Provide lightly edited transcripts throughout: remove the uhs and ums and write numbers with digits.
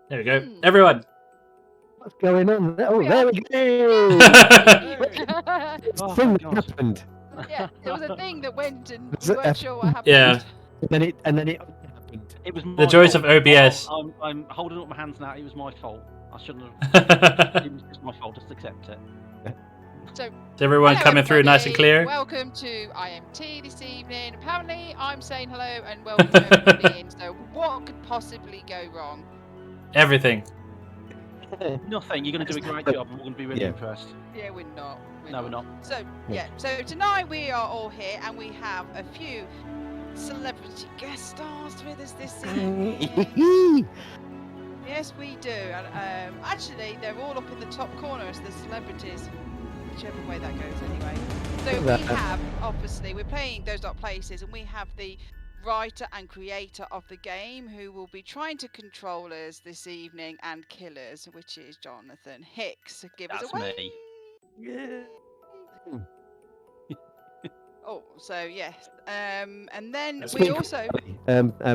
There we go. Everyone. What's going on? Oh, We there are- we go. Oh, Thing my that gosh. happened. Yeah, there was a thing that went and Was we it weren't a- sure what happened. Yeah. And then it happened. It was my The joys fault. of OBS. I'm holding up my hands now. It was my fault. I shouldn't have. It was just my fault. Just accept it. So, Is everyone hello, coming through nice and everybody. clear? Welcome to IMT this evening. Apparently, I'm saying hello and welcome everybody in. So, what could possibly go wrong? Everything. Nothing. You're going to do a great job. We're going to be really Yeah. impressed. Yeah, we're not. No, we're not. So, yeah. So tonight we are all here and we have a few celebrity guest stars with us this evening. Yes, we do. And actually, they're all up in the top corner as the celebrities, whichever way that goes anyway. So we have, obviously, we're playing Those Dark Places, and we have the writer and creator of the game who will be trying to control us this evening and kill us, which is Jonathan Hicks. Give us That's a wave. me. Oh, so yes. And then That's we me. also.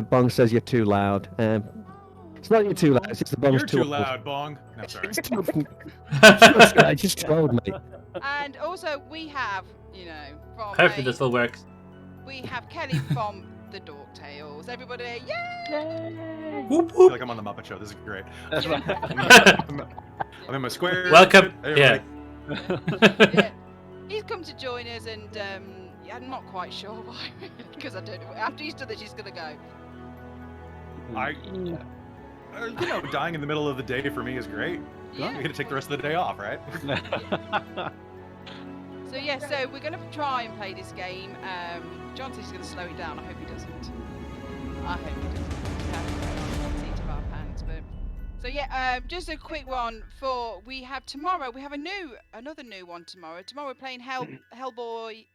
Bong says you're too loud. It's not you're too loud. It's just the Bong's You're too loud, Bong. No, sorry. I just trolled me. And also we have, you know, from Hopefully this all works. we have Kelly from the Dork Tales. Everybody, yay! Whoop, I feel whoop. like I'm on the Muppet Show. This is great. That's right. I'm in my square. Welcome. Hey, Yeah. everybody. Yeah. He's come to join us, and yeah, I'm not quite sure why, because I don't know. After he's done this, he's gonna go. You know, dying in the middle of the day for me is great. Yeah. You're gonna take the rest of the day off, right? So yeah, so we're gonna try and play this game. John says he's gonna slow it down. I hope he doesn't. I hope he doesn't. We have to go on the seat of our pants, but. So yeah, just a quick one for we have tomorrow. We have another new one tomorrow. Tomorrow we're playing Hellboy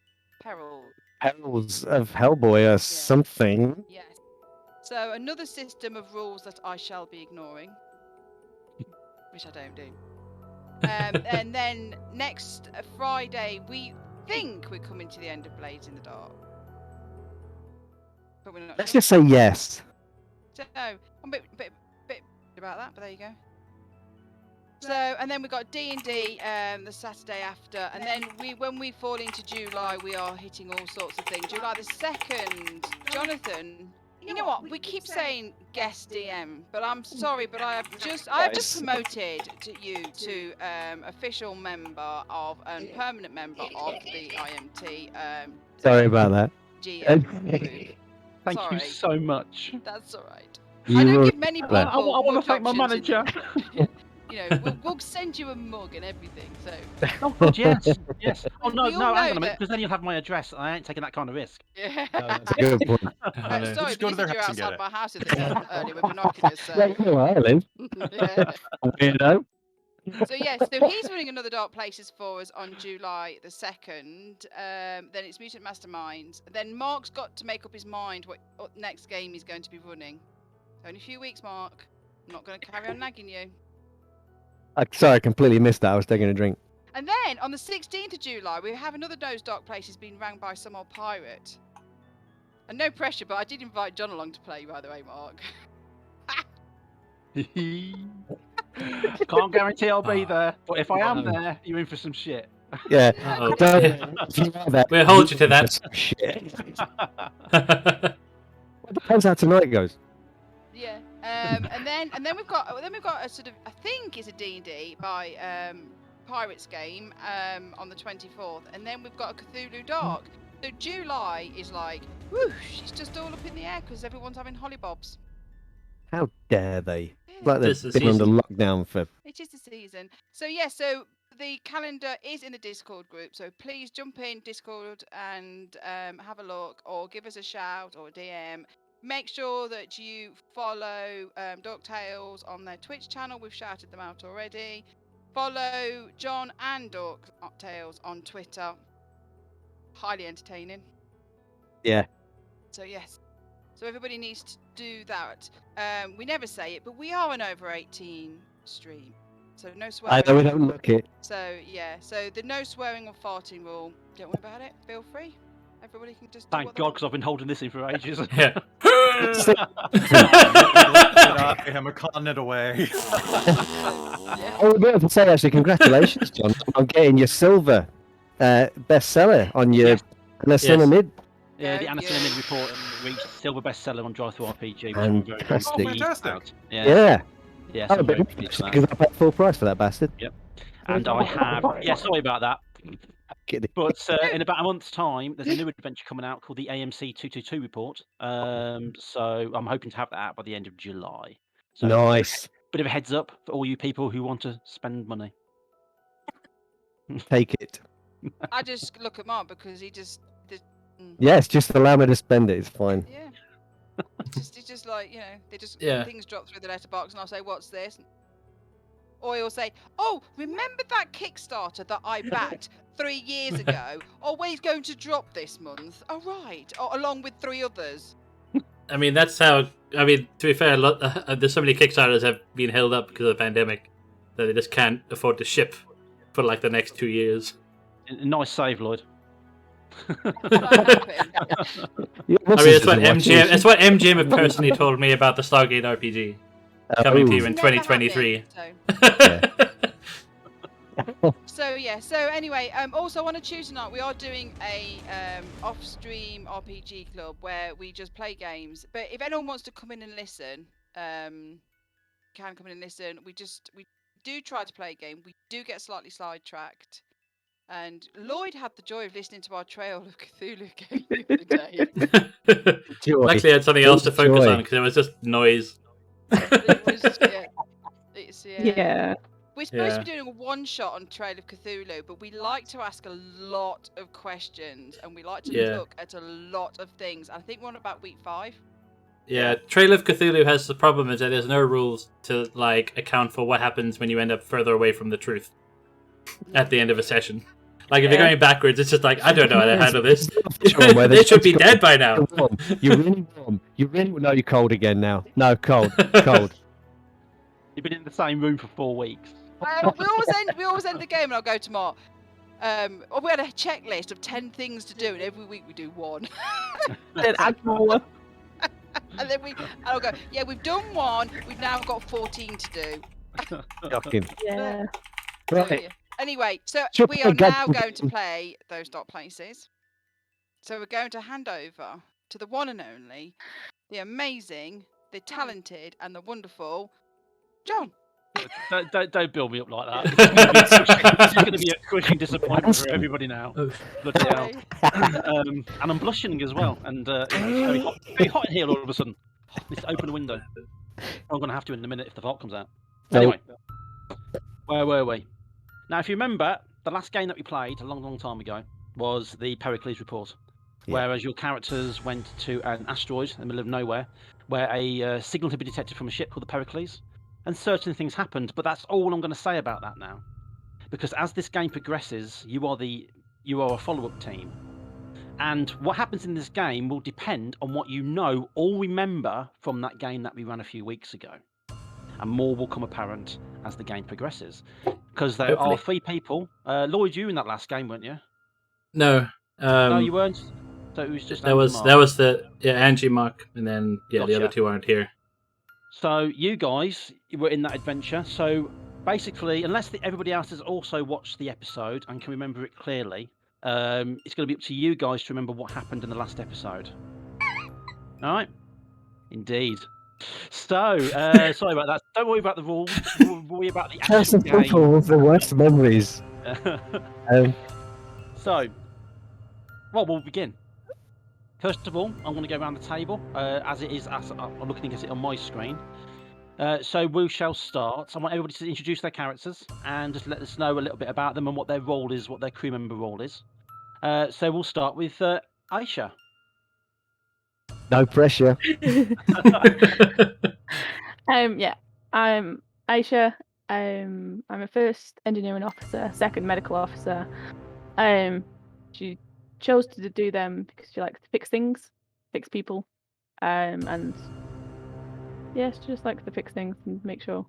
Peril. Perils of Hellboy or something. Yes. So another system of rules that I shall be ignoring, which I don't do. And then next Friday we think we're coming to the end of Blades in the Dark, but we're not. Let's sure. just say yes. So I'm a bit about that, but there you go. So and then we've got D&D the Saturday after, and then when we fall into July, we are hitting all sorts of things. July the 2nd, Jonathan. You know what? We keep saying guest DM, but I'm sorry, but I have just promoted you to official member of and permanent member of the IMT. Sorry about that. GM group. Thank Sorry. you so much. That's all right. You I don't were give many people. that. I want to much thank my options in- manager. You know, we'll send you a mug and everything. So Oh God, yes, yes. Oh no, We all no, hang know on a minute, that- because then you'll have my address. And I ain't taking that kind of risk. yeah. That's a good point. I know. Sorry, Just go to their you're house and get outside it. my house earlier with binoculars. Yeah, So. you know where I live. Yeah. Weirdo. So yes, so he's running another Dark Places for us on July the 2nd. Then it's Mutant Masterminds. Then Mark's got to make up his mind what next game he's going to be running. So only a few weeks, Mark. I'm not going to carry on nagging you. Sorry, I completely missed that. I was taking a drink. And then on the 16th of July, we have another Those Dark Places being rang by some old pirate. And no pressure, but I did invite John along to play, by the way, Mark. Can't guarantee I'll be there, but if I am there, you're in for some shit. Yeah. Uh-oh. If you are there, We'll hold you to that. Shit. It depends how tonight goes. Yeah. And then we've got a sort of, I think it's a D&D by Pirates game on the 24th, and then we've got a Cthulhu Dark. So July is like, whoosh, it's just all up in the air because everyone's having hollybobs. How dare they? Yeah. Like This they've is been under season. lockdown for. It is the season. So yeah, so the calendar is in the Discord group. So please jump in Discord and have a look, or give us a shout or a DM. Make sure that you follow Dork Tales on their Twitch channel. We've shouted them out already. Follow John and Dork Tales on Twitter. Highly entertaining. Yeah. So yes. So everybody needs to do that. We never say it, but we are an over 18 stream. So no swearing. I know we don't look it. So yeah, so the no swearing or farting rule. Don't worry about it. Feel free. Everybody can just. Do Thank what they God, want. because I've been holding this in for ages. Yeah. I am a continent away. Yeah. Oh, we're to say actually, congratulations, John, on getting your silver bestseller on your Yes. Cinématique. Yeah, the Go, Anna yeah. Cinnamon report reached silver bestseller on Drive-Thru RPG, which I'm very, very Fantastic. Oh, fantastic. proud. Yeah. Yeah. Yes, Oh, I'm but very pleased with because that. I paid full price for that bastard. And I have. Yeah, sorry about that. Kidding. But in about a month's time, there's a new adventure coming out called the AMC 222 report. So I'm hoping to have that out by the end of July. So Nice. bit of a heads up for all you people who want to spend money. Take it. I just look at Mark because he just. Yes, just allow me to spend it. It's fine. Yeah. It's just like, you know, they just Yeah. things drop through the letterbox and I'll say, what's this? Or he'll say, oh, remember that Kickstarter that I backed 3 years ago? Oh, well, he's going to drop this month. Oh, right. Oh, along with 3 others. I mean, that's how. I mean, to be fair, there's so many Kickstarters have been held up because of the pandemic that they just can't afford to ship for like the next 2 years. Nice save, Lloyd. That's what happened. Your I mean, sisters are watching. it's what MGM have personally told me about the Stargate RPG coming to you in Never happened, 2023. So yeah. So anyway, also on a Tuesday night we are doing a off-stream RPG club where we just play games. But if anyone wants to come in and listen, can come in and listen. We do try to play a game. We do get slightly sidetracked. And Lloyd had the joy of listening to our Trail of Cthulhu game the other day. Joy. Luckily, I had something else to focus Joy. on because it was just noise. It was yeah. Yeah. We're supposed to be doing a one-shot on Trail of Cthulhu, but we like to ask a lot of questions and we like to look at a lot of things. I think we're on about week 5. Yeah, Trail of Cthulhu has the problem is that there's no rules to like account for what happens when you end up further away from the truth at the end of a session. Like if you're going backwards, it's just like I don't know how to handle this. They should be dead by now. You're really warm. You really no. You're cold again now. No, cold, cold. You've been in the same room for 4 weeks. We always end the game and I'll go to Mark. We had a checklist of 10 things to do and every week we do 1. Then add more. And then I'll go, yeah, we've done 1, we've now got 14 to do. Shocking. Yeah. Right. Yeah. Anyway, so Sure, we are God. now going to play those dot places. So we're going to hand over to the one and only, the amazing, the talented, and the wonderful John. Don't build me up like that. It's going to be a crushing disappointment for everybody now. Bloody hell. And I'm blushing as well. And it's very hot in here all of a sudden. Let's open the window. I'm going to have to in a minute if the vault comes out. Anyway, where were we? Now, if you remember, the last game that we played a long, long time ago was the Perocles report. Yeah. Whereas your characters went to an asteroid in the middle of nowhere where a signal had been detected from a ship called the Perocles. And certain things happened, but that's all I'm going to say about that now. Because as this game progresses, you are a follow-up team. And what happens in this game will depend on what you know or remember from that game that we ran a few weeks ago. And more will come apparent as the game progresses. Because there are 3 people. Lloyd, you were in that last game, weren't you? No. No, you weren't. So it was just that was Angie, Mark, and then the Gotcha. other 2 aren't here. So you guys were in that adventure. So basically, unless everybody else has also watched the episode and can remember it clearly, it's going to be up to you guys to remember what happened in the last episode. All right? Indeed. So, sorry about that. Don't worry about the rules. Worry about the actual game. People with the worst memories. So, well, we'll begin. First of all, I'm going to go around the table as it is. As I'm looking at it on my screen. So we shall start. I want everybody to introduce their characters and just let us know a little bit about them and what their role is, what their crew member role is. So we'll start with Aisha. No pressure. Yeah, I'm Aisha. I'm a first engineering officer, second medical officer. She chose to do them because she likes to fix things, fix people, and yeah, she just likes to fix things and make sure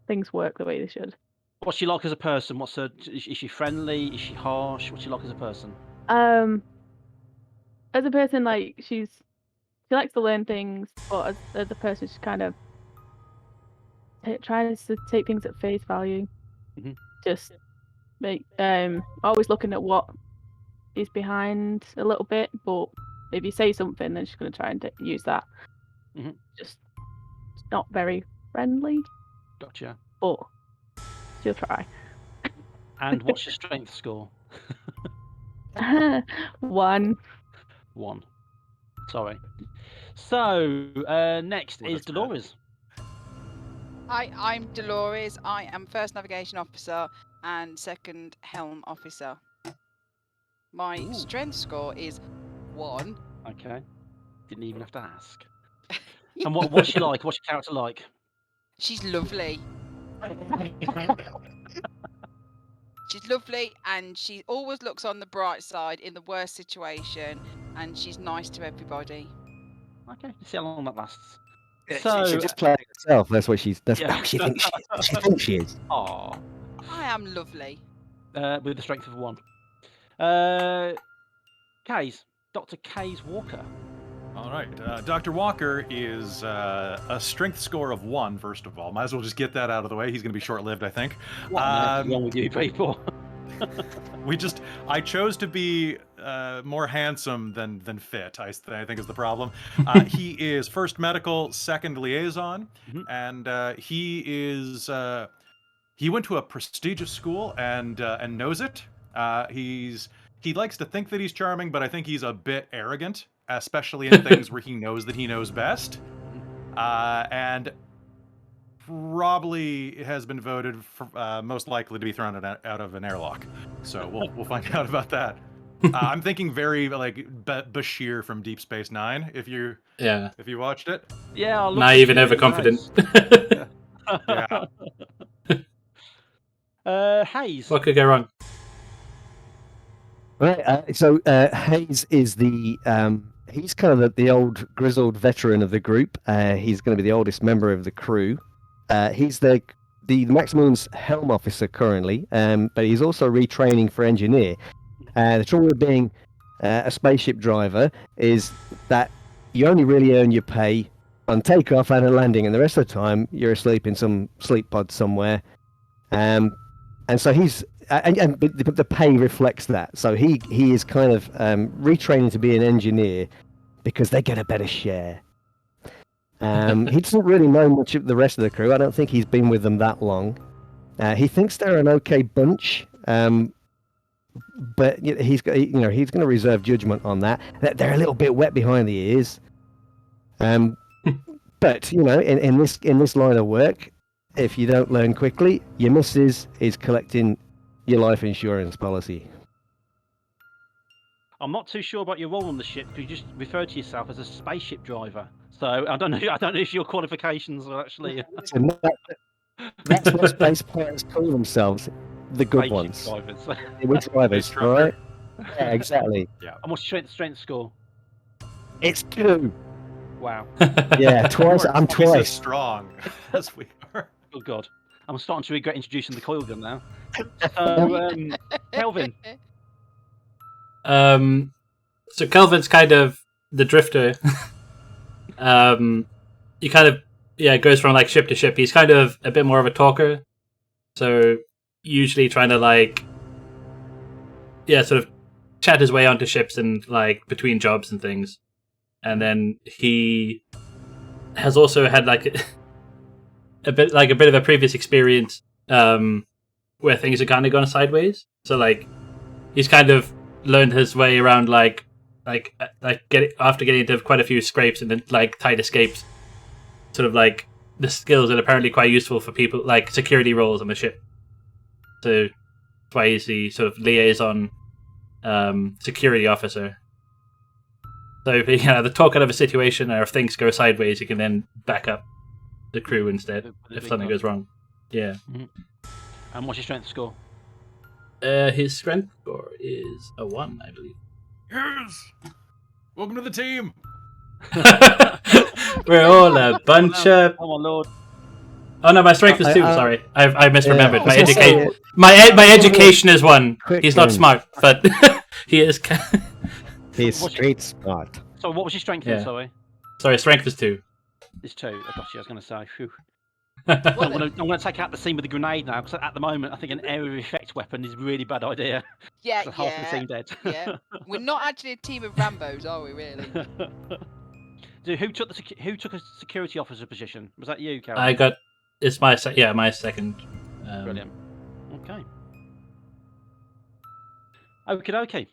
things work the way they should. What's she like as a person? Is she friendly? Is she harsh? What's she like as a person? as a person, like she likes to learn things, but as a person, she's kind of tries to take things at face value. Mhm. Just always looking at what is behind a little bit, but if you say something, then she's going to try and use that. Mhm. Just not very friendly, Gotcha. but she'll try. And what's your strength score? 1. 1. Sorry. So next Well, is that's bad. Dolores. Hi, I'm Dolores. I am first navigation officer and second helm officer. My Ooh. strength score is 1. Okay. Didn't even have to ask. And what's she like? What's your character like? She's lovely. She's lovely, and she always looks on the bright side in the worst situation, and she's nice to everybody. Okay. See how long that lasts. She's just playing herself. That's what she's. That's Yeah. how she thinks she is. She thinks she is. Aw. I am lovely. With the strength of 1. Kays. Dr. Kays Walker. All right. Dr. Walker is a strength score of 1, first of all. Might as well just get that out of the way. He's going to be short-lived, I think. What on earth is wrong with you people? I chose to be more handsome than fit, I think is the problem. He is first medical, second liaison, and he went to a prestigious school and knows it. He likes to think that he's charming, but I think he's a bit arrogant, especially in things where he knows that he knows best. And probably has been voted for, most likely to be thrown out of an airlock. So we'll find out about that. I'm thinking very like Bashir from Deep Space Nine. If you watched it, Yeah, naive and overconfident. yeah. Hayes. What could go wrong? Right. So Hayes is the he's kind of the old grizzled veteran of the group. He's going to be the oldest member of the crew. He's the Maximum's helm officer currently, but he's also retraining for engineer. The trouble with being a spaceship driver is that you only really earn your pay on takeoff and a landing, and the rest of the time you're asleep in some sleep pod somewhere. And so he's and the pay reflects that. So he is kind of retraining to be an engineer because they get a better share. He doesn't really know much of the rest of the crew. I don't think he's been with them that long. He thinks they're an okay bunch, but he's going to reserve judgment on that. They're a little bit wet behind the ears. But in this line of work, if you don't learn quickly, your missus is collecting your life insurance policy. I'm not too sure about your role on the ship because you just referred to yourself as a spaceship driver. So I don't know if your qualifications are actually. That's what space pilots call themselves, the good spaceship ones. drivers. We're drivers, all right? Yeah, exactly. Yeah. And what's your strength score? It's 2. Wow. Yeah, twice. I'm Twice as twice. strong as we are. Oh God. I'm starting to regret introducing the coil gun now. So, Kelvin. So Kelvin's kind of the drifter. He kind of goes from like ship to ship. He's kind of a bit more of a talker. So usually trying to sort of chat his way onto ships and like between jobs and things. And then he has also had like a bit of a previous experience where things have kind of gone sideways. So like he's kind of learned his way around after getting into quite a few scrapes and then like tight escapes, sort of like the skills that are apparently quite useful for people like security roles on the ship. So that's why he's the sort of liaison security officer. So if the talk out of a situation, or if things go sideways, you can then back up the crew instead if something goes wrong. Yeah. Mm-hmm. And what's your strength score? His strength score is a 1, I believe. Yes. Welcome to the team. We're all a bunch of. Oh my lord! Oh no, my strength is 2. Sorry, I misremembered. Yeah. My education is 1. He's not game. smart, but he is. He's What's street smart. So what was your strength then, Yeah. sorry? Sorry, strength is 2. It's 2. I got you, I was going to say. Phew. Well, I'm going to take out the scene with the grenade now, because at the moment, I think an area effect weapon is a really bad idea. yeah, So half the yeah, scene dead. yeah. We're not actually a team of Rambos, are we? Really? Dude, who took a security officer position? Was that you, Cal? I got. It's my my second. Brilliant. Okay. Okay.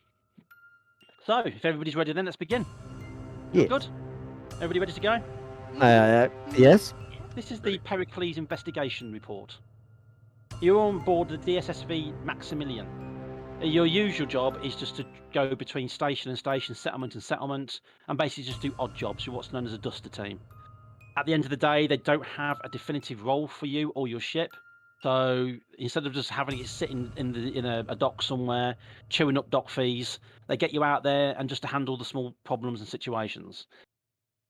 So, if everybody's ready, then let's begin. You're Yes. good? Everybody ready to go? Yes. This is the Perocles investigation report. You're on board the DSSV Maximilian. Your usual job is just to go between station and station, settlement and settlement, and basically just do odd jobs. You're what's known as a duster team. At the end of the day, they don't have a definitive role for you or your ship. So instead of just having it sitting in a dock somewhere, chewing up dock fees, they get you out there and just to handle the small problems and situations.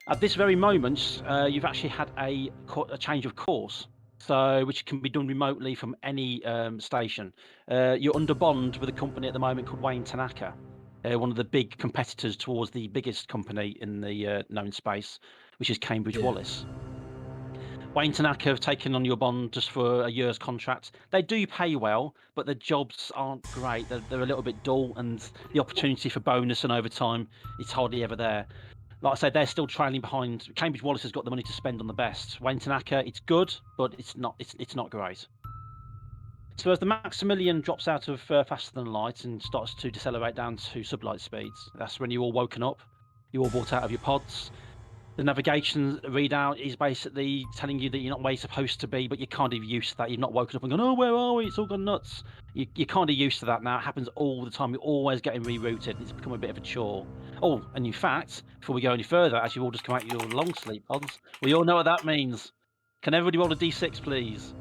At this very moment, you've actually had a change of course, so which can be done remotely from any station. You're under bond with a company at the moment called Wayne Tanaka, one of the big competitors towards the biggest company in the known space, which is Cambridge Wallace. Wayne Tanaka have taken on your bond just for a year's contract. They do pay well, but the jobs aren't great. They're a little bit dull, and the opportunity for bonus and overtime is hardly ever there. Like I said, they're still trailing behind. Cambridge Wallace has got the money to spend on the best. Wayne Tanaka, it's good, but it's not great. So as the Maximilian drops out of faster than light and starts to decelerate down to sublight speeds, that's when you're all woken up. You're all brought out of your pods. The navigation readout is basically telling you that you're not where you're supposed to be, but you're kind of used to that. You've not woken up and gone, oh, where are we? It's all gone nuts. You're kind of used to that now. It happens all the time. You're always getting rerouted. It's become a bit of a chore. Oh, and in fact, before we go any further, as you've all just come out your long sleep pods, we all know what that means. Can everybody roll a d6, please?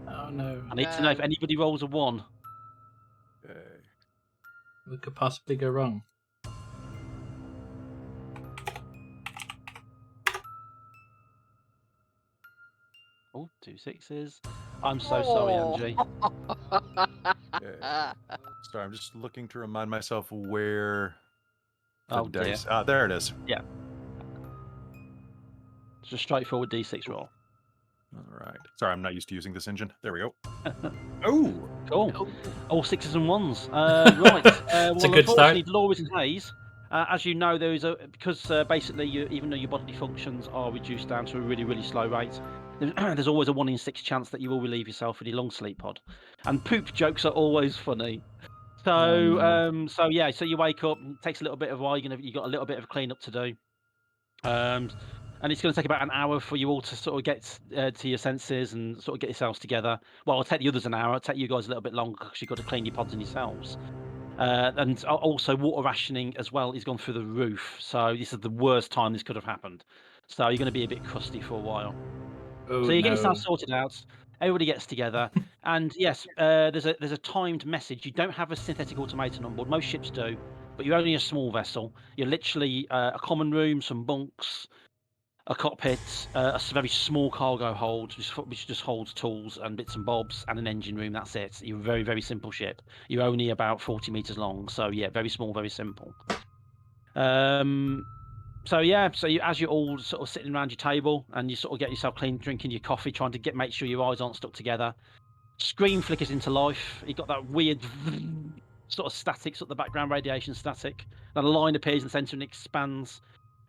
Oh no. I need to know if anybody rolls a 1. What could possibly go wrong? Oh, 2 6s. I'm so sorry, Angie. Sorry, I'm just looking to remind myself where the Oh, dear. dice. Ah, there it is. Yeah. It's a straightforward d6 roll. All right. Sorry, I'm not used to using this engine. There we go. Oh, Cool. All 6s and 1s. Right. It's a well, good start. unfortunately, Dolores and Hayes, as you know, there is because basically, even though your bodily functions are reduced down to a really, really slow rate, there's always a 1 in 6 chance that you will relieve yourself with your long sleep pod. And poop jokes are always funny. So, so you wake up. It takes a little bit of a while. You've got a little bit of cleanup to do. And it's going to take about an hour for you all to sort of get to your senses and sort of get yourselves together. Well, it'll take the others an hour. It'll take you guys a little bit longer because you've got to clean your pods and yourselves. And also water rationing as well is gone through the roof. So this is the worst time this could have happened. So you're going to be a bit crusty for a while. Oh, So you get no. yourself sorted out. Everybody gets together, and yes, there's a timed message. You don't have a synthetic automaton on board. Most ships do, but you're only a small vessel. You're literally a common room, some bunks, a cockpit, a very small cargo hold, which just holds tools and bits and bobs, and an engine room. That's it. You're a very, very simple ship. You're only about 40 meters long, so yeah, very small, very simple. So as you're all sort of sitting around your table and you sort of get yourself clean, drinking your coffee, trying to make sure your eyes aren't stuck together. Screen flickers into life. You've got that weird sort of static, sort of the background radiation static. Then a line appears in the centre and expands.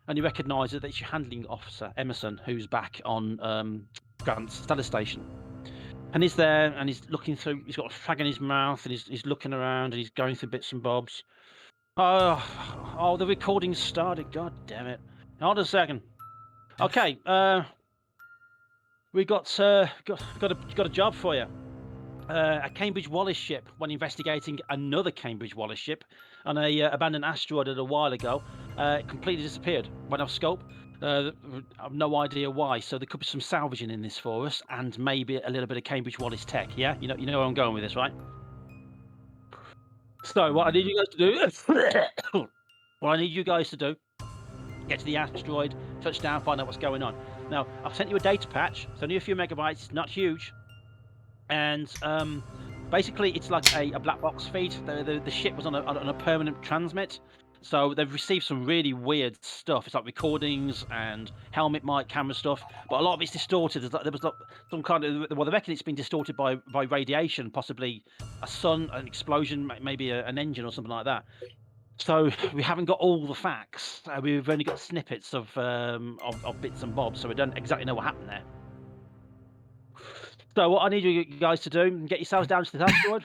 And you recognise that it's your handling officer, Emerson, who's back on Grant's Stellar Station. And he's there, and he's looking through. He's got a fag in his mouth, and he's looking around, and he's going through bits and bobs. Oh, the recording started. God damn it! Hold on a second. Okay, we got a job for you. A Cambridge Wallace ship, when investigating another Cambridge Wallace ship on a abandoned asteroid a while ago, completely disappeared. Went off scope. I've no idea why. So there could be some salvaging in this for us, and maybe a little bit of Cambridge Wallace tech. Yeah, you know where I'm going with this, right? So what I need you guys to do, get to the asteroid, touch down, find out what's going on. Now, I've sent you a data patch. It's only a few megabytes. It's not huge. And basically, it's like a black box feed. The ship was on a permanent transmit, So they've received some really weird stuff. It's like recordings and helmet mic, camera stuff, but a lot of it's distorted. There was some kind of, well, they reckon it's been distorted by radiation, possibly a sun, an explosion, maybe an engine or something like that. So we haven't got all the facts. We've only got snippets of bits and bobs, so we don't exactly know what happened there. So what I need you guys to do, get yourselves down to the asteroid,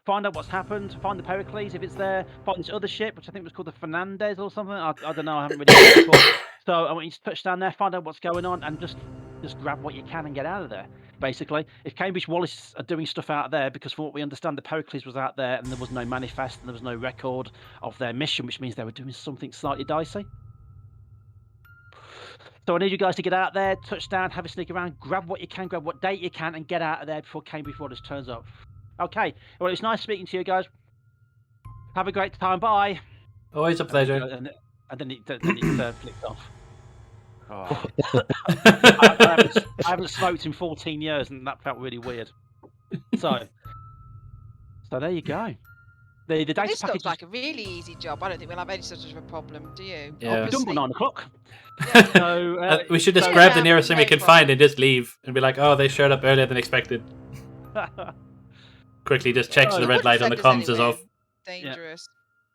find out what's happened, find the Perocles if it's there, find this other ship, which I think was called the Fernandez or something. I don't know, I haven't really heard it before. So I want you to touch down there, find out what's going on, and just grab what you can and get out of there. Basically, if Cambridge Wallace are doing stuff out there, because from what we understand, the Perocles was out there and there was no manifest and there was no record of their mission, which means they were doing something slightly dicey. So I need you guys to get out there, touch down, have a sneak around, grab what you can, grab what date you can, and get out of there before Cambridge Wallace turns up. Okay, well, it's nice speaking to you guys. Have a great time. Bye. Always a pleasure. And then it flicked off. Oh. I haven't smoked in 14 years, and that felt really weird. So there you go. The data This package looks like a really easy job. I don't think we'll have any sort of a problem, do you? Yeah. is done by 9 o'clock. Yeah. So We should just so grab yeah, the nearest thing we no can problem. find and just leave and be like, oh, they showed up earlier than expected. Quickly just checks Oh, the it red light on the comms is off. Dangerous.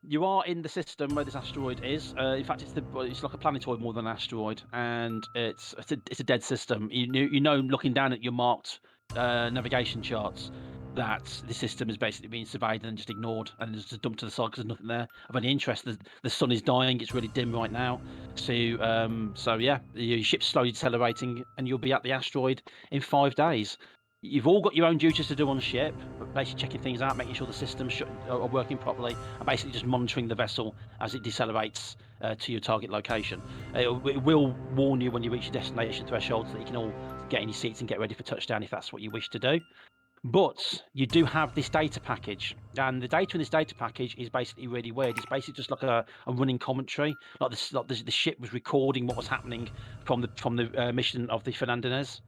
you are in the system where this asteroid is. In fact, it's like a planetoid more than an asteroid, and it's a dead system. You know, looking down at your marked navigation charts, that the system is basically being surveyed and just ignored and just dumped to the side because there's nothing there of any interest. The sun is dying; it's really dim right now. So yeah, your ship's slowly decelerating, and you'll be at the asteroid in 5 days. You've all got your own duties to do on the ship, but basically checking things out, making sure the systems are working properly, and basically just monitoring the vessel as it decelerates to your target location. It will warn you when you reach your destination threshold so that you can all get in your seats and get ready for touchdown if that's what you wish to do. But you do have this data package, and the data in this data package is basically really weird. It's basically just like a running commentary, like the ship was recording what was happening from the mission of the Fernandez.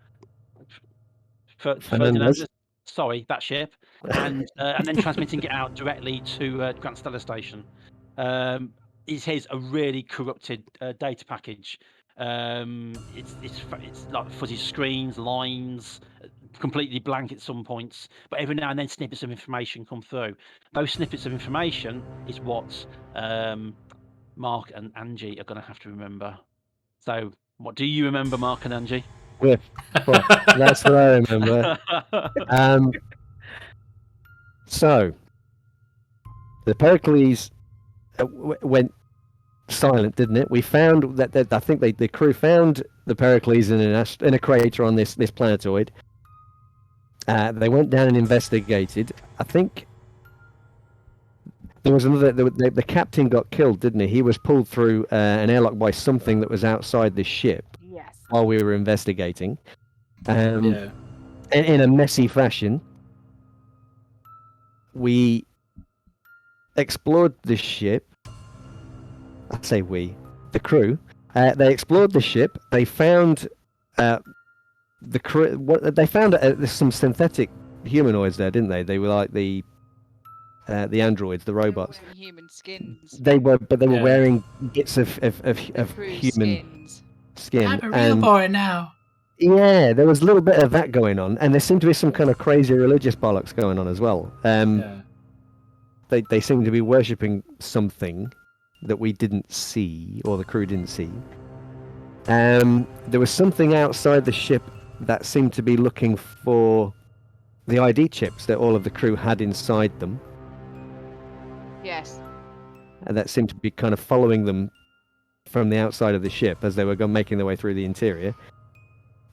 Fernandez. Sorry, that ship, and then transmitting it out directly to Grant Stellar Station. It is a really corrupted data package. It's like fuzzy screens, lines, completely blank at some points, but every now and then snippets of information come through. Those snippets of information is what Mark and Angie are going to have to remember. So, what do you remember, Mark and Angie? Well, that's what I remember. So the Pericles went silent, didn't it? We found that I think the crew found the Pericles in a crater on this planetoid. They went down and investigated. I think there was another. The captain got killed, didn't he? He was pulled through an airlock by something that was outside the ship Yes. while we were investigating. Yeah. In a messy fashion. We explored the ship. I say we, the crew. They explored the ship. They found the crew. They found some synthetic humanoids there, didn't they? They were like the androids, the robots. They were wearing human skins. They were Yeah. wearing bits of Crew human skins. skin. I'm a real boy now. Yeah, there was a little bit of that going on, and there seemed to be some kind of crazy religious bollocks going on as well. Yeah. They seem to be worshipping something that we didn't see, or the crew didn't see. There was something outside the ship that seemed to be looking for the ID chips that all of the crew had inside them, Yes. and that seemed to be kind of following them from the outside of the ship as they were making their way through the interior.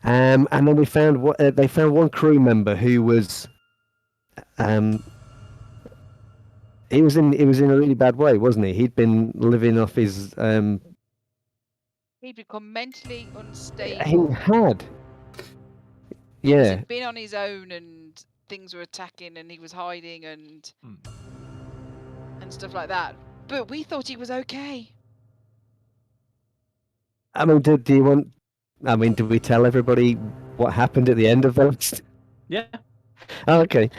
And then we found they found one crew member who was he was in a really bad way, wasn't he? He'd been living off his He'd become mentally he unstable. had. Because Yeah. he'd been on his own and things were attacking and he was hiding and stuff like that. But we thought he was okay. I mean, do you want? I mean, did we tell everybody what happened at the end of those? Yeah. Oh, okay.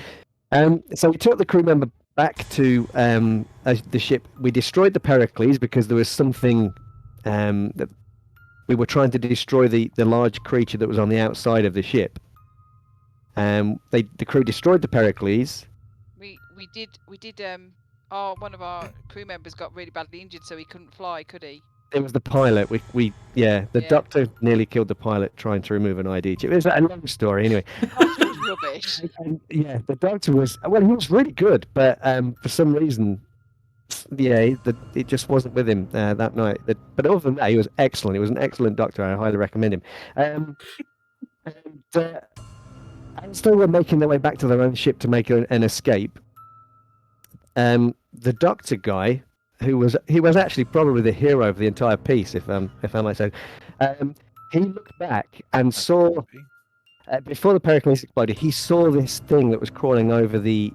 So we took the crew member back to the ship. We destroyed the Perocles because there was something that we were trying to destroy the large creature that was on the outside of the ship. The crew destroyed the Perocles. We did. One of our crew members got really badly injured, so he couldn't fly, could he? It was the pilot. The Yeah. doctor nearly killed the pilot trying to remove an ID chip. It was a long story anyway. It was rubbish. Yeah, the doctor he was really good, but for some reason, it just wasn't with him that night. But other than that, he was excellent. He was an excellent doctor. I highly recommend him. As they were making their way back to their own ship to make an escape, the doctor guy, he was actually probably the hero of the entire piece, if I might say, he looked back and saw before the Perocles exploded. He saw this thing that was crawling over the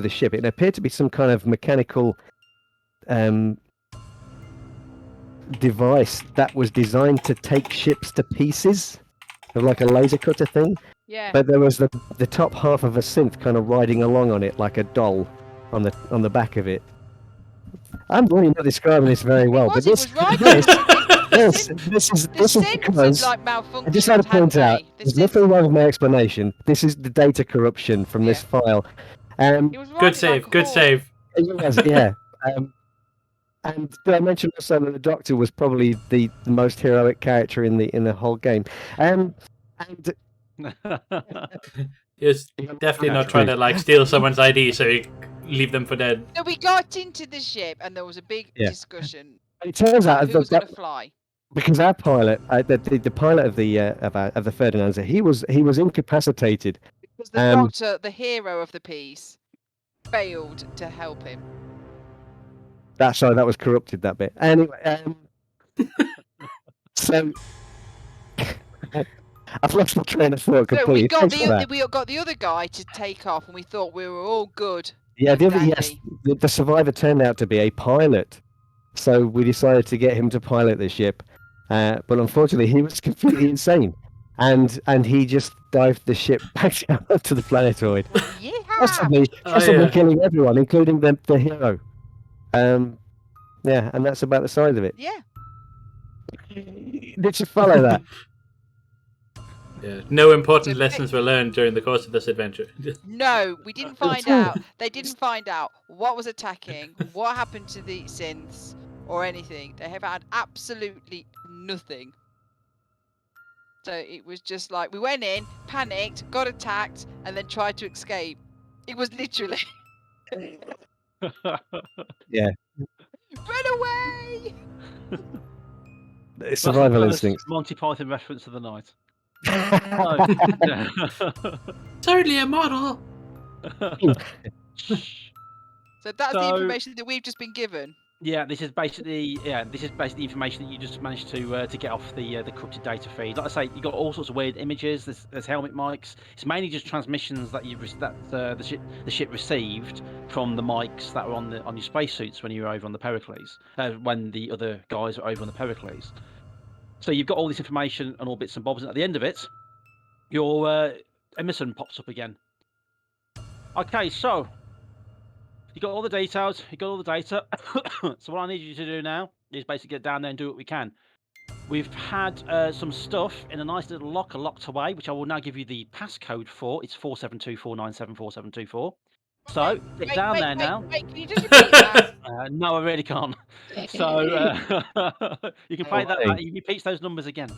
ship. It appeared to be some kind of mechanical device that was designed to take ships to pieces, like a laser cutter thing. Yeah. But there was the top half of a synth kind of riding along on it like a doll on the back of it. I'm really not describing this very well, but this is because like I just had to point out there's nothing wrong with my explanation. This is the data corruption from this file. Good save. Good save. It was, yeah. And did I mention also that the Doctor was probably the most heroic character in the whole game? And He was definitely not trying to steal someone's ID so he leave them for dead. So we got into the ship and there was a big discussion. It turns out who was going to fly. Because our pilot, the pilot of the Ferdinand, he was incapacitated. Because the Doctor, the hero of the piece, failed to help him. That was corrupted, that bit. Anyway, so I've lost my train of thought completely. We got the other guy to take off, and we thought we were all good. Yeah, the survivor turned out to be a pilot, so we decided to get him to pilot the ship. But unfortunately, he was completely insane, and he just dived the ship back down to the planetoid, possibly killing everyone, including the hero. And that's about the size of it. Yeah. Did you follow that? Yeah. No important lessons were learned during the course of this adventure. No, we didn't find out. They didn't find out what was attacking, what happened to the synths, or anything. They have had absolutely nothing. So it was just like we went in, panicked, got attacked, and then tried to escape. It was literally. Yeah. Run away! It's survival instinct. Monty Python reference of the night. It's only a model. So that's the information that we've just been given. Yeah, this is basically the information that you just managed to get off the corrupted data feed. Like I say, you got all sorts of weird images. There's helmet mics. It's mainly just transmissions that the ship received from the mics that were on your spacesuits when you were over on the Perocles. When the other guys were over on the Perocles. So you've got all this information and all bits and bobs, and at the end of it, your Emerson pops up again. Okay, so you got all the details, you got all the data. So what I need you to do now is basically get down there and do what we can. We've had some stuff in a nice little locker locked away, which I will now give you the passcode for. It's 47249744724. So get down there now. Wait, can you just repeat that? No, I really can't. So you can play that. He repeats those numbers again.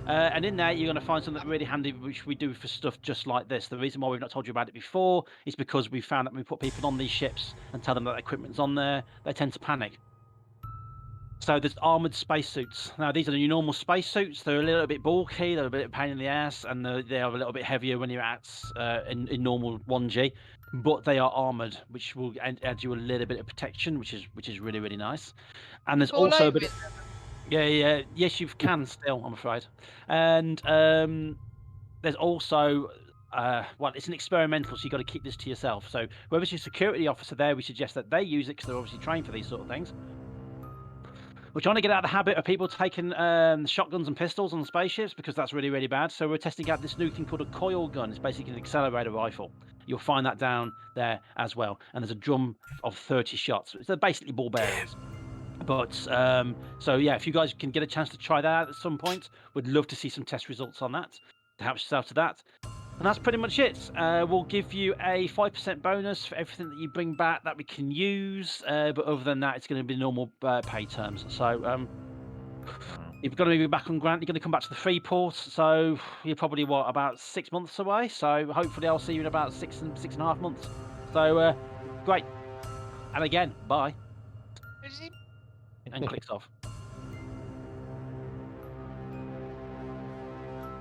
And in there, you're going to find something really handy, which we do for stuff just like this. The reason why we've not told you about it before is because we found that when we put people on these ships and tell them that equipment's on there, they tend to panic. So there's armoured spacesuits. Now, these are your normal spacesuits. They're a little bit bulky, they're a bit of a pain in the ass, and they are a little bit heavier when you're at in normal 1G. But they are armoured, which will add you a little bit of protection, which is really, really nice. And there's also a bit. Yes, you can still, I'm afraid. And there's also, it's an experimental, so you've got to keep this to yourself. So whoever's your security officer there, we suggest that they use it because they're obviously trained for these sort of things. We're trying to get out of the habit of people taking shotguns and pistols on spaceships because that's really, really bad. So we're testing out this new thing called a coil gun. It's basically an accelerator rifle. You'll find that down there as well. And there's a drum of 30 shots. So they're basically ball bearings. But so yeah, if you guys can get a chance to try that out at some point, we'd love to see some test results on that to help yourself to that. And that's pretty much it. We'll give you a 5% bonus for everything that you bring back that we can use. But other than that, it's going to be normal pay terms. So you're going to be back on Grant. You're going to come back to the Freeport. So you're probably about 6 months away. So hopefully I'll see you in about 6.5 months. So great. And again, bye. And clicks off.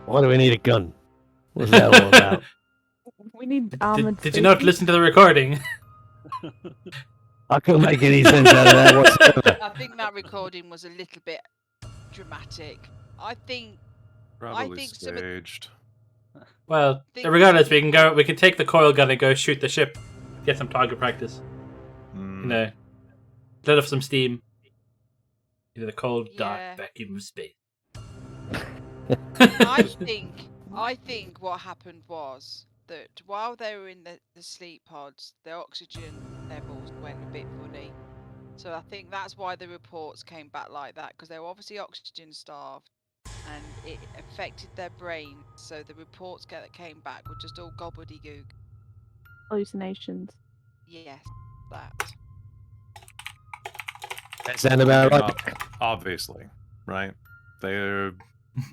Why do we need a gun? What's that all about? We need armored. Did you not listen to the recording? I couldn't make any sense out of that whatsoever. I think that recording was a little bit dramatic. I think Probably some of- staged. Well, Think- regardless, we can take the coil gun and go shoot the ship, get some target practice. Hmm. You know, let off some steam. Into the cold, dark Yeah. vacuum of space. I think what happened was that while they were in the sleep pods, the oxygen levels went a bit funny. So I think that's why the reports came back like that, because they were obviously oxygen starved and it affected their brain. So the reports that came back were just all gobbledygook. Hallucinations. Yes, that. That sound about right. Obviously, right? That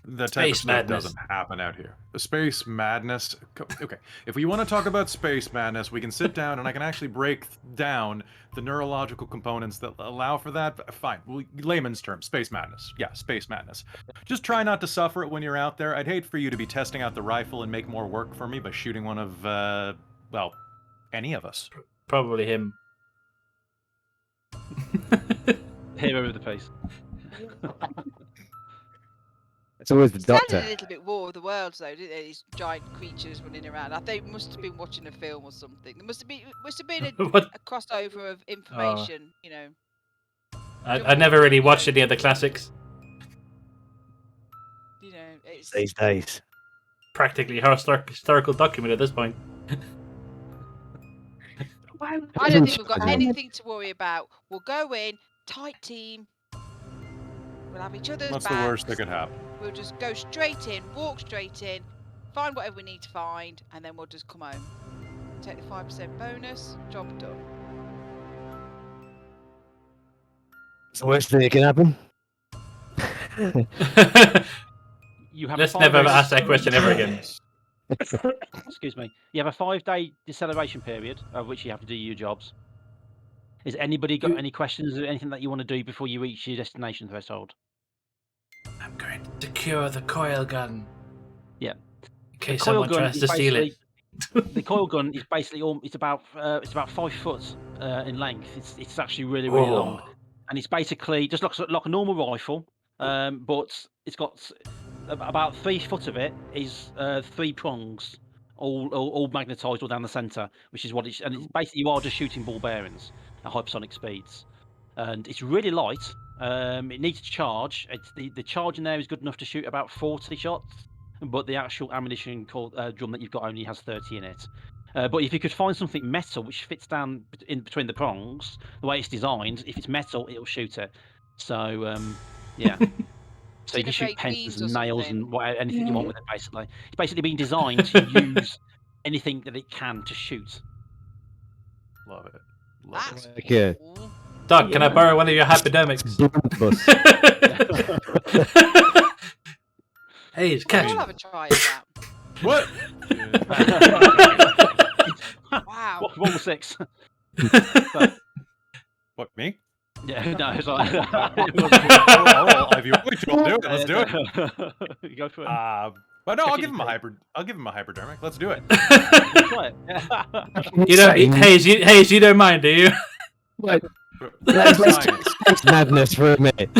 type Space of stuff madness. doesn't happen out here. The space madness. Okay, if we want to talk about space madness, we can sit down and I can actually break down the neurological components that allow for that. Fine, layman's term, space madness. Yeah, space madness. Just try not to suffer it when you're out there. I'd hate for you to be testing out the rifle and make more work for me by shooting one of, well, any of us. Probably him. Hero of the piece. It's always the It sounded doctor. a little bit War of the Worlds though, didn't it? These giant creatures running around. I think must have been watching a film or something. There must have been What? a crossover of information, you know. I never really watched any of the classics. You know, it's These days. Practically historical document at this point. Why would I don't think we've got Armored- anything to worry about. We'll go in, tight team. We'll have each other's What's backs. the worst that could happen? We'll just go straight in, walk straight in, find whatever we need to find, and then we'll just come home. Take the 5% bonus, job done. It's the worst thing that can happen. You have Let's a never 5 days- ask that question ever again. Excuse me. You have a 5-day deceleration period of which you have to do your jobs. Has anybody got any questions or anything that you want to do before you reach your destination threshold? I'm going to secure the coil gun. Yeah. In case someone tries to steal it. The coil gun is basically it's about 5 foot in length. It's actually really long, and it's basically just looks like a normal rifle, but it's got about 3 foot of it is 3 prongs, all magnetized all down the center, which is what it's. And it's basically you are just shooting ball bearings at hypersonic speeds, and it's really light. It needs to charge. The charge in there is good enough to shoot about 40 shots. But the actual ammunition drum that you've got only has 30 in it. But if you could find something metal which fits down in between the prongs, the way it's designed, if it's metal, it'll shoot it. So, yeah. So you can shoot Disintegrate beams pens or and nails something. and anything you want with it, basically. It's basically been designed to use anything that it can to shoot. Love it. Love That's it. Okay. cool. Doc, can I borrow one of your hypodermics? Bus. Hey, it's We'll catch. have a try at that. What? Wow. Roll 6. What, me? Yeah, no, it's all right. If you want me to, I'll do it. Let's do it. You go for it. But no, I'll Check give it him a out. I'll give him a hypodermic. Let's do it. Try it. You don't, Hayes, you don't mind, do you? Wait, let's Science. talk space madness for a minute.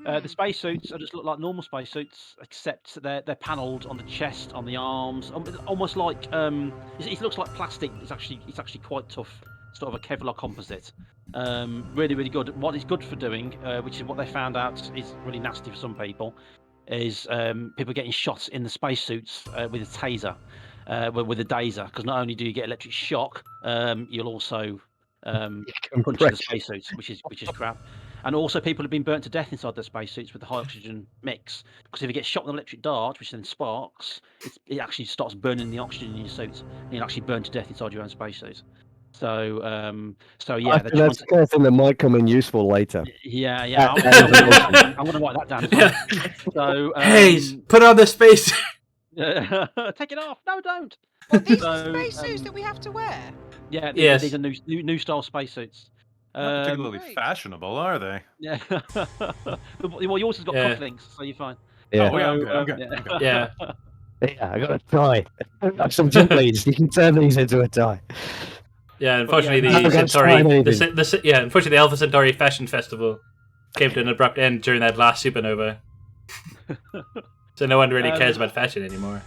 The spacesuits just look like normal spacesuits, except they're panelled on the chest, on the arms, almost like it looks like plastic. It's actually quite tough, sort of a Kevlar composite. Really, really good. What it's good for doing, which is what they found out is really nasty for some people, is people getting shot in the spacesuits with a taser, with a daser. Because not only do you get electric shock, you'll also punch in the spacesuits, which is crap. And also, people have been burnt to death inside their spacesuits with the high oxygen mix. Because if you get shot with an electric dart, which then sparks, it actually starts burning the oxygen in your suits, and you'll actually burn to death inside your own spacesuit. So, yeah, I they're think that's the kind of thing that might come in useful later. Yeah. That I'm gonna write that down. Yeah. So, Hayes, put on the space. take it off. No, don't. What, these are So, spacesuits that we have to wear? Yeah, Yes. these are new style spacesuits. Not particularly Right. fashionable, are they? Yeah. Well, yours has got Yeah. cufflinks, so you're fine. Yeah. Oh, yeah, I'm So, good. I'm good. yeah. I'm good. Yeah. Yeah, I got a tie. Like some jump leads. You can turn these into a tie. Yeah, unfortunately, yeah, the that's Centauri, fine, unfortunately, the Alpha Centauri Fashion Festival came to an abrupt end during that last supernova. So no one really cares about fashion anymore.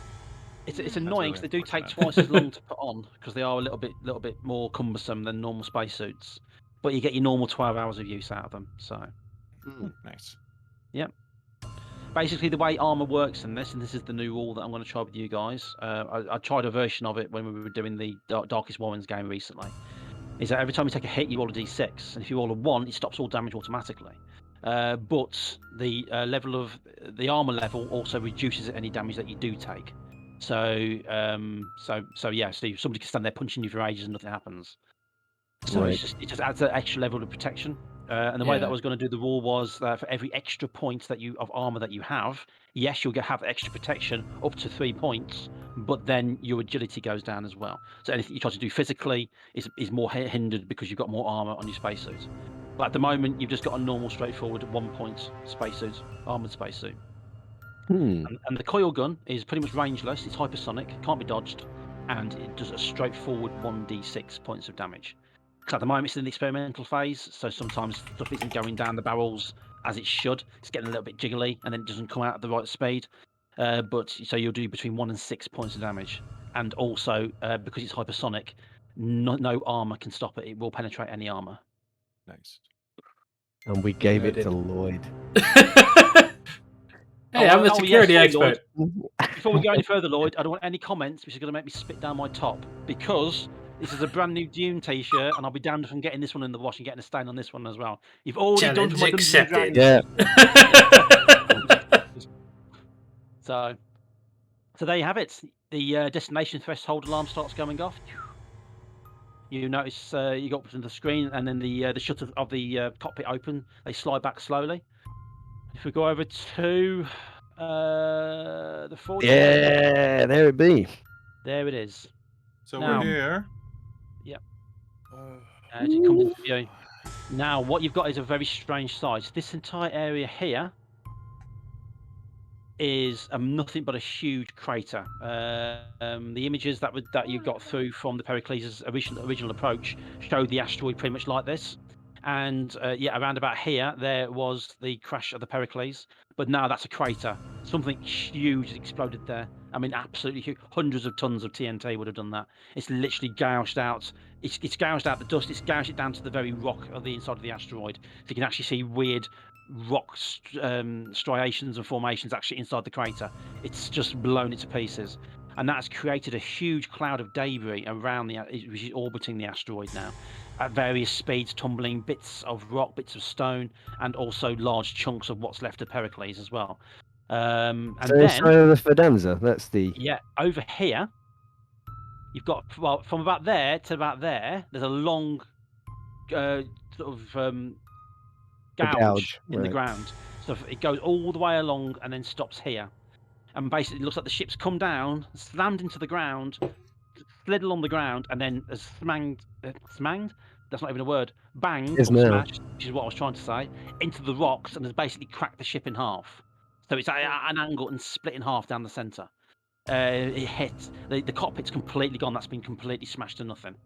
It's annoying because really they do take unfortunate. twice as long to put on because they are a little bit more cumbersome than normal spacesuits. But you get your normal 12 hours of use out of them. So Nice. basically, the way armor works in this, and this is the new rule that I'm going to try with you guys. I tried a version of it when we were doing the Darkest Warrens game recently. Is that every time you take a hit, you roll a d6, and if you roll a 1, it stops all damage automatically. But the level of the armor level also reduces any damage that you do take. So yeah, so somebody can stand there punching you for ages and nothing happens. So Right. it just adds an extra level of protection. And the way that I Yeah. was going to do the rule was that for every extra point of armor that you have, yes, you'll have extra protection up to 3 points, but then your agility goes down as well. So anything you try to do physically is more hindered because you've got more armor on your spacesuit. But at the moment, you've just got a normal, straightforward 1 point spacesuit, armored spacesuit. And the coil gun is pretty much rangeless. It's hypersonic, can't be dodged, and it does a straightforward 1d6 points of damage. Because at the moment it's in the experimental phase, so sometimes stuff isn't going down the barrels as it should. It's getting a little bit jiggly, and then it doesn't come out at the right speed. But so you'll do between 1 and 6 points of damage, and also because it's hypersonic, no armor can stop it. It will penetrate any armor. Nice. And we gave it to Noted. Lloyd. Hey, I'm the security sorry, expert. Lloyd. Before we go any further, Lloyd, I don't want any comments which are going to make me spit down my top, because this is a brand new Dune t-shirt, and I'll be damned if I'm getting this one in the wash and getting a stain on this one as well. You've already done for my Challenge Dungeons and accepted. Dragons. Yeah. So there you have it. The destination threshold alarm starts going off. You notice you got up to the screen, and then the shutters of the cockpit open. They slide back slowly. If we go over to the 40. Yeah, there it be. There it is. So Now- we're here. Yep. As it comes into view. Now, what you've got is a very strange sight. This entire area here is nothing but a huge crater. The images that you got through from the Perocles' original approach showed the asteroid pretty much like this. And around about here, there was the crash of the Perocles. But now that's a crater. Something huge exploded there. I mean, absolutely huge. Hundreds of tons of TNT would have done that. It's literally gouged out. It's gouged out the dust. It's gouged it down to the very rock of the inside of the asteroid. So you can actually see weird rock striations and formations actually inside the crater. It's just blown it to pieces. And that's created a huge cloud of debris around which is orbiting the asteroid now. At various speeds, tumbling bits of rock, bits of stone, and also large chunks of what's left of Perocles as well. And So then, inside of the Fidenza, that's the. yeah, over here, you've got, well, from about there to about there, there's a long sort of gouge in the right. ground. So it goes all the way along and then stops here. And basically, it looks like the ship's come down, slammed into the ground, slid along the ground, and then has smanged? That's not even a word. Banged Is or now. smashed, which is what I was trying to say, into the rocks, and has basically cracked the ship in half. So it's at an angle and split in half down the centre. It hit the cockpit's completely gone. That's been completely smashed to nothing.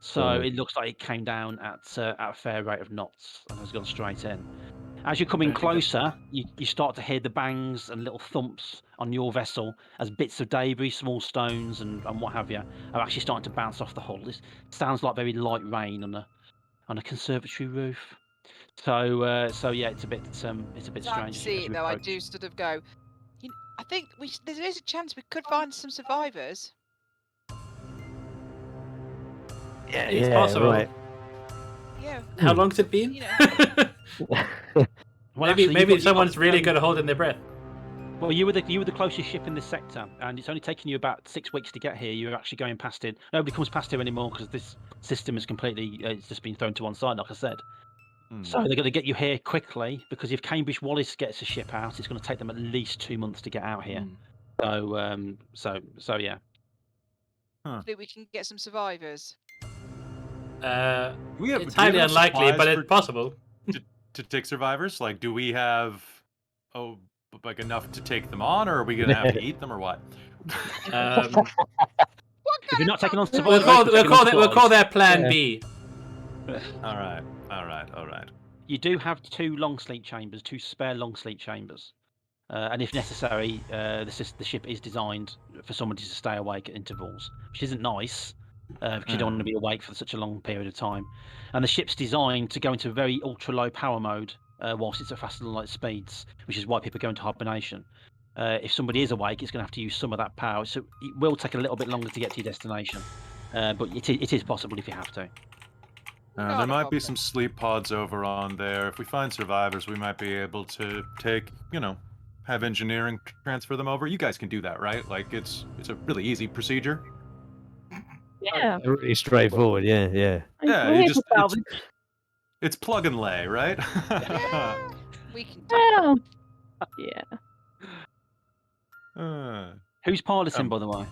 So Right. it looks like it came down at a fair rate of knots and has gone straight in. As you're coming closer, you start to hear the bangs and little thumps on your vessel as bits of debris, small stones, and what have you, are actually starting to bounce off the hull. This sounds like very light rain on a conservatory roof. So yeah, it's a bit Time to strange. see as it you though, I approach. do sort of go, I think there is a chance we could find some survivors. Yeah, It's possible. right. Yeah. How long's it been? You know. Well, maybe actually, you've someone's got, really good at holding their breath. Well, you were the closest ship in this sector, and it's only taken you about 6 weeks to get here. You're actually going past it. Nobody comes past here anymore because this system is completely. It's just been thrown to one side, like I said. So they're going to get you here quickly because if Cambridge Wallace gets a ship out, it's going to take them at least 2 months to get out here. So yeah. Hopefully we can get some survivors. It's highly unlikely, but it's possible. To take survivors? Like, do we have like enough to take them on, or are we gonna have to eat them, or what? What If kind you're not of taking on problem? survivors, We'll call that Plan B. All right. You do have 2 long sleep chambers, 2 spare long sleep chambers, and if necessary, the ship is designed for somebody to stay awake at intervals, which isn't nice because you don't want to be awake for such a long period of time. And the ship's designed to go into very ultra low power mode whilst it's at faster than light speeds, which is why people go into hibernation. If somebody is awake, it's going to have to use some of that power, so it will take a little bit longer to get to your destination, but it is possible if you have to. There might be some sleep pods over on there. If we find survivors, we might be able to take, have engineering transfer them over. You guys can do that, right? Like, it's a really easy procedure. Yeah. Really straightforward. Yeah. Yeah, We're you here just for salvage. it's plug and lay, right? Yeah, we can do Well, yeah. Who's piloting, by the way?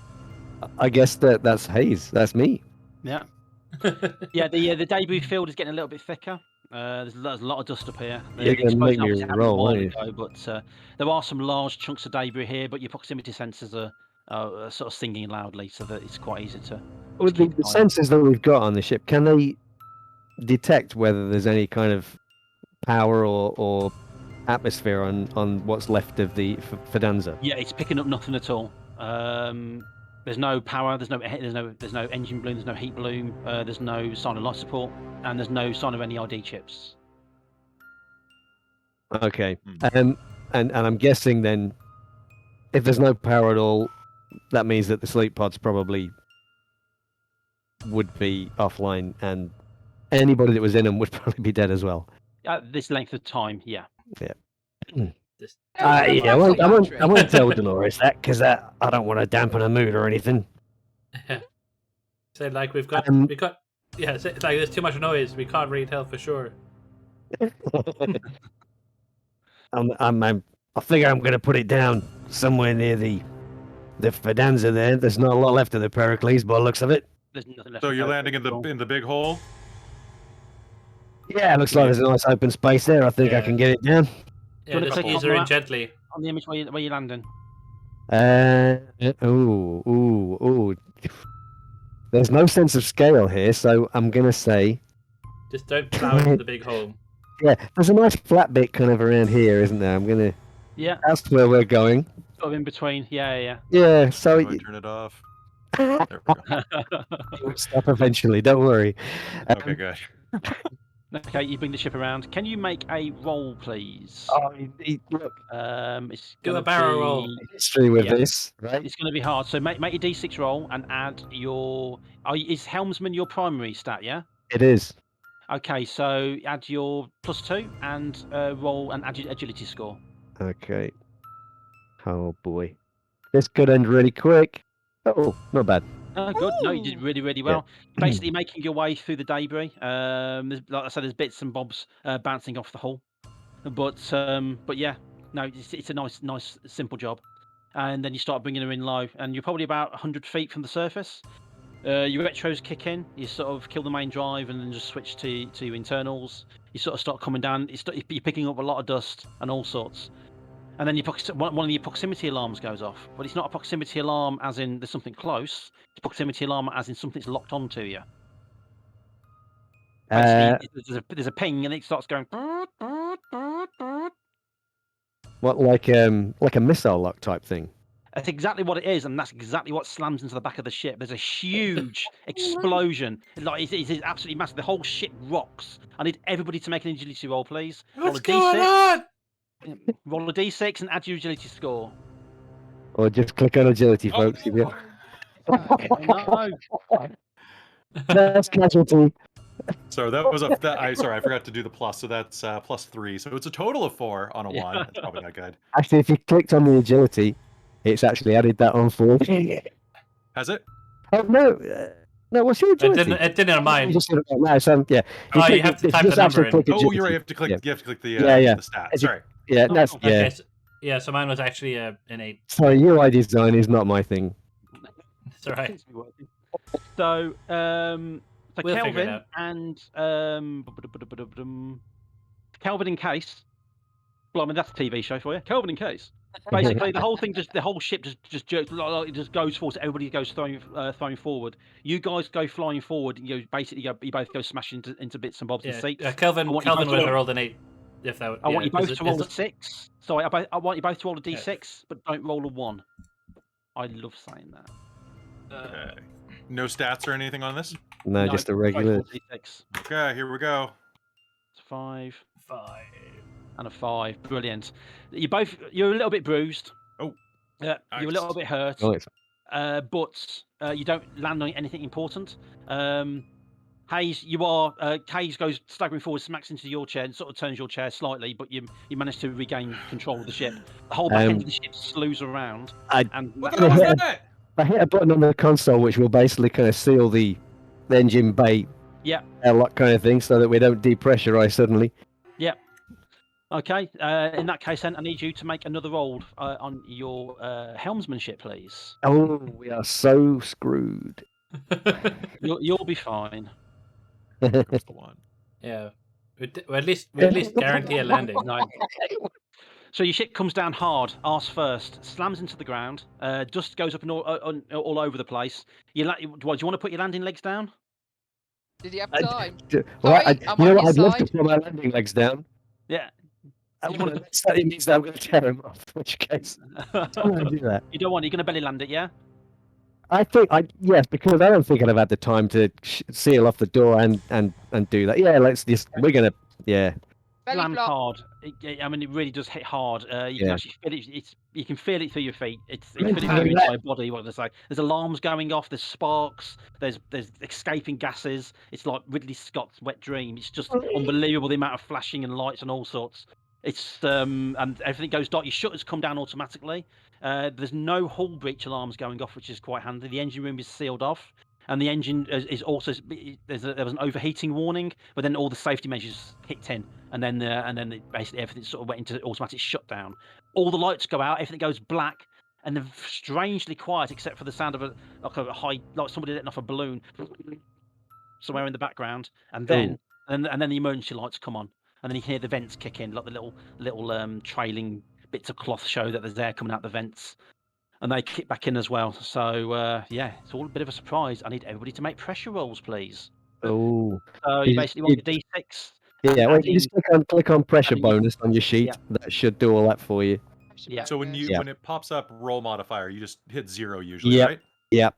I guess that's Hayes. That's me. Yeah. Yeah, the debris field is getting a little bit thicker. There's a lot of dust up here. You're The gonna make explosion me obviously happened roll, a while aren't you? ago, but there are some large chunks of debris here, but your proximity sensors are sort of singing loudly, so that it's quite easy to. With the sensors that we've got on the ship, can they detect whether there's any kind of power or atmosphere on what's left of the Fidanza? Yeah, it's picking up nothing at all. There's no power. There's no engine bloom. There's no heat bloom. There's no sign of life support, and there's no sign of any ID chips. Okay. And I'm guessing then, if there's no power at all, that means that the sleep pods probably would be offline, and anybody that was in them would probably be dead as well. At this length of time, yeah. Yeah. it. I won't tell Dolores that because I don't want to dampen her mood or anything. So like we've got yeah. So, like there's too much noise. We can't really tell for sure. I figure I'm going to put it down somewhere near the Fidanza there. There's not a lot left of the Perocles by the looks of it. There's nothing left. So you're landing in the big hole? Yeah, it looks like there's a nice open space there. I think I can get it down. Yeah, just ease her in gently. On the image where you're landing. Ooh. There's no sense of scale here, so I'm going to say... Just don't plow into the big hole. Yeah, there's a nice flat bit kind of around here, isn't there? I'm going to... Yeah. That's where we're going. Sort of in between. Yeah. Yeah, so... Turn it off. There we go. It will stop eventually, don't worry. Okay, good. Okay, you bring the ship around. Can you make a roll, please? Oh, look. It's Do a gonna barrel be- roll. History with this, right? It's going to be hard. So make your d6 roll and add your. Is helmsman your primary stat? Yeah. It is. Okay, so add your +2 and roll and add your agility score. Okay. Oh boy. This could end really quick. Oh, not bad. Oh, good. No, you did really, really well. Basically, making your way through the debris. Like I said, there's bits and bobs bouncing off the hull, but yeah, no, it's a nice, simple job. And then you start bringing her in low, and you're probably about 100 feet from the surface. Your retros kick in. You sort of kill the main drive, and then just switch to your internals. You sort of start coming down. You're picking up a lot of dust and all sorts. And then one of your proximity alarms goes off. But it's not a proximity alarm as in there's something close. It's a proximity alarm as in something's locked onto you. There's a ping and it starts going. What, like a missile lock type thing? That's exactly what it is, and that's exactly what slams into the back of the ship. There's a huge explosion. Like it's absolutely massive. The whole ship rocks. I need everybody to make an agility roll, please. What's going on? Roll a d6 and add your agility score. Or just click on agility, Oh, folks. If you... No. That's casualty. So that was sorry, I forgot to do the plus. So that's +3. So it's a total of 4 on a Yeah. 1. That's probably not good. Actually, if you clicked on the agility, it's actually added that on for you. Has it? Oh no, no. What's your It agility? didn't on You mine. just said it right now, so yeah. Oh, you have to if type just the number actually click in. Oh, agility. you're right. You have to click. Yeah. You have to click the Yeah. stat. As you- Sorry. Yeah, Oh, that's cool. yeah. Okay, so mine was actually an 8. Sorry, UI design is not my thing. It's alright. Seems to be working. So, We'll figure it Kelvin out. and Kelvin in Case. Well, I mean, that's a TV show for you. Kelvin in Case. Basically, the whole ship just jerks, it just goes forward. So everybody goes throwing forward. You guys go flying forward. And you both go smashing into bits and bobs and Yeah, seats. Kelvin I want you would both have to- rolled an 8. If that. I want you both is to it- roll is a it- 6. Sorry, I want you both to roll a Yeah. D6, but don't roll a 1. I love saying that. Okay. No stats or anything on this? No, just a regular. D6. Okay, here we go. It's 5. 5. And a 5. Brilliant. You're a little bit bruised. Oh, You're a little nice. bit hurt. Oh, it's- But you don't land on anything important. Hayes, Hayes goes staggering forward, smacks into your chair, and sort of turns your chair slightly, but you manage to regain control of the ship. The whole back end of the ship slews around. And What that- the hell was Yeah. that? I hit a button on the console which will basically kind of seal the engine bay Yeah. airlock kind of thing so that we don't depressurize suddenly. Okay. In that case, then I need you to make another roll on your helmsmanship, please. Oh, we are so screwed. You'll be fine. There's the one. Yeah. We at least guarantee a landing. No. So your ship comes down hard, arse first, slams into the ground. Dust goes up and all over the place. Do you want to put your landing legs down? Did he have I- time? Well, Sorry, I'm you know on what? your I'd love to side. put my landing legs down. Yeah. You Well, that means that I'm going to tear them off. In which case, I'm going to do that. You don't want. You're going to belly land it, yeah? I think yes, because I don't think I'd have had the time to seal off the door and do that. Yeah, we're gonna Belly Land flop. hard. I mean, it really does hit hard. You can Yeah. actually feel it. You can feel it through your feet. It's Meant feeling to through do your that. entire body. What to say? There's alarms going off. There's sparks. There's escaping gases. It's like Ridley Scott's Wet Dream. It's just unbelievable the amount of flashing and lights and all sorts. It's and everything goes dark. Your shutters come down automatically. There's no hull breach alarms going off, which is quite handy. The engine room is sealed off. And the engine is also there was an overheating warning, but then all the safety measures kicked in, and then basically everything sort of went into automatic shutdown. All the lights go out, everything goes black, and they're strangely quiet except for the sound of a high, like somebody letting off a balloon somewhere in the background, and then the emergency lights come on, and then you can hear the vents kick in, like the little trailing bits of cloth show that there's air coming out the vents. And they kick back in as well. So, yeah, it's all a bit of a surprise. I need everybody to make pressure rolls, please. Oh, So you basically want the D6. yeah. Well, you just click on pressure adding your- bonus on your sheet. Yeah. That should do all that for you. Yeah. So when Yeah. it pops up roll modifier, you just hit 0 usually, Yep. right? Yeah.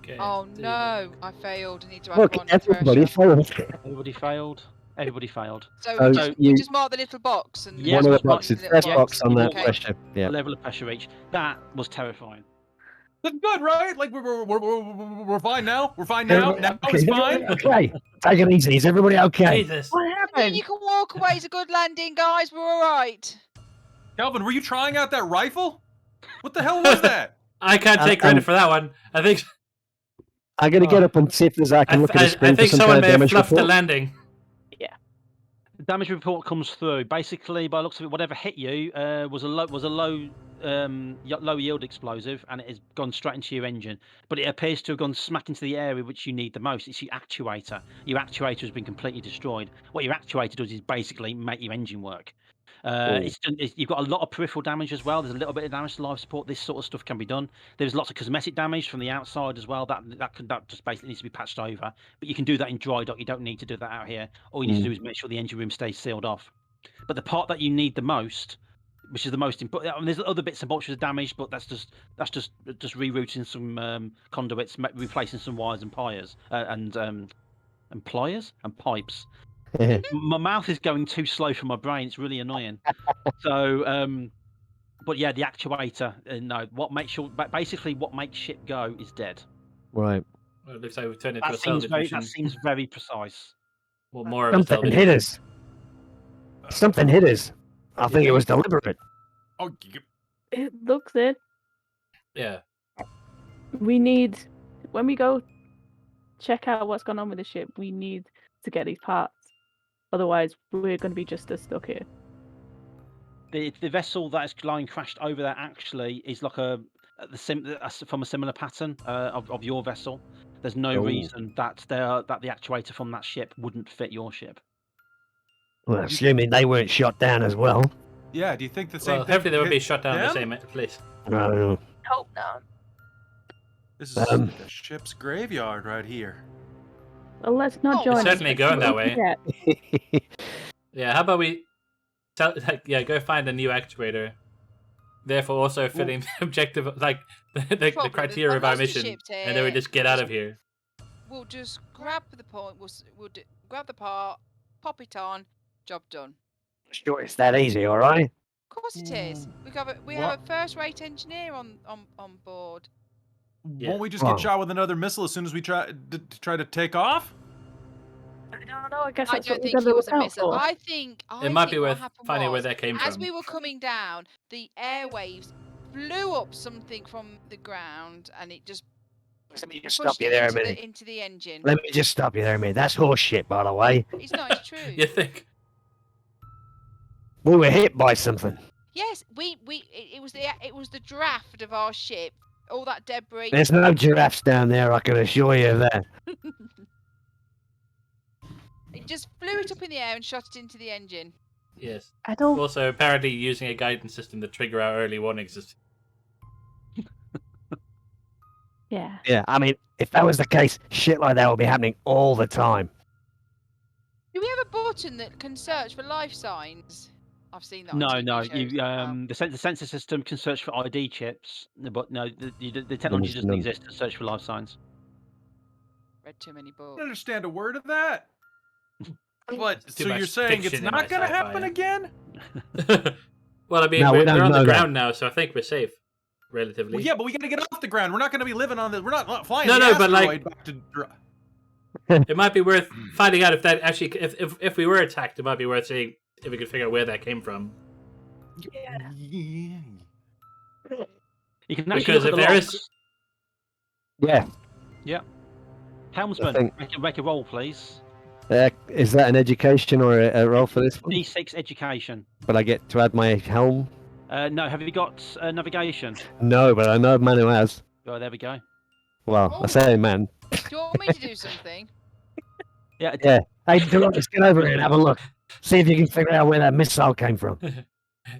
Okay, Oh do no, I failed. I need to add Look, one everybody pressure. failed. Everybody failed. Everybody failed. So So we you- just mark the little box and Yeah, One of the just mark boxes, the press little box on that Okay. pressure. Yeah. A level of pressure each. That was terrifying. That's good, right? Like we're fine now. We're fine now. Now it's fine. Okay, take it easy. Is everybody okay? Jesus. I mean, you can walk away. It's a good landing, guys. We're all right. Calvin, were you trying out that rifle? What the hell was that? I can't take credit for that one. I think I'm gonna get up and see if I can look at the I screen for think some someone kind may of have damage fluffed the report. landing. The damage report comes through. Basically, by the looks of it, whatever hit you was a low yield explosive, and it has gone straight into your engine. But it appears to have gone smack into the area which you need the most. It's your actuator. Your actuator has been completely destroyed. What your actuator does is basically make your engine work. You've got a lot of peripheral damage as well. There's a little bit of damage to life support. This sort of stuff can be done. There's lots of cosmetic damage from the outside as well. That just basically needs to be patched over. But you can do that in dry dock. You don't need to do that out here. All you need to do is make sure the engine room stays sealed off. But the part that you need the most, which is the most important, I mean, there's other bits and bobs of damage, but that's just rerouting some conduits, replacing some wires and pliers and pliers and pipes. My mouth is going too slow for my brain. It's really annoying. So But yeah, the actuator. No, basically what makes ship go is dead. Right. Well, it looks like we've turned into a That seems salvage very. mission. That seems very precise. Well, more of a Something salvage hit mission. us. Something hit us. I You think it was think? deliberate. Oh, It looks it. Yeah. We need, when we go check out what's going on with the ship, we need to get these parts. Otherwise, we're going to be just as stuck here. The vessel that is lying crashed over there actually is like from a similar pattern of your vessel. There's no Oh. reason that the actuator from that ship wouldn't fit your ship. Well, assuming they weren't shot down as well. yeah. Do you think the same Well, thing? hopefully they won't be hit shot down in the them? same place. I don't know. Hope not. This is Um, like a ship's graveyard right here. Well, let's not Oh, join. it's them. certainly going that way. Yeah. Yeah, how about we go find a new actuator. Therefore, also filling the objective, the Problem, criteria of our most of the mission, ships and then we here, just get out of here. We'll just grab the point. Grab the part, pop it on, job done. Sure, it's that easy, all right? Of course it is. We What? have a first-rate engineer on board. Yeah. Won't we just Wow. get shot with another missile as soon as we try to take off? I don't know. I guess I that's don't what we're think going it to was look a out missile. for. I think It might be what worth happened finding where was, that came as from. we were coming down, the airwaves flew up something from the ground, and it just Let me just pushed stop you it there a into minute. into the engine. Let me just stop you there a minute. That's horse shit, by the way. It's not. It's true. You think? We were hit by something. Yes, it was the draft of our ship. All that debris. There's no giraffes down there, I can assure you of that. It just flew it up in the air and shot it into the engine. Yes. I don't. Also, apparently using a guidance system to trigger our early warning system. Yeah. Yeah, I mean, if that was the case, shit like that would be happening all the time. Do we have a button that can search for life signs? I've seen that. On No, TV no. shows. You the sensor system can search for ID chips, but no, the technology doesn't none. exist to search for life signs. Read too many I books. don't understand a word of that. What? It's too So much you're saying it's fiction in my not going to sci-fi. happen again? Well, I mean, No, we we're don't on the know that. ground now, so I think we're safe, relatively. Well, yeah, but we got to get off the ground. We're not going to be living on the. We're not flying. No, the no, but, like- asteroid back to. It might be worth finding out if that actually, if we were attacked, it might be worth seeing if we could figure out where that came from. Yeah. You can actually Because look if at the there logs. is- Yeah. Helmsman, think- make a roll, please. Is that an education or a roll for this one? D6 education. But I get to add my helm? No, have you got navigation? No, but I know a man who has. Oh, there we go. Well, Oh. I say man. Do you want me to do something? Yeah, Yeah. Hey, Dolores, get over here and have a look. See if you can figure out where that missile came from. The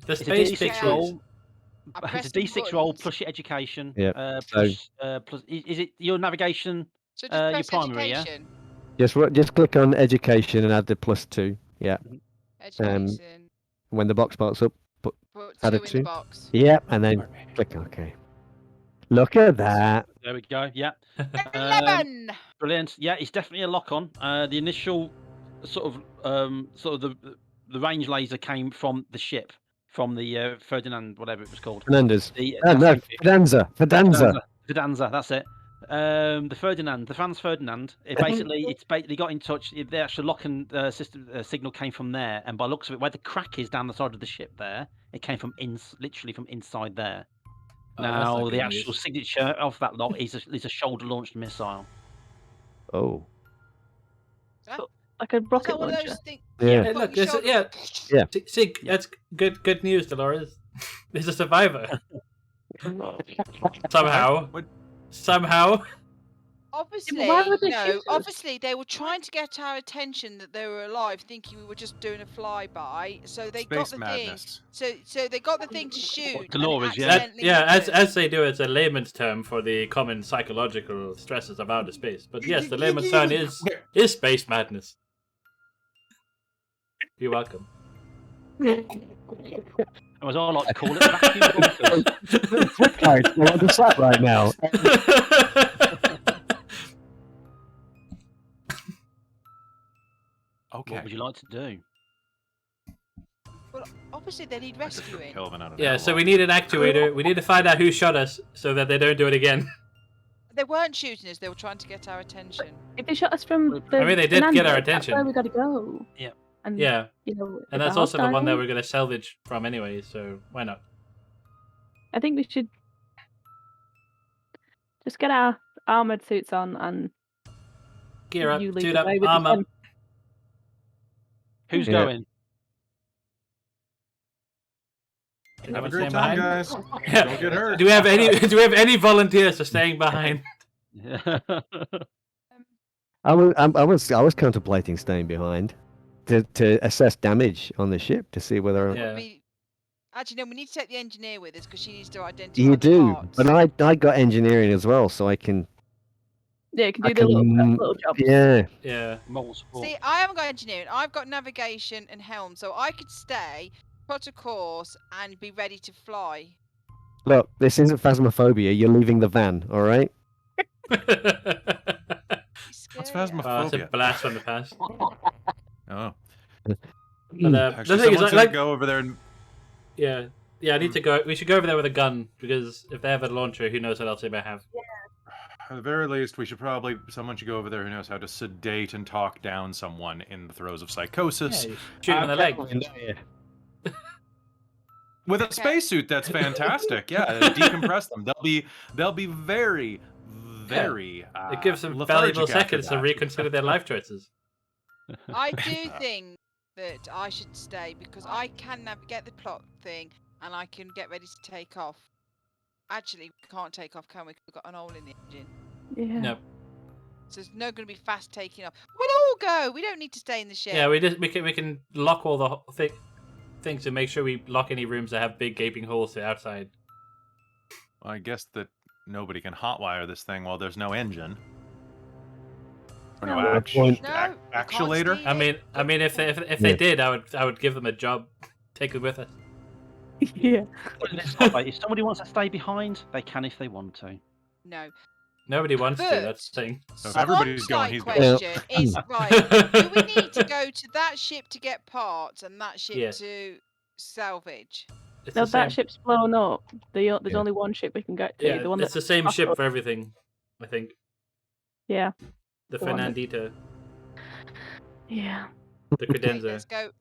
it's a space D6 pictures. roll. I It's a pressed some D6 roll buttons. plus your education. Yep, Plus, is it your navigation? So just your press primary, yeah? education. Just click on education and add the +2. Yeah. Education. When the box pops up. Put add 2 a in the 2. box. Yep, and then click OK. Look at that. There we go. Yeah. 11. Brilliant. Yeah, it's definitely a lock on. The initial sort of the range laser came from the ship, from the Ferdinand, whatever it was called. Fernandez. The, Oh, no, thank you. Fidanza. Fidanza, that's it. The Franz Ferdinand. It's basically got in touch. The actual lock and system signal came from there, and by looks of it, where the crack is down the side of the ship, there, it came from literally from inside there. Oh, that's Now, not the good actual news. signature of that lot is a shoulder-launched missile. Oh. Like a Is rocket that one of launcher. those things? Yeah. Hey, Put look, your this, shoulder- yeah. Yeah. See, that's good news, Dolores. There's a survivor. Somehow. What? Somehow. Obviously, why would they no. shoot us? Obviously, they were trying to get our attention that they were alive, thinking we were just doing a flyby. So they got Space the madness. thing. So they got the thing to shoot. and Dolores, yeah. accidentally hit us. As they do, it's a layman's term for the common psychological stresses of outer space. But yes, the layman's term is space madness. You're welcome. As I like to call it, vacuum bunkers. Guys, we're on the slap right now. Okay. What would you like to do? Well, obviously they need I just threw rescuing. Kelvin out of Yeah, that so wall. we need an actuator. We need to find out who shot us so that they don't do it again. They weren't shooting us. They were trying to get our attention. If they shot us from I the mean, they did get our Fernandez, that's where attention. we got to go. Yeah. And Yeah, you know, if and they're that's also the one that hostile, we're going to salvage from anyway, so why not? I think we should just get our armored suits on and Gear up, you lead suit the up, way with arm the up. gun. Who's Yeah. going? Anyone Have a great staying time, behind? guys. Don't get hurt. Do we have any volunteers for staying behind? I was contemplating staying behind to assess damage on the ship to see whether Yeah. Actually, no. We need to take the engineer with us because she needs to identify you the do. parts. But I got engineering as well, so I can. Yeah, you can I do the can little jobs. yeah. Yeah. Multiple. See, I haven't got engineering. I've got navigation and helm, so I could stay, plot a course, and be ready to fly. Look, this isn't phasmophobia. You're leaving the van, all right? What's Scare ya. phasmophobia? It's a blast from the past. Oh, But Mm. the actually, thing is, someone's like, gonna go over there and yeah, I need to go. We should go over there with a gun because if they have a launcher, who knows what else they may have. at the very least, someone should go over there who knows how to sedate and talk down someone in the throes of Yeah, psychosis. you shoot them in the leg. With a Okay. spacesuit, that's fantastic. Yeah, decompress them. They'll be very, very. It gives them lethargic valuable after seconds to that. reconsider their life choices. I do think that I should stay because I can navigate the plot thing and I can get ready to take off. Actually, we can't take off, can we? 'Cause we've got an hole in the engine. Yeah. No. So there's no going to be fast taking off. We'll all go. We don't need to stay in the ship. Yeah, we can lock all the things to make sure we lock any rooms that have big gaping holes to outside. I guess that nobody can hotwire this thing while there's no engine. Or no, No. Point. No, we can't actuator. steal I it. mean, if they did, I would give them a job. Take it with us. Yeah. Put it this way, if somebody wants to stay behind, they can if they want to. No. Nobody wants to. But- That's the thing. So if One everybody's going, slight he's going. question is, right, do we need to go to that ship to get parts and that ship Yes. to salvage? It's No, the that same. ship's blown up. There's Yeah. only one ship we can get to. Yeah, the one it's that's the same ship off- for everything. I think Yeah. the The one that- Fernandita, Yeah. the Okay, Credenza. let's go.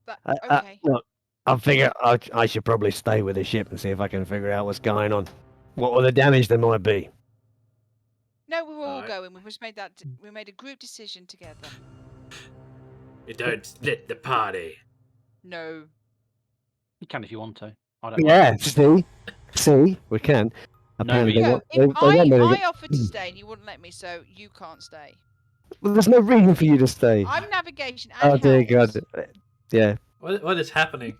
I Okay. look, I figure I should probably stay with the ship and see if I can figure out what's going on. What the damage there might be. No, we're all Alright. going. We've just made we made a group decision together. You don't split the party. No. You can if you want to. I don't. Yeah, see, we can. Apparently, you they No, want- if they want me to I get- offered to stay and you wouldn't let me, so you can't stay. Well, there's no reason for you to stay. I'm navigation and Oh dear helms. God. Yeah. What is happening?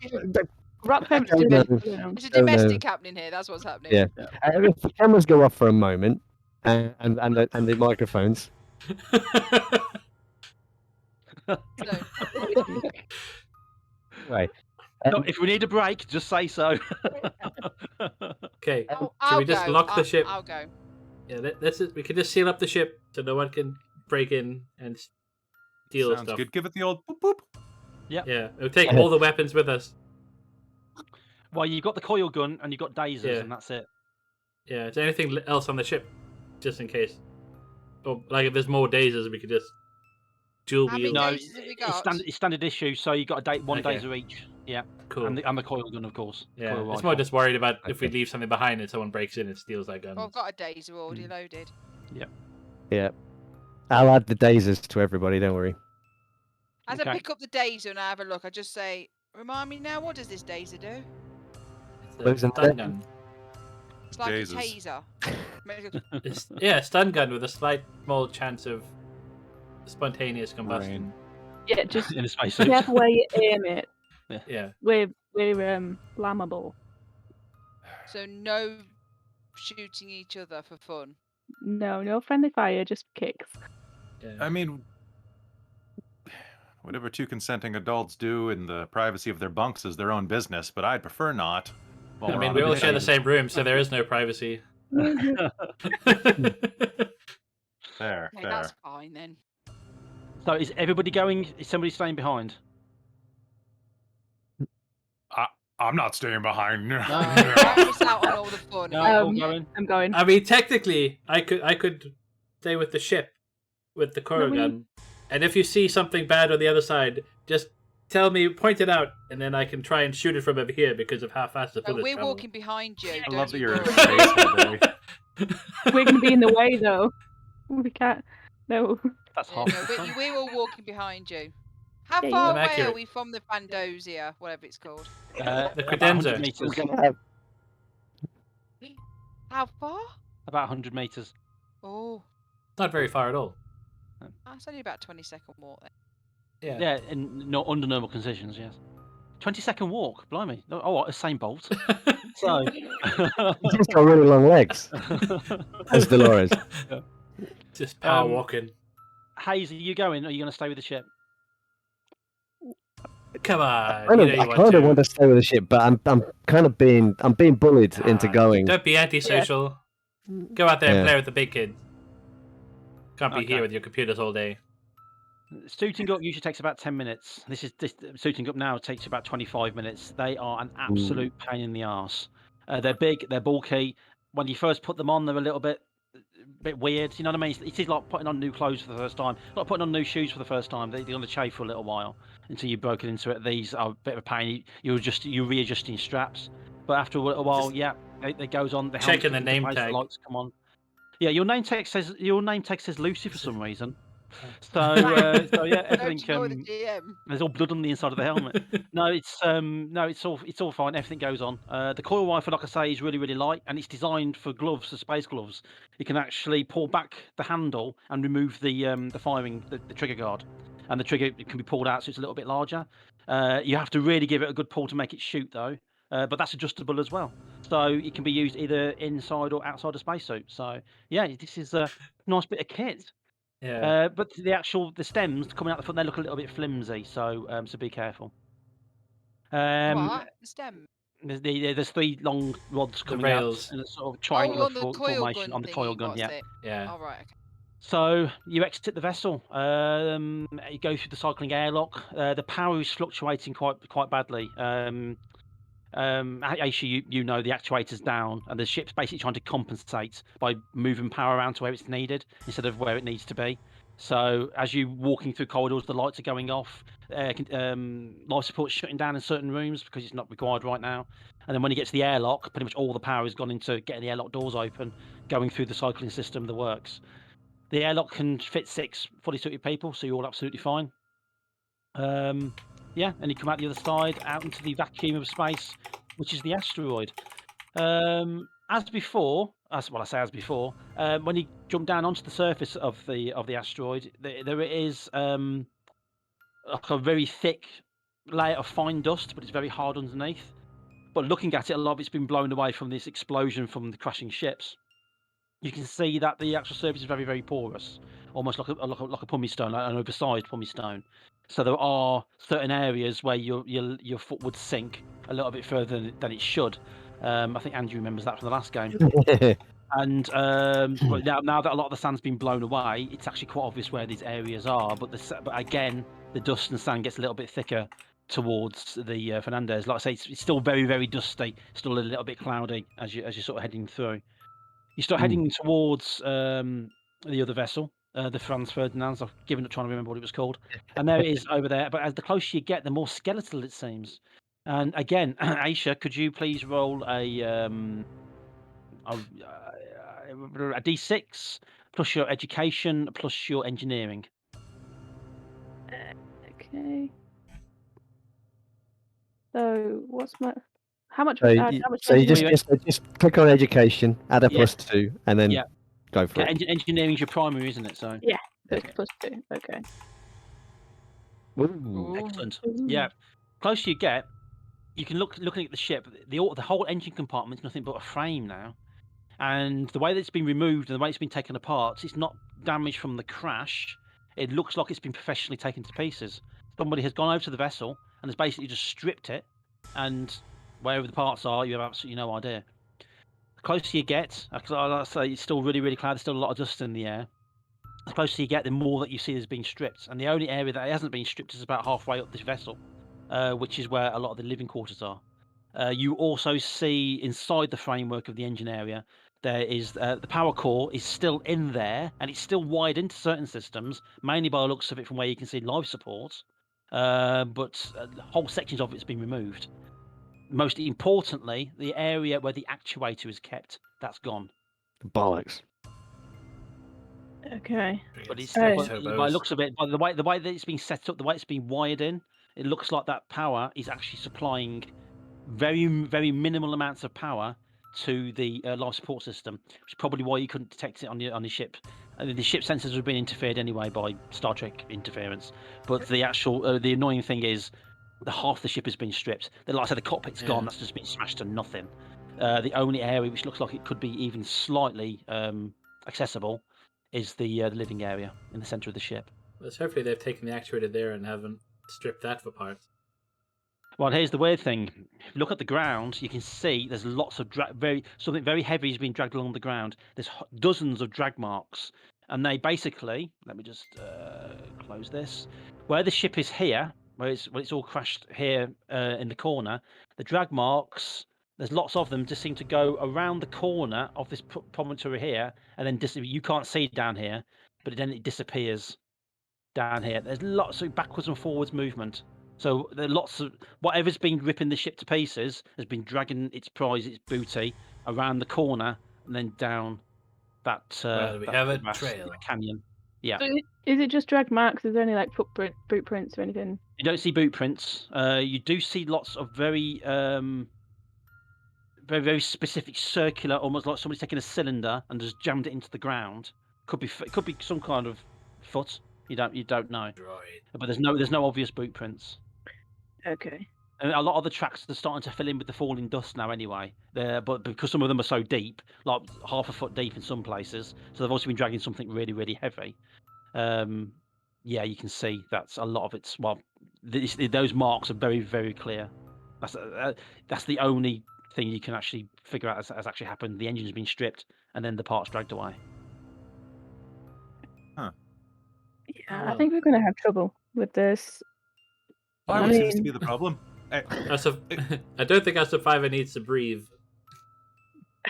Rock, paper, don't know. scissors. You know. There's a Oh, no. domestic happening here. That's what's happening. Yeah. If the cameras go off for a moment, and the microphones. So, Right. No, if we need a break, just say so. Okay, I'll we just go. lock the ship? I'll go. yeah, that's it. We can just seal up the ship so no one can break in and steal Sounds stuff. good. Give it the old boop boop. Yeah, we'll take all the weapons with us. Well, you've got the coil gun and you've got dasers, Yeah. and that's it. Yeah, is there anything else on the ship, just in case? Or like if there's more dazers, we could just dual How wield. many No, dasers have we got? it's standard issue, so you got one Okay. daser each. Yeah, Cool. and the coil gun, of course. the Yeah, coil it's more rifle. just worried about if we Okay. leave something behind and someone breaks in and steals that gun. Well, I've got a dazer already loaded. Yeah. I'll add the dasers to everybody. Don't worry. As Okay. I pick up the dazer and I have a look, I just say, "Remind me now, what does this dazer do?" It's a Those are stun the- gun. It's like Dasers. a taser. Make it go- Yeah, stun gun with a slight small chance of spontaneous combustion. Yeah, just in a be spacesuit. careful where you aim it. Yeah. We're flammable. So no shooting each other for fun. No friendly fire, just kicks. Yeah. I mean, whatever two consenting adults do in the privacy of their bunks is their own business, but I'd prefer not. while I we're mean, on we a all share the mission. same room, so there is no privacy. Fair, Okay, fair. that's fine then. So is everybody going? Is somebody staying behind? I'm not staying behind. Don't miss out on all the fun. No, all going. I'm going. I mean, technically, I could stay with the ship, with the Corrigan, and if you see something bad on the other side, just tell me, point it out, and then I can try and shoot it from over here because of how fast the So bullets we're travel. walking behind you. I Don't love that you you're in worry. space all day. We're going to be in the way, though. We can't. No. That's Yeah, half the no, fun. we're all walking behind you. How Yeah, far I'm away accurate. are we from the Fandosia, whatever it's called? The About credenza. 100 meters. How far? About 100 meters. Oh, Not very far at all. that's only about 20-second walk then. Yeah. Yeah, not under normal conditions, yes. 20-second walk, blimey. Oh, what, a same bolt. So. He's got really long legs. As Dolores. Just power Um, walking. Hayes, are you going? Or are you going to stay with the ship? Come on, I you know you kind of want to stay with the ship, but I'm kind of being bullied into going. Don't be antisocial. Go out there and Yeah. play with the big kids. Can't be Okay. here with your computers all day. Suiting up usually takes about 10 minutes. This suiting up now takes about 25 minutes. They are an absolute pain in the arse. They're big, they're bulky. When you first put them on, they're a little bit weird. You know what I mean? It is like putting on new clothes for the first time, like putting on new shoes for the first time. They're going to chafe for a little while until you've broken into it. These are a bit of a pain. You're readjusting straps, but after a while, Just it goes on. The checking the helmet name comes into place, tag. the lights come on. Yeah, your name tag says Lucy for some reason. So yeah, everything. Don't ignore the GM. There's all blood on the inside of the helmet. No, it's all fine. Everything goes on. The coil rifle, like I say, is really light, and it's designed for gloves, for space gloves. You can actually pull back the handle and remove the firing, the trigger guard, and the trigger can be pulled out, so it's a little bit larger. You have to really give it a good pull to make it shoot, though. But that's adjustable as well, so it can be used either inside or outside a spacesuit. So yeah, this is a nice bit of kit. Yeah. But the stems coming out the front, they look a little bit flimsy, so be careful. What? The stem? There's 3 long rods coming rails. out in a sort of Oh, triangular on the coil formation gun on the thing coil you gun. got Yeah. it. Yeah. All right. Okay. So you exit the vessel. You go through the cycling airlock. The power is fluctuating quite badly. Aisha, you know the actuator's down, and the ship's basically trying to compensate by moving power around to where it's needed instead of where it needs to be. So as you're walking through corridors, the lights are going off. Life support's shutting down in certain rooms because it's not required right now. And then when you get to the airlock, pretty much all the power has gone into getting the airlock doors open, going through the cycling system that works. The airlock can fit 6 fully suited people, so you're all absolutely fine. Yeah, and you come out the other side, out into the vacuum of space, which is the asteroid. As before, when you jump down onto the surface of the asteroid, there is like a very thick layer of fine dust, but it's very hard underneath. But looking at it, a lot of it's been blown away from this explosion from the crashing ships. You can see that the actual surface is very porous, almost like a pumice stone, like an oversized pumice stone. So there are certain areas where your foot would sink a little bit further than it should. I think Andrew remembers that from the last game. And but now that a lot of the sand's been blown away, it's actually quite obvious where these areas are. But again, the dust and sand gets a little bit thicker towards the Fernandez. Like I say, it's still very dusty, still a little bit cloudy as you're sort of heading through. You start heading towards the other vessel, the Franz Ferdinand. I've given up trying to remember what it was called. And there it is over there. But as the closer you get, the more skeletal it seems. And again, Aisha, could you please roll a D6 plus your education plus your engineering? Okay. So what's my? How much? So how you, much so you engineering? just click on education, add a Yeah. +2, and then Yeah. go for it. Engineering's your primary, isn't it? So Yeah, so it's +2. Okay. Ooh. excellent. Ooh. Yeah. Closer you get, you can looking at the ship. The whole engine compartment's nothing but a frame now, and the way that it's been removed and the way it's been taken apart, it's not damaged from the crash. It looks like it's been professionally taken to pieces. Somebody has gone over to the vessel and has basically just stripped it, and wherever the parts are, you have absolutely no idea. The closer you get, like I say, it's still really cloudy. There's still a lot of dust in the air. The closer you get, the more that you see has been stripped, and the only area that hasn't been stripped is about halfway up this vessel, which is where a lot of the living quarters are. You also see inside the framework of the engine area, there is the power core is still in there, and it's still wired into certain systems, mainly by the looks of it from where you can see live support. But whole sections of it's been removed. Most importantly, the area where the actuator is kept, that's gone. Bollocks. Okay. But it's Right. by the looks of it, by the way that it's been set up, the way it's been wired in, it looks like that power is actually supplying very, very minimal amounts of power to the life support system, which is probably why you couldn't detect it on the ship. The ship sensors have been interfered anyway by Star Trek interference. But the actual, the annoying thing is, the half the ship has been stripped. Like I said, the cockpit's gone. That's just been smashed to nothing. The only area which looks like it could be even slightly accessible is the living area in the center of the ship. Well, hopefully they've taken the actuator there and haven't stripped that for parts. Well, here's the weird thing. If you look at the ground, you can see there's lots of something very heavy is being dragged along the ground. There's dozens of drag marks, and they basically, let me just close this. Where the ship is here, where it's all crashed here in the corner, the drag marks. There's lots of them just seem to go around the corner of this promontory here, and then you can't see down here, but then it disappears down here. There's lots of backwards and forwards movement. So there are lots of whatever's been ripping the ship to pieces has been dragging its prize, its booty, around the corner and then down that. Well, we that have a crevasse, trail. that canyon. Yeah. So is it just drag marks? Is there any like boot prints or anything? You don't see boot prints. You do see lots of very, very specific circular, almost like somebody's taken a cylinder and just jammed it into the ground. Could be some kind of foot. You don't know. Droid. But there's no obvious boot prints. Okay. And a lot of the tracks are starting to fill in with the falling dust now anyway. But because some of them are so deep, like half a foot deep in some places, so they've also been dragging something really, really heavy. Yeah, you can see that's a lot of it's. Well, those marks are very, very clear. That's the only thing you can actually figure out has actually happened. The engine's been stripped and then the parts dragged away. Yeah, Oh, I think we're going to have trouble with this. What I seems to mean- be the problem? I don't think our survivor needs to breathe.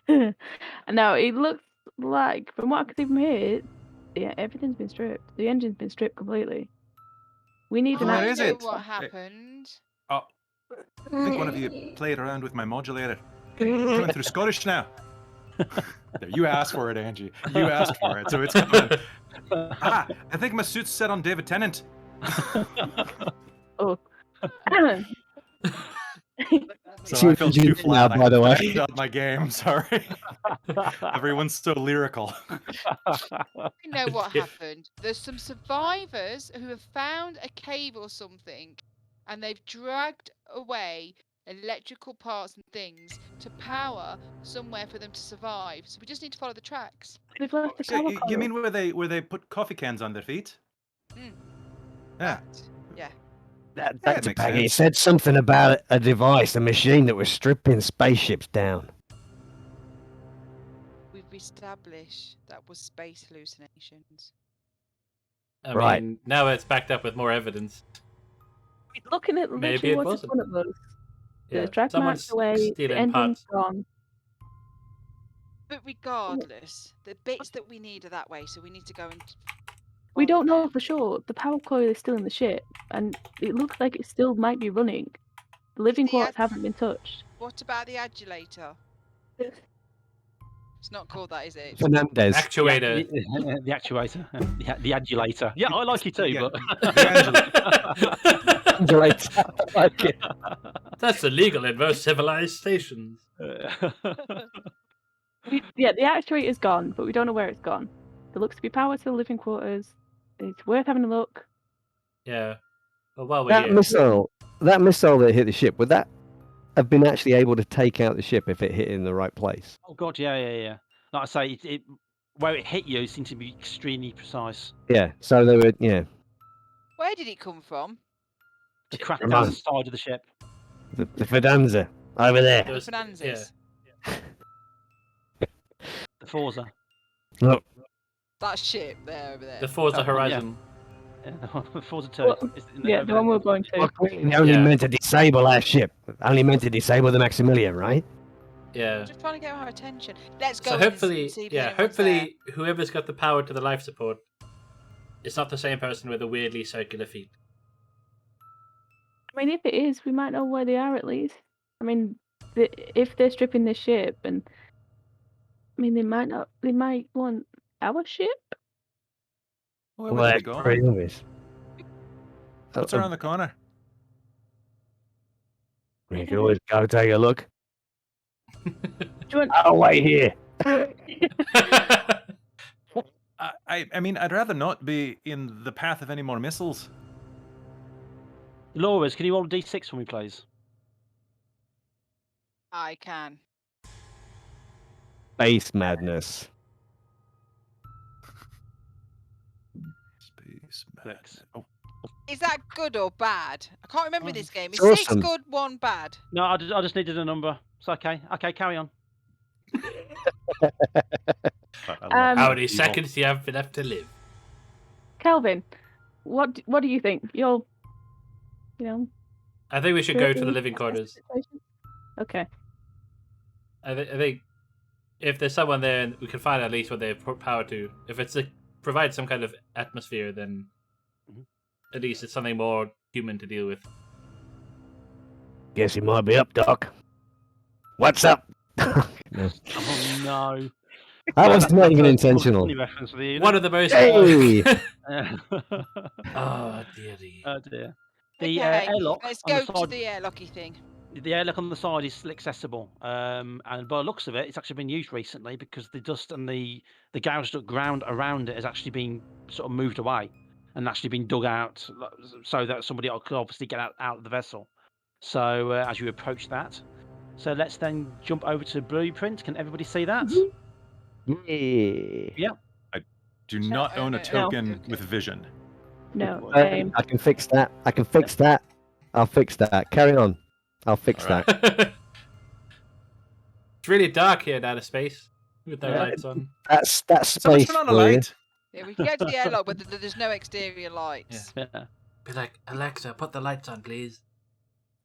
No, it looks like, from what I can see from here, yeah, everything's been stripped. The engine's been stripped completely. We need an Where I is know it? what happened. Oh, I think one of you played around with my modulator. Coming through Scottish now. There, you asked for it, Angie. You asked for it, so it's coming. Ah, I think my suit's set on David Tennant. Oh. So I felt too flat. Now, by the way. I stepped up my game. Sorry. Everyone's so lyrical. I know what happened. There's some survivors who have found a cave or something, and they've dragged away electrical parts and things to power somewhere for them to survive. So we just need to follow the tracks. They've left the So power you coil. mean where they put coffee cans on their feet? Mm. Yeah. Yeah. That's a makes bag. It sense. said something about a device, a machine that was stripping spaceships down. We've established that was space hallucinations. I Right. mean, now it's backed up with more evidence. Looking at Maybe literally it what's wasn't. in front of us. Yeah, The drag marks someone's away, the stealing engine's parts. gone. But regardless, the bits that we need are that way, so we need to go and. We follow don't know them. for sure. The power coil is still in the ship, and it looks like it still might be running. The living The quarters ad- haven't been touched. What about the adulator? It's not called that, is it? Fernandez. Actuator. The actuator, the adulator. Yeah, I like it too, Yeah, but Okay. That's illegal in most civilized stations. Yeah, the actuator's gone, but we don't know where it's gone. There looks to be power to the living quarters. It's worth having a look. Yeah. Well, while we're That here, missile that hit the ship, would that have been actually able to take out the ship if it hit in the right place? Oh god, yeah. Like I say, it where it hit you seemed to be extremely precise. Yeah. So they were, yeah. Where did it come from? To crack Come down on. the side of the ship. The Fidanza over there. There was- Bonanzas. The Forza. Look, That ship there over there. the Forza Oh, yeah. Horizon. Forza 2. Well, Is yeah, over the one there. we're going to. Well, clearly they only Yeah. meant to disable our ship. Only meant to disable the Maximilian, right? Yeah. Just trying to get our attention. Let's go So in and hopefully, see if yeah, anyone's there. hopefully whoever's got the power to the life support, it's not the same person with the weirdly circular feet. I mean, if it is, we might know where they are at least. I mean, if they're stripping the ship, and I mean, they might not. They might want our ship. Where Well, would they that's go? pretty obvious. What's around the corner? We can always go take a look. Do you want? I'll wait here. I mean, I'd rather not be in the path of any more missiles. Laura's, can you roll a d6 for me, please? I can. Space madness. Space Six. madness. Oh, Is that good or bad? I can't remember this game. Is It's 6 awesome. good, 1 bad? No, I just needed a number. It's okay. Okay, carry on. How many seconds do you have left to live? Kelvin, what do you think? You're, you know. I think we should go to the pretty living quarters. situation? Okay. I think if there's someone there, and we can find at least what they have power to. If it's provide some kind of atmosphere, then at least it's something more human to deal with. Guess he might be up, Doc. What's up? Oh no. That was not even That's a intentional. funny reference for the One of the most. Hey! Oh dearie. Oh dear. The Okay, airlock let's on go the to side. the airlocky thing. The airlock on the side is still accessible, and by the looks of it, it's actually been used recently because the dust and the gouged up ground around it has actually been sort of moved away and actually been dug out so that somebody could obviously get out of the vessel. So as you approach that, so let's then jump over to blueprint. Can everybody see that? Yeah. do not own a No. token with vision. No. I can fix that. I can fix that. I'll fix that. Carry on. I'll fix Alright. that. It's really dark here in outer space with no Yeah. lights on. That's Someone space turn on a for you. light. Yeah, we can get to the airlock, but there's no exterior lights. Yeah. Be like, Alexa, put the lights on, please.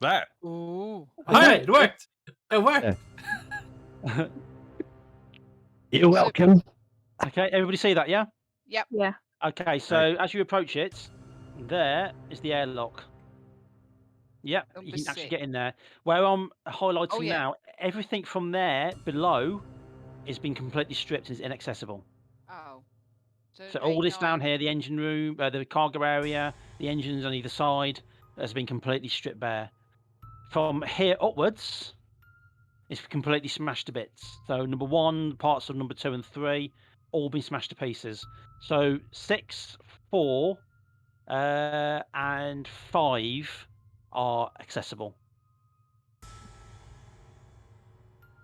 That. Ooh. Alright, it worked. It worked. Yeah. You're welcome. Okay, everybody see that? Yeah. Yeah. Okay, so as you approach it, there is the airlock. Yeah, you Number can actually 6. get in there. Where I'm highlighting Oh, yeah. now, everything from there below is being completely stripped and is inaccessible. Oh. So all 8, this down 9. here, the engine room, the cargo area, the engines on either side, has been completely stripped bare. From here upwards, it's completely smashed to bits. So number 1, parts of number 2 and 3, all been smashed to pieces. So 6, 4, and 5 are accessible.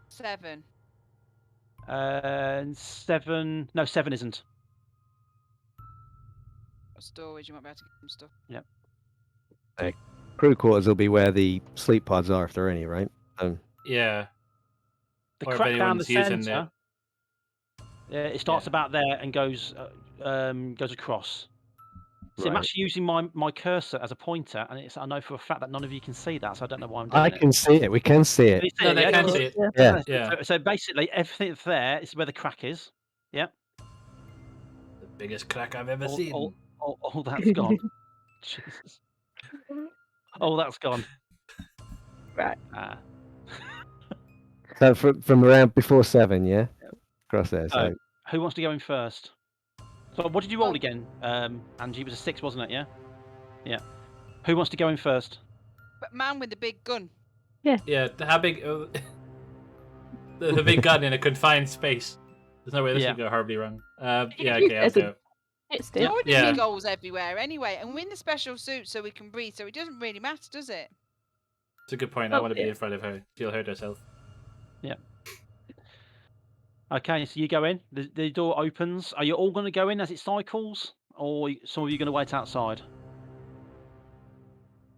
7. And 7, no, 7 isn't. Storage, you might be able to get some stuff. Crew quarters will be where the sleep pods are, if there are any, right? Yeah. The Or if crack down the anyone's using centre, it starts about there and goes across. So I'm Right. actually using my cursor as a pointer, and I know for a fact that none of you can see that, so I don't know why I'm doing I it. can see it. We can see Can it. you see No, it, they yeah? can see it. Yeah. Yeah. So basically, everything that's there is where the crack is. Yeah. The biggest crack I've ever seen. All that's gone. Jesus. Oh, that's gone. Right. Ah. So from around before 7, yeah? Across there. So So, who wants to go in first? So, what did you roll Oh. again, Angie? It was a 6, wasn't it? Yeah. Yeah. Who wants to go in first? But man with the big gun. Yeah, how big? The big gun in a confined space. There's no way this Yeah. can go horribly wrong. Yeah, You okay, I'll guys are- go. It's There still. would Yeah. be goals everywhere anyway, and we're in the special suit so we can breathe, so it doesn't really matter, does it? It's a good point. I Oh, want to be yeah. in front of her. She'll hurt herself. Okay, so you go in. The door opens. Are you all going to go in as it cycles, or some of you going to wait outside?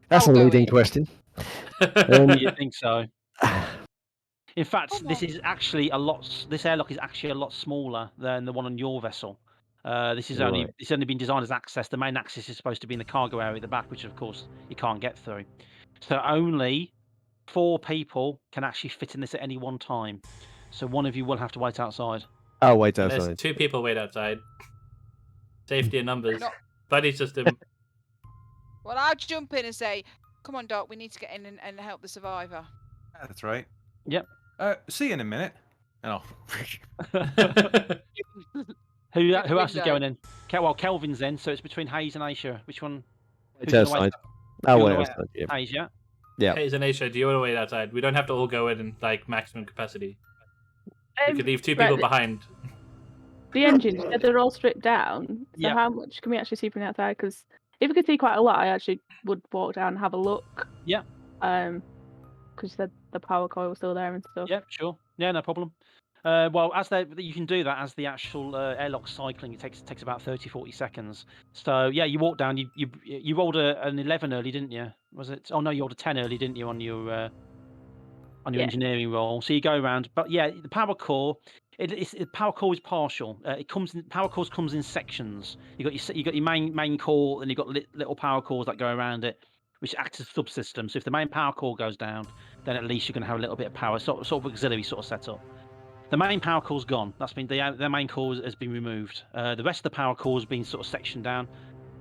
that's I'll a go leading in. question. You think so? In fact, Come this on. is actually a lot. This airlock is actually a lot smaller than the one on your vessel. This is Right. it's only been designed as access. The main access is supposed to be in the cargo area at the back, which of course you can't get through. So only 4 people can actually fit in this at any one time. So one of you will have to wait outside. Oh, wait Unless outside. 2 people wait outside. Safety in numbers. Not- Buddy system. Well, I'll jump in and say, "Come on, Doc, we need to get in and help the survivor." That's right. Yep. See you in a minute. And I'll... Who the else is window. going in? Well, Kelvin's in, so it's between Hayes and Aisha. Which one? Wait Who's gonna wait outside. Oh, You wait wanna wait- outside. Yeah. Hayes, yeah. Yeah. Hayes and Aisha, do you want to wait outside? We don't have to all go in like maximum capacity. We could leave 2 people behind. The engines, they're all stripped down. So Yeah. how much can we actually see from the outside? Because if we could see quite a lot, I actually would walk down and have a look. Yeah. Because you said the power coil was still there and stuff. Yeah, sure. Yeah, no problem. Well, you can do that as the actual airlock cycling. It takes about 30-40 seconds. So yeah, you walk down. You rolled an 11 early, didn't you? Was it? Oh no, you rolled a 10 early, didn't you, on your Yeah. engineering roll? So you go around. But yeah, the power core. The power core is partial. Power cores comes in sections. You got your main core, and you got little power cores that go around it, which act as subsystems. So if the main power core goes down, then at least you're going to have a little bit of power, sort of auxiliary sort of setup. The main power core's gone. That's been the main core has been removed. The rest of the power core has been sort of sectioned down.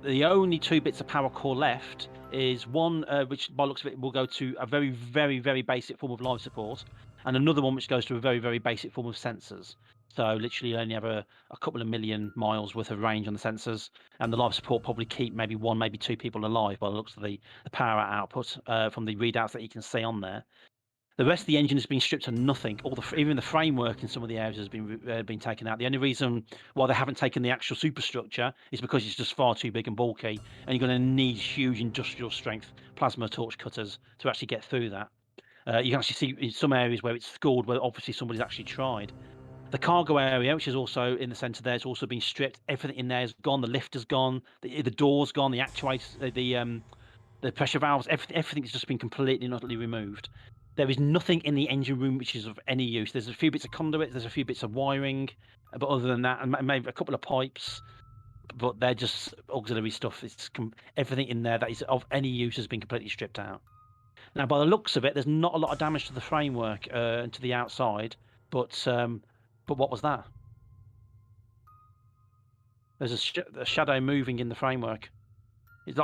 The only 2 bits of power core left is one, which by the looks of it will go to a very, very, very basic form of life support, and another one which goes to a very, very basic form of sensors. So literally you only have a couple of million miles worth of range on the sensors, and the life support probably keep maybe 1, maybe 2 people alive by the looks of the power output from the readouts that you can see on there. The rest of the engine has been stripped to nothing. Even the framework in some of the areas has been taken out. The only reason why they haven't taken the actual superstructure is because it's just far too big and bulky, and you're going to need huge industrial strength plasma torch cutters to actually get through that. You can actually see in some areas where it's scored, where obviously somebody's actually tried. The cargo area, which is also in the centre there, has also been stripped. Everything in there is gone. The lift has gone. The door's gone. The actuators, the pressure valves, everything's just been completely and utterly removed. There is nothing in the engine room which is of any use. There's a few bits of conduit, there's a few bits of wiring, but other than that, and maybe a couple of pipes, but they're just auxiliary stuff. Everything in there that is of any use has been completely stripped out. Now, by the looks of it, there's not a lot of damage to the framework and to the outside, but what was that? There's a shadow moving in the framework. It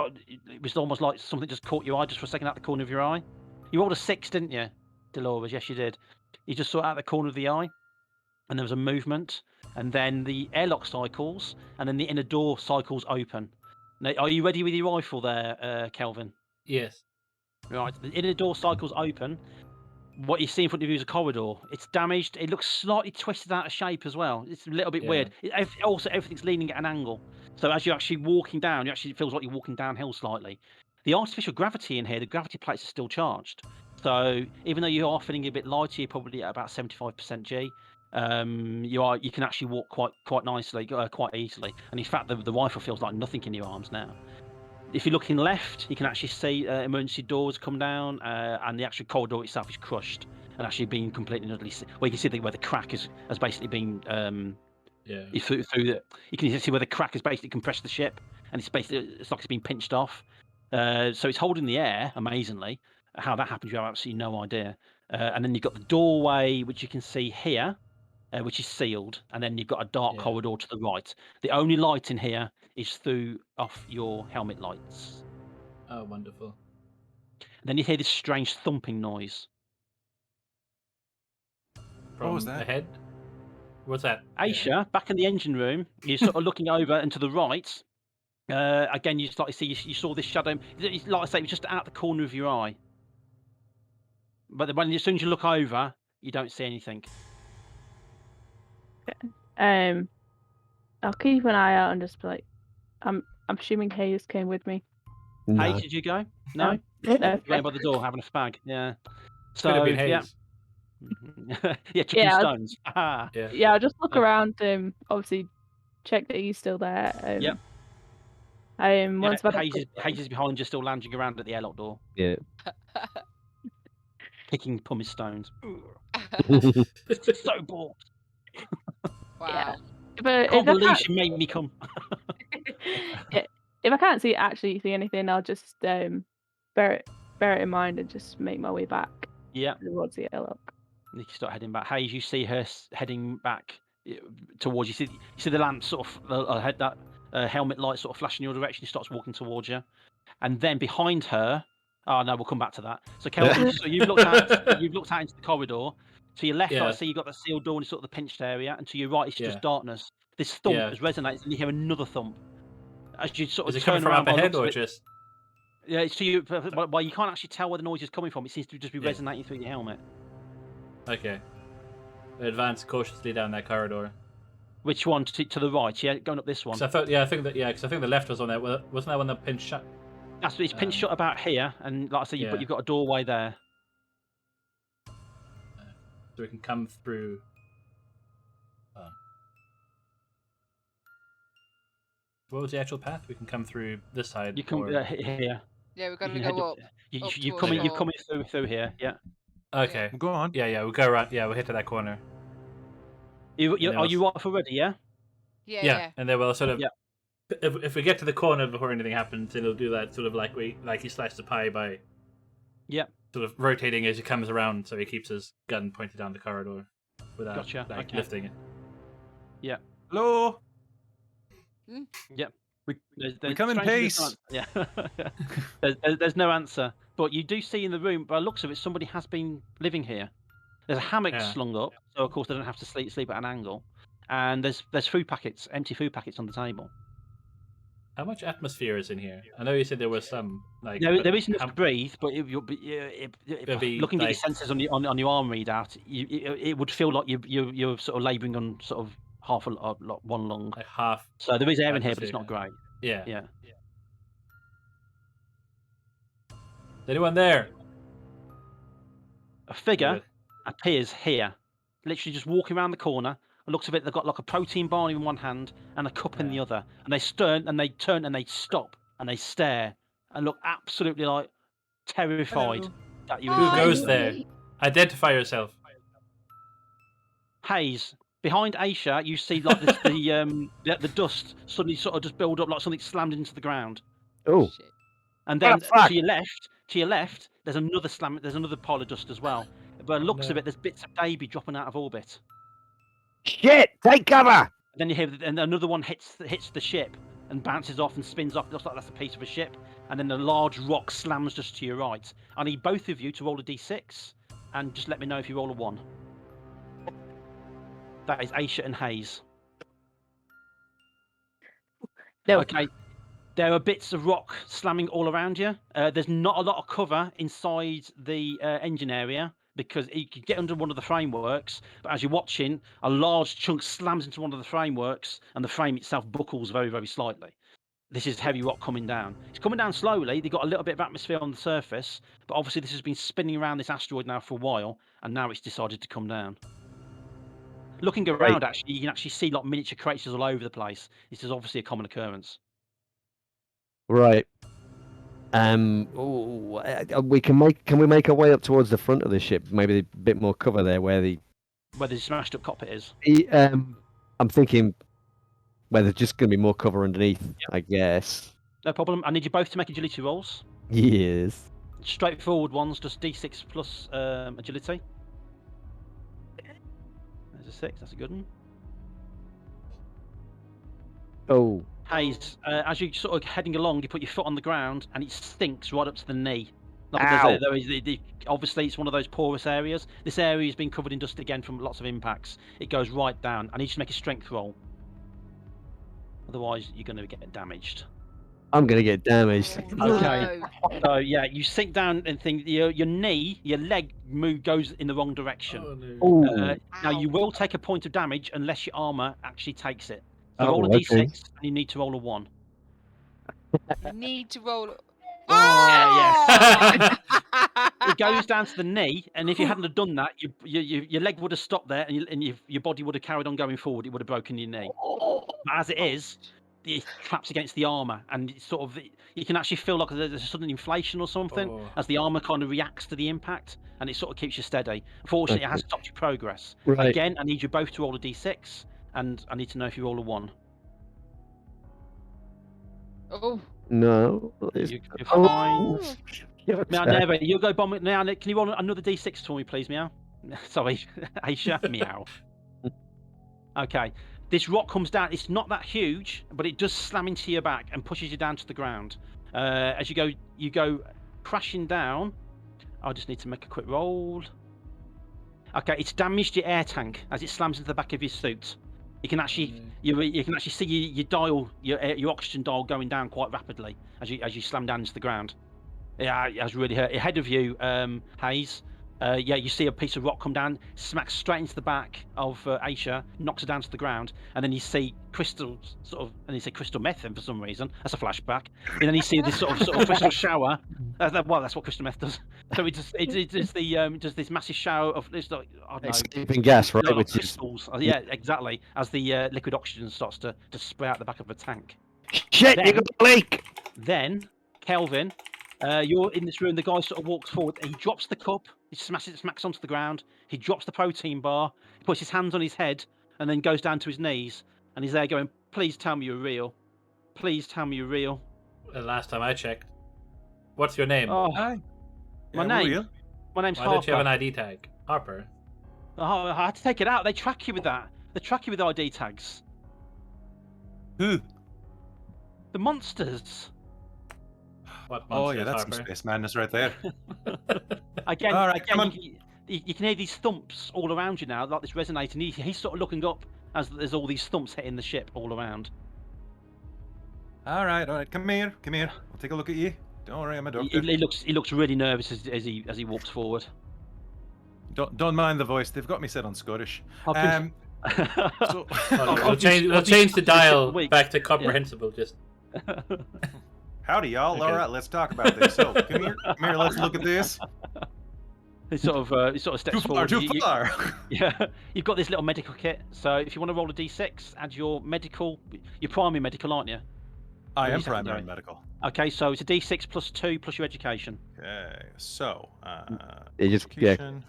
was almost like something just caught your eye just for a second out the corner of your eye. You rolled a 6, didn't you, Dolores? Yes, you did. You just saw it out the corner of the eye, and there was a movement, and then the airlock cycles, and then the inner door cycles open. Now, are you ready with your rifle there, Kelvin? Yes. Right, the inner door cycles open. What you see in front of you is a corridor. It's damaged. It looks slightly twisted out of shape as well. It's a little bit weird. Also, everything's leaning at an angle. So as you're actually walking down, it feels like you're walking downhill slightly. The artificial gravity in here, the gravity plates are still charged. So even though you are feeling a bit lighter, you're probably at about 75% G. You can actually walk quite nicely, quite easily. And in fact, the rifle feels like nothing in your arms now. If you're looking left, you can actually see emergency doors come down, and the actual corridor itself is crushed and actually being completely and utterly. Well, you can see where the crack has basically been. Through you can see where the crack has basically compressed the ship, and it's like it's been pinched off. So it's holding the air amazingly. How that happens, you have absolutely no idea. And then you've got the doorway, which you can see here, which is sealed, and then you've got a dark corridor to the right. The only light in here is off your helmet lights. Oh, wonderful. And then you hear this strange thumping noise. From was that? ahead? What's that? Aisha, back in the engine room, you're sort of looking over and to the right. Again, you start to see, you saw this shadow. Like I say, it was just out the corner of your eye. But as soon as you look over, you don't see anything. I'll keep an eye out and just be like, I'm assuming Hayes came with me. No. Hayes, did you go? No. No. Going by the door, having a fag. Yeah. Could have been Hayes. Yeah, chucking stones. Yeah, I'll just look around. Obviously, check that he's still there. Yep. Once Hayes is behind you, still lounging around at the airlock door. Yeah. Kicking pumice stones. So bored. Wow. I can't believe she made me come. Yeah, if I can't actually see anything, I'll just bear it in mind and just make my way back Yeah. towards the airlock. You can start heading back. Hayes, you see her heading back towards you. You see the lamp sort of head that helmet light sort of flashing your direction. He starts walking towards you, and then behind her. Oh no, we'll come back to that. So Kelvin, so you've looked out into the corridor. To your left, Yeah. I see you've got the sealed door and sort of the pinched area, and to your right, it's Yeah. just darkness. This thump Yeah. has resonated, and you hear another thump. As you sort of Is it turn coming from around, up ahead or just? Yeah, it's to you. Well, you can't actually tell where the noise is coming from. It seems to just be Yeah. resonating through your helmet. Okay. I advance cautiously down that corridor. Which one? To the right? Yeah, going up this one. Because I think the left was on there. Wasn't that one that pinched shut? That's it's pinched shut about here, and like I said, Yeah. you've got a doorway there. So we can come through. What was the actual path? We can come through this side. You come or... here. Yeah, we're going to You can go head up. You're towards coming your- through here. Yeah. Okay. Go on. Yeah. We'll go around. Yeah, we'll hit to that corner. Are you off already? Yeah. Yeah. And then we'll sort of. Yeah. If we get to the corner before anything happens, it'll do that sort of like he sliced the pie by. Yeah. Sort of rotating as he comes around, so he keeps his gun pointed down the corridor, without Gotcha. Okay. lifting it. Yeah. Hello. Yeah. We come in pace. Yeah. there's no answer, but you do see in the room, by the looks of it, somebody has been living here. There's a hammock slung up, so of course they don't have to sleep at an angle, and there's food packets, empty food packets on the table. How much atmosphere is in here? I know you said there was some there is enough to breathe, but looking at your sensors on your arm readout, it would feel like you're sort of labouring on sort of half one lung. Like half. So there is air in here, but it's not great. Yeah. Yeah. Is anyone there? A figure appears here, literally just walking around the corner. It looks a bit. They've got like a protein bar in one hand and a cup in the other, and they turn and they stop and they stare and look absolutely like terrified that you. Who goes there? Identify yourself. Hayes, behind Aisha, you see like the dust suddenly sort of just build up like something slammed into the ground. Oh. Shit. And then to your left, there's another pile of dust as well. But it looks of it, there's bits of baby dropping out of orbit. Shit! Take cover! And then you hear, and another one hits the ship and bounces off and spins off. Looks like that's a piece of a ship. And then a large rock slams just to your right. I need both of you to roll a d6, and just let me know if you roll a 1. That is Aisha and Hayes. No. Okay. There are bits of rock slamming all around you. There's not a lot of cover inside the engine area because you can get under one of the frameworks. But as you're watching, a large chunk slams into one of the frameworks and the frame itself buckles very, very slightly. This is heavy rock coming down. It's coming down slowly. They've got a little bit of atmosphere on the surface. But obviously this has been spinning around this asteroid now for a while. And now it's decided to come down. Looking around, actually, you can actually see like miniature craters all over the place. This is obviously a common occurrence. Right. Can we make our way up towards the front of the ship? Maybe a bit more cover there, where the smashed up cockpit is. I'm thinking where there's just going to be more cover underneath. Yep. I guess. No problem. I need you both to make agility rolls. Yes. Straightforward ones, just d6 plus agility. There's a 6. That's a good one. Oh. Hayes, as you're sort of heading along, you put your foot on the ground and it stinks right up to the knee. Obviously, it's one of those porous areas. This area has been covered in dust again from lots of impacts. It goes right down. I need you to make a strength roll. Otherwise, you're going to get damaged. I'm going to get damaged. Okay. So, yeah, you sink down and think your knee, your leg goes in the wrong direction. Oh, no. Now, you will take a point of damage unless your armor actually takes it. So roll a d6 and you need to roll a 1. You need to roll. Yes. It goes down to the knee, and if you hadn't have done that, your leg would have stopped there, and your body would have carried on going forward. It would have broken your knee. But as it is, it traps against the armor, and it's sort of you can actually feel like there's a sudden inflation or something as the armor kind of reacts to the impact, and it sort of keeps you steady. Unfortunately, it has stopped your progress. Right. Again, I need you both to roll a d6. and I need to know if you roll a 1. Oh. No. You're Oh. fine. Your Meow, turn. never. You go bomb it now. Can you roll another d6 for me, please, Meow? Sorry, Aisha. Meow. Okay. This rock comes down. It's not that huge, but it does slam into your back and pushes you down to the ground. As you go crashing down. I just need to make a quick roll. Okay, it's damaged your air tank as it slams into the back of your suit. You can actually you can actually see your dial, your oxygen dial going down quite rapidly as you slam down into the ground. Yeah, it has really hurt. Ahead of you, Hayes. Yeah, you see a piece of rock come down, smacks straight into the back of Aisha, knocks her down to the ground, and then you see crystal and you say crystal meth. And for some reason, that's a flashback. And then you see this sort of crystal shower. Well, that's what crystal meth does. So it does this massive shower of this, like, I don't know, Escaping gas, right? lot of Which is crystals. Yeah, exactly. As the liquid oxygen starts to spray out the back of the tank. shit. Then- You got a leak. Then, Kelvin, you're in this room. The guy sort of walks forward. He drops the cup. He smacks onto the ground. He drops the protein bar. He puts his hands on his head and then goes down to his knees. And he's there going, "Please tell me you're real. Please tell me you're real." The last time I checked. What's your name? Oh, Hi. my Yeah, we're name. real. My name's Why Harper. don't you have an ID tag? Harper. Oh, I had to take it out. They track you with that. They track you with ID tags. Who? The monsters. What Oh monsters, yeah, that's some Harper? space madness right there. Again, All right, come on. you can hear these thumps all around you now, like this resonating. He's sort of looking up as there's all these thumps hitting the ship all around. All right. Come here. I'll take a look at you. Don't worry, I'm a doctor. He looks really nervous as he walks forward. Don't mind the voice. They've got me set on Scottish. I've been- So We'll change the dial week. back to comprehensible. Just howdy, y'all. Okay. All right, let's talk about this. So come here. Let's look at this. He sort of steps Too far. forward. Too You- far. Yeah, you've got this little medical kit. So if you want to roll a d6, add your primary medical, aren't you? I Or am you primary secondary? medical. Okay, so it's a d6 plus 2 plus your education. Okay. So. You just education.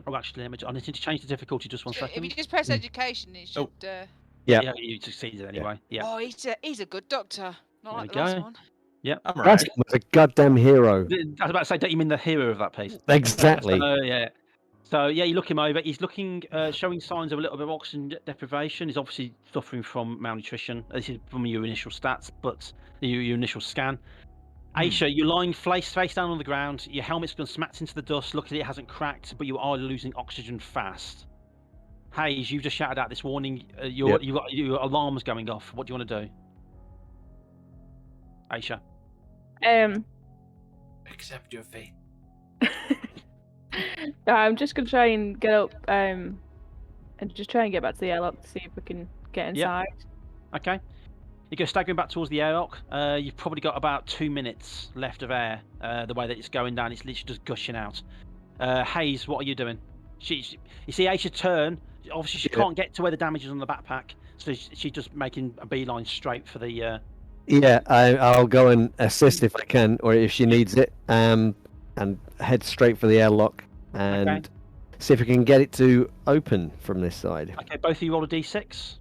Oh, actually, I need to change the difficulty just one If second. you just press education, it should. Oh. Yeah. You succeeded anyway. Yeah. Oh, he's a good doctor. Not There like we the last go. one. I'm That's alright. a goddamn hero. I was about to say, don't you mean the hero of that piece? Exactly. Yeah. So yeah, you look him over. He's looking, showing signs of a little bit of oxygen deprivation. He's obviously suffering from malnutrition. This is from your initial stats, but your initial scan. Aisha, you're lying face down on the ground. Your helmet's been smacked into the dust. Luckily, it hasn't cracked, but you are losing oxygen fast. Hayes, you've just shouted out this warning. Your alarm's going off. What do you want to do, Aisha? accept your fate. I'm just gonna try and get up and just try and get back to the airlock to see if we can get inside. Okay. You go staggering back towards the airlock. You've probably got about 2 minutes left of air. The way that it's going down, it's literally just gushing out. Hayes, what are you doing? You see Aisha turn. Obviously, she can't get to where the damage is on the backpack, so she's just making a beeline straight for the. Yeah, I'll go and assist if I can, or if she needs it, and head straight for the airlock and see if we can get it to open from this side. Okay, both of you roll a d6.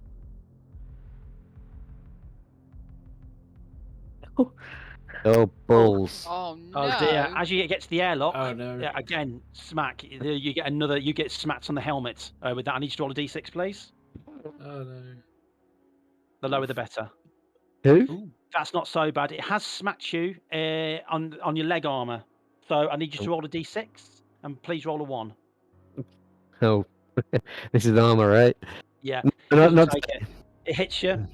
Oh, balls. Oh no. Oh dear! As you get to the airlock, Oh no. yeah, again, smack. You get another. You get smacked on the helmet. With that, I need you to roll a d6, please. Oh no. The lower, the better. Who? That's not so bad. It has smacked you on your leg armor. So I need you to roll a d6 and please roll a 1. Oh, this is armor, right? Yeah. Not Take it. It hits you.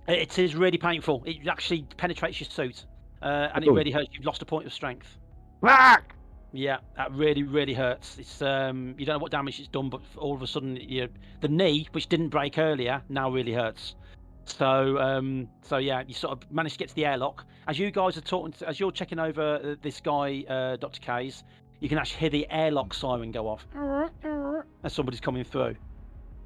It is really painful. It actually penetrates your suit, and it Ooh. really hurts. You've lost a point of strength. Fuck! Yeah, that really, really hurts. It's you don't know what damage it's done, but all of a sudden, the knee, which didn't break earlier, now really hurts. So yeah, you sort of managed to get to the airlock. As you guys are talking, as you're checking over this guy, Dr. K's, you can actually hear the airlock siren go off as somebody's coming through.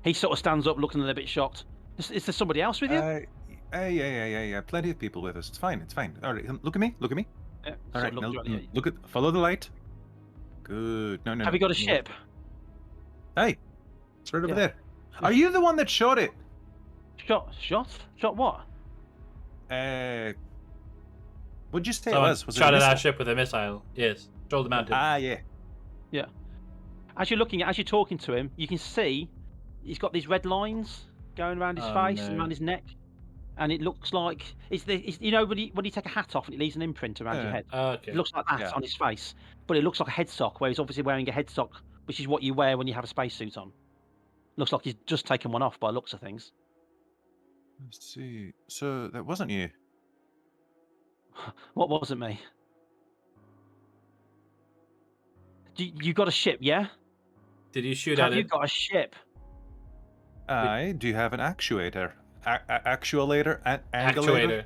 He sort of stands up, looking a little bit shocked. Is there somebody else with you? Yeah. Plenty of people with us. It's fine. All right, look at me. Yeah, All sort right, of now, looks like- look at, follow the light. Good. No. Have you got a ship? Hey, it's right over Yeah. there. Are you the one that shot it? Shot what? What'd you say Someone it was? Was it a shot at our missile? ship with a missile. Yes. Strolled the mountain. Ah, yeah. As you're talking to him, you can see he's got these red lines going around his Oh, face no. and around his neck, and it looks like it's you know when you take a hat off and it leaves an imprint around your Yeah. head. Oh, okay. It looks like that Yeah. on his face, but it looks like a head sock where he's obviously wearing a head sock, which is what you wear when you have a spacesuit on. Looks like he's just taken one off by the looks of things. Let's see. So that wasn't you. What wasn't me? You got a ship, yeah? Did you shoot Have at you it? got a ship? Do you have an actuator? Actuator? Angulator?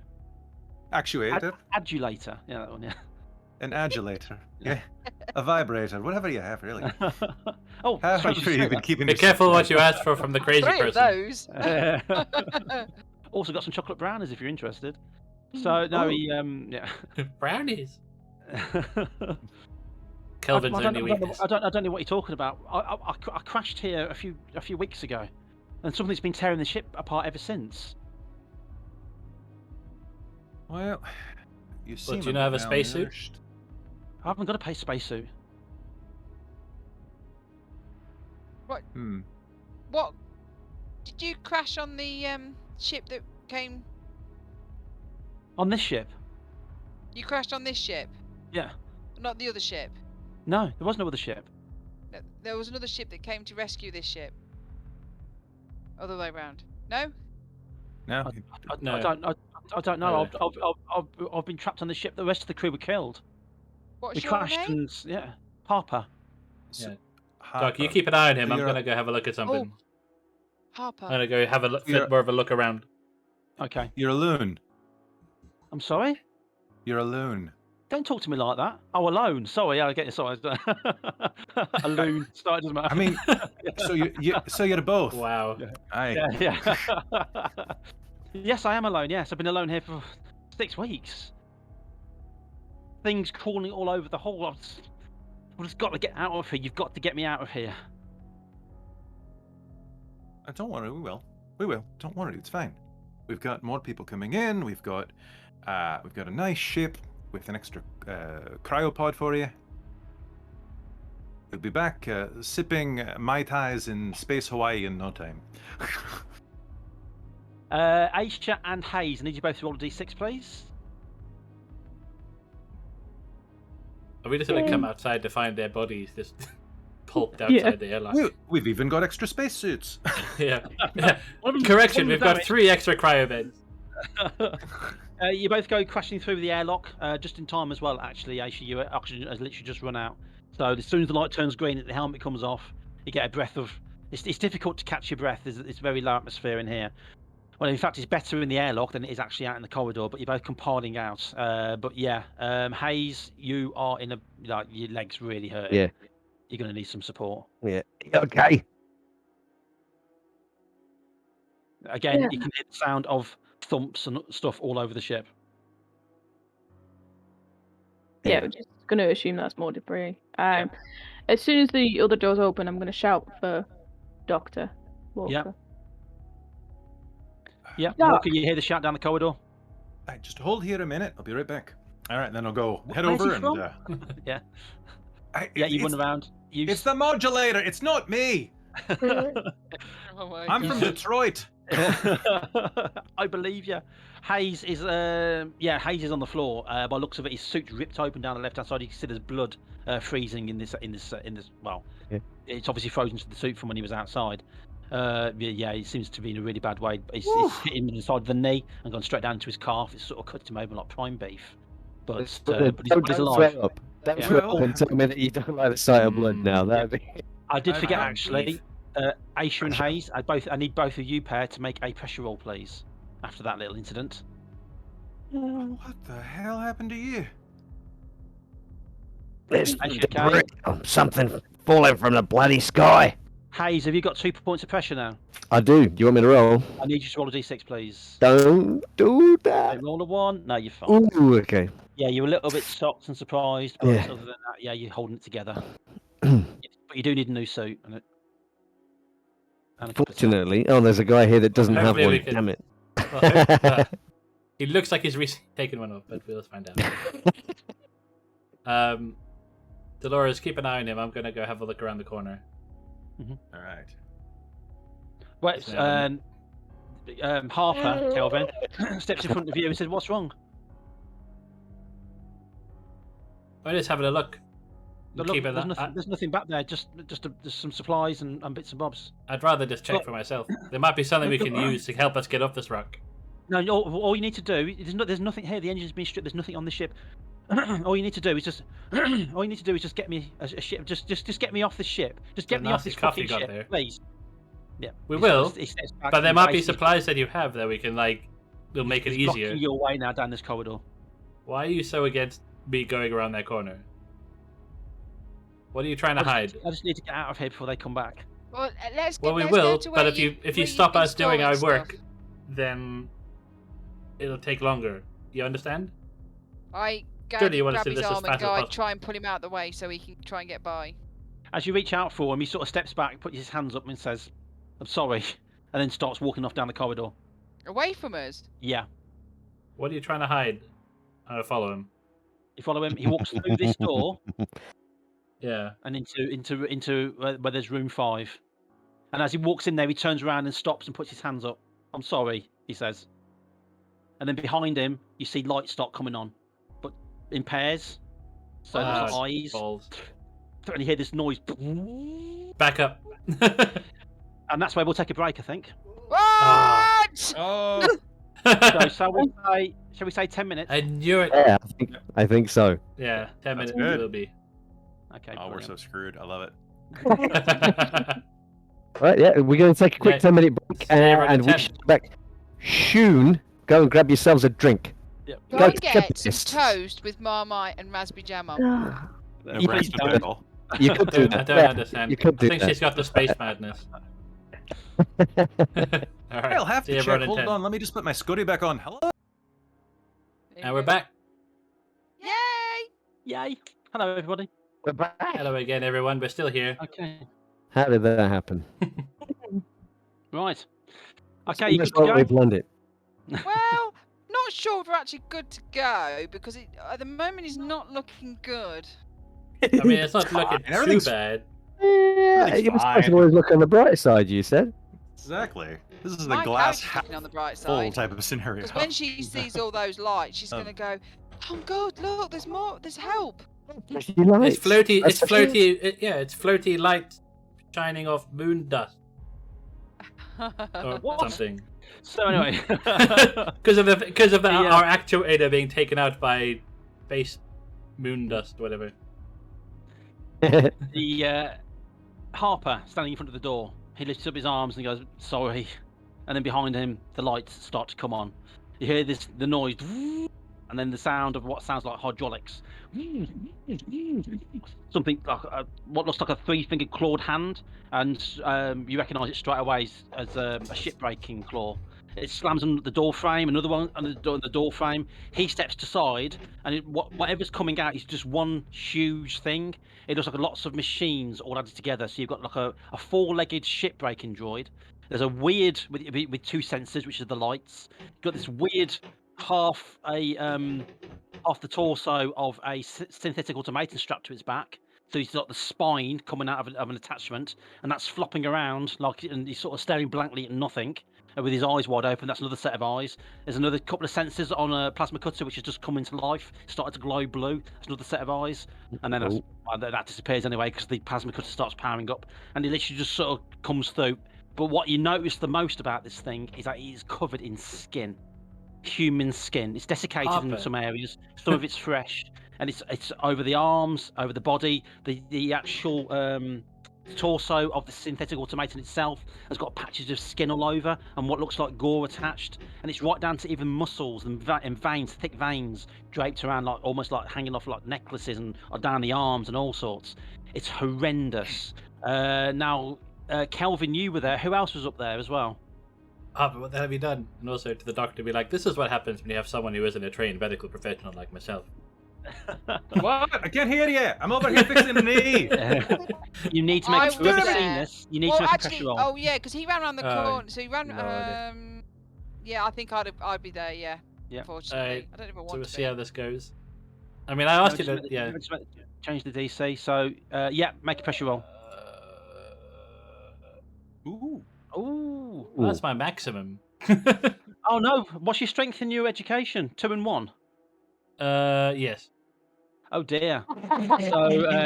Actuator. Actuator? Adulator. Yeah, that one. Yeah. An adulator. Yeah. A vibrator. Whatever you have, really. Oh, How strange have you you say been that. keeping Be yourself careful what busy? you ask for from the crazy 3 of person. those. Also got some chocolate brownies if you're interested. So no, Oh. he yeah. Brownies. I Kelvin's don't only know- weakness. I don't know what you're talking about. I crashed here a few weeks ago, and something's been tearing the ship apart ever since. Well, you seem do you not have a spacesuit? malnourished. I haven't got a spacesuit. Hmm. What? Did you crash on the ship that came? On this ship? You crashed on this ship, Yeah. not the other ship. No, there was no other ship. There was another ship that came to rescue this ship. Other way around. No? No. No. I don't know. No. I've been trapped on the ship. The rest of the crew were killed. What's We your crashed name? and yeah, Harper. Yeah. Harper. Doc, you keep an eye on him. So I'm you're- gonna go have a look at something. Harper. I'm gonna go have a look, You're- more of a look around. Okay. You're a loon. I'm sorry. You're a loon. Don't talk to me like that. Oh, alone. Sorry, I get you. Sorry. A loon. Sorry, it doesn't matter. I mean, so you're both. Wow. Yeah. Aye. Yeah. Yes, I am alone. Yes, I've been alone here for 6 weeks. Things crawling all over the hall. I've just got to get out of here. You've got to get me out of here. Don't worry, we will. We will. Don't worry, it's fine. We've got more people coming in. We've got a nice ship with an extra cryopod for you. We'll be back sipping Mai Tais in Space Hawaii in no time. Aisha and Hayes, I need you both to roll a d6, please. Are we just gonna come outside to find their bodies just pulped outside the airlock? We've even got extra spacesuits. Yeah. One of them- Correction, one of we've them got 3 extra cryo beds. You both go crashing through the airlock just in time as well. Actually, Aisha, your oxygen has literally just run out. So as soon as the light turns green and the helmet comes off, you get a breath of. It's difficult to catch your breath. It's very low atmosphere in here. Well, in fact, it's better in the airlock than it is actually out in the corridor. But you're both compiling out. But yeah, Hayes, you are in a like your legs really hurt. Yeah. You're going to need some support. Yeah. Okay. Again, Yeah. you can hear the sound of thumps and stuff all over the ship. Yeah, we're just going to assume that's more debris. As soon as the other doors open, I'm going to shout for Doctor Walker. Yeah, Doc. Walker, you hear the shout down the corridor. Right, just hold here a minute. I'll be right back. All right, then I'll go head Where's over he and. from? Yeah, Yeah, you run around. It's the modulator. It's not me. Oh my I'm from God. Detroit. I believe you. Hayes is Hayes is on the floor. By looks of it, his suit's ripped open down the left hand side. You can see there's blood freezing in this. Well, Yeah. it's obviously frozen to the suit from when he was outside. Yeah, he seems to be in a really bad way. It's hit him in the side of the knee and gone straight down to his calf. It's sort of cut him open like prime beef. But he's Don't alive. throw up. Don't Yeah. throw up and tell me that you don't like the sight of blood now. That'd be... I did I forget can't actually. breathe. Aisha and Hayes, I need both of you pair to make a pressure roll, please. After that little incident. What the hell happened to you? There's Actually, debris or something falling from the bloody sky. Hayes, have you got 2 points of pressure now? I do. Do you want me to roll? I need you to roll a d6, please. Don't do Okay, that. roll a 1. No, you're fine. Ooh, okay. Yeah, you're a little bit shocked and surprised, but Yeah. other than that, yeah, you're holding it together. But you do need a new suit. And a cup of tea. Fortunately, there's a guy here that doesn't have Hopefully one. we can- Damn it. Well, he looks like he's recently taken one off, but let's find out. Dolores, keep an eye on him. I'm gonna go have a look around the corner. All right. Wait, Harper, Kelvin, steps in front of you and says, "What's wrong?" I'm just having a look. Look, there's nothing back there. Just some supplies and bits and bobs. I'd rather just check for myself. There might be something we can use to help us get up this rock. No, all you need to do. There's nothing here. The engine's been stripped. There's nothing on the ship. All you need to do is just get me a ship. Just get me off the ship. Just get me off this fucking ship, there. Please. Yeah. We will. But there might be supplies that you have that we can will make it easier. Blocking your way now down this corridor. Why are you so against me going around that corner? What are you trying to hide? I just need to get out of here before they come back. Well, let's we let's will. go to But where if you stop been us doing our storing work, stuff. then it'll take longer. You understand? I Surely you want to grab see his this as arm and fast as go and possible. try and pull him out of the way so he can try and get by. As you reach out for him, he sort of steps back, puts his hands up, and says, "I'm sorry," and then starts walking off down the corridor. Away from us. Yeah. What are you trying to hide? I'll follow him. You follow him. He walks through this door Yeah. and into where there's room 5. And as he walks in there, he turns around and stops and puts his hands up. "I'm sorry," he says. And then behind him, you see lights start coming on, but in pairs. So there's eyes. Balls. And you hear this noise. Back up. And that's where we'll take a break, I think. What? Oh. So shall we say 10 minutes? I knew it. Yeah, I think so. Yeah, 10 That's minutes good. will be. Okay. Oh, we're brilliant. so screwed. I love it. Right, yeah, we're going to take a quick Okay. 10-minute break, Stay around and the we 10. should be back soon. Go and grab yourselves a drink. Yep. Go Go and to get Tempest. some toast with Marmite and raspberry jam on. No You breaks please to don't. pickle. You could do I that. don't Yeah, understand. You could I do think that. she's got the space madness. All right. I'll have see to everyone check. in Hold 10. on. Let me just put my Scotty back on. Hello. And we're back. Yay! Yay! Hello, everybody. We're back. Hello again, everyone. We're still here. Okay. How did that happen? Right. Okay, you Almost good to like we go? planned it. Well, not sure if we're actually good to go because at the moment it's not looking good. I mean, it's not looking too Everything's- bad. Yeah, Everything's you're supposed to fine. always look on the bright side, you said. Exactly. This is the My glass character's half looking on the bright full side. type of scenario. Because when she sees all those lights, she's Um. gonna go, "Oh God, look, there's more. There's help." It's floaty. It's floaty. It's floaty light shining off moon dust or What? something. So anyway, Because of the Yeah. our actuator being taken out by base moon dust, whatever. the Harper standing in front of the door. He lifts up his arms and he goes, "Sorry," and then behind him, the lights start to come on. You hear the noise, and then the sound of what sounds like hydraulics. Something like what looks like a 3-fingered clawed hand, and you recognise it straight away as a ship-breaking claw. It slams on the door frame, another one on the door frame. He steps aside, and whatever's coming out is just one huge thing. It looks like lots of machines all added together. So you've got like a 4-legged ship-breaking droid. There's a weird with 2 sensors, which are the lights. You've got this weird half the torso of a synthetic automaton strapped to its back. So he's got the spine coming out of an attachment, and that's flopping around and he's sort of staring blankly at nothing. With his eyes wide open. That's another set of eyes. There's another couple of sensors on a plasma cutter which has just come into life, started to glow blue. That's another set of eyes, and then that disappears anyway because the plasma cutter starts powering up, and it literally just sort of comes through. But what you notice the most about this thing is that it is covered in skin, human skin. It's desiccated in some areas. Some of it's fresh, and it's over the arms, over the body. The actual torso of the synthetic automaton itself has got patches of skin all over and what looks like gore attached, and it's right down to even muscles and veins, thick veins draped around, like almost like hanging off like necklaces and down the arms and all sorts. It's horrendous. Now, Kelvin, you were there. Who else was up there as well? But what the hell have you done? And also to the doctor, be like, this is what happens when you have someone who isn't a trained medical professional like myself. What? I can't hear you. I'm over here fixing the knee. You need to I make. Whoever's was seen there. this, you need Well, to make a actually, pressure roll. oh yeah, because he ran around the corner. So he ran. Lordy. Yeah, I think I'd be there. Yeah. Yeah. Unfortunately, I don't even So want we'll to see be. how this goes. I mean, I asked you that. Yeah. Change the DC. So yeah, make a pressure roll. Ooh. Ooh. Well, that's my maximum. Oh no! What's your strength in your education? 2 and 1. Yes. Oh dear.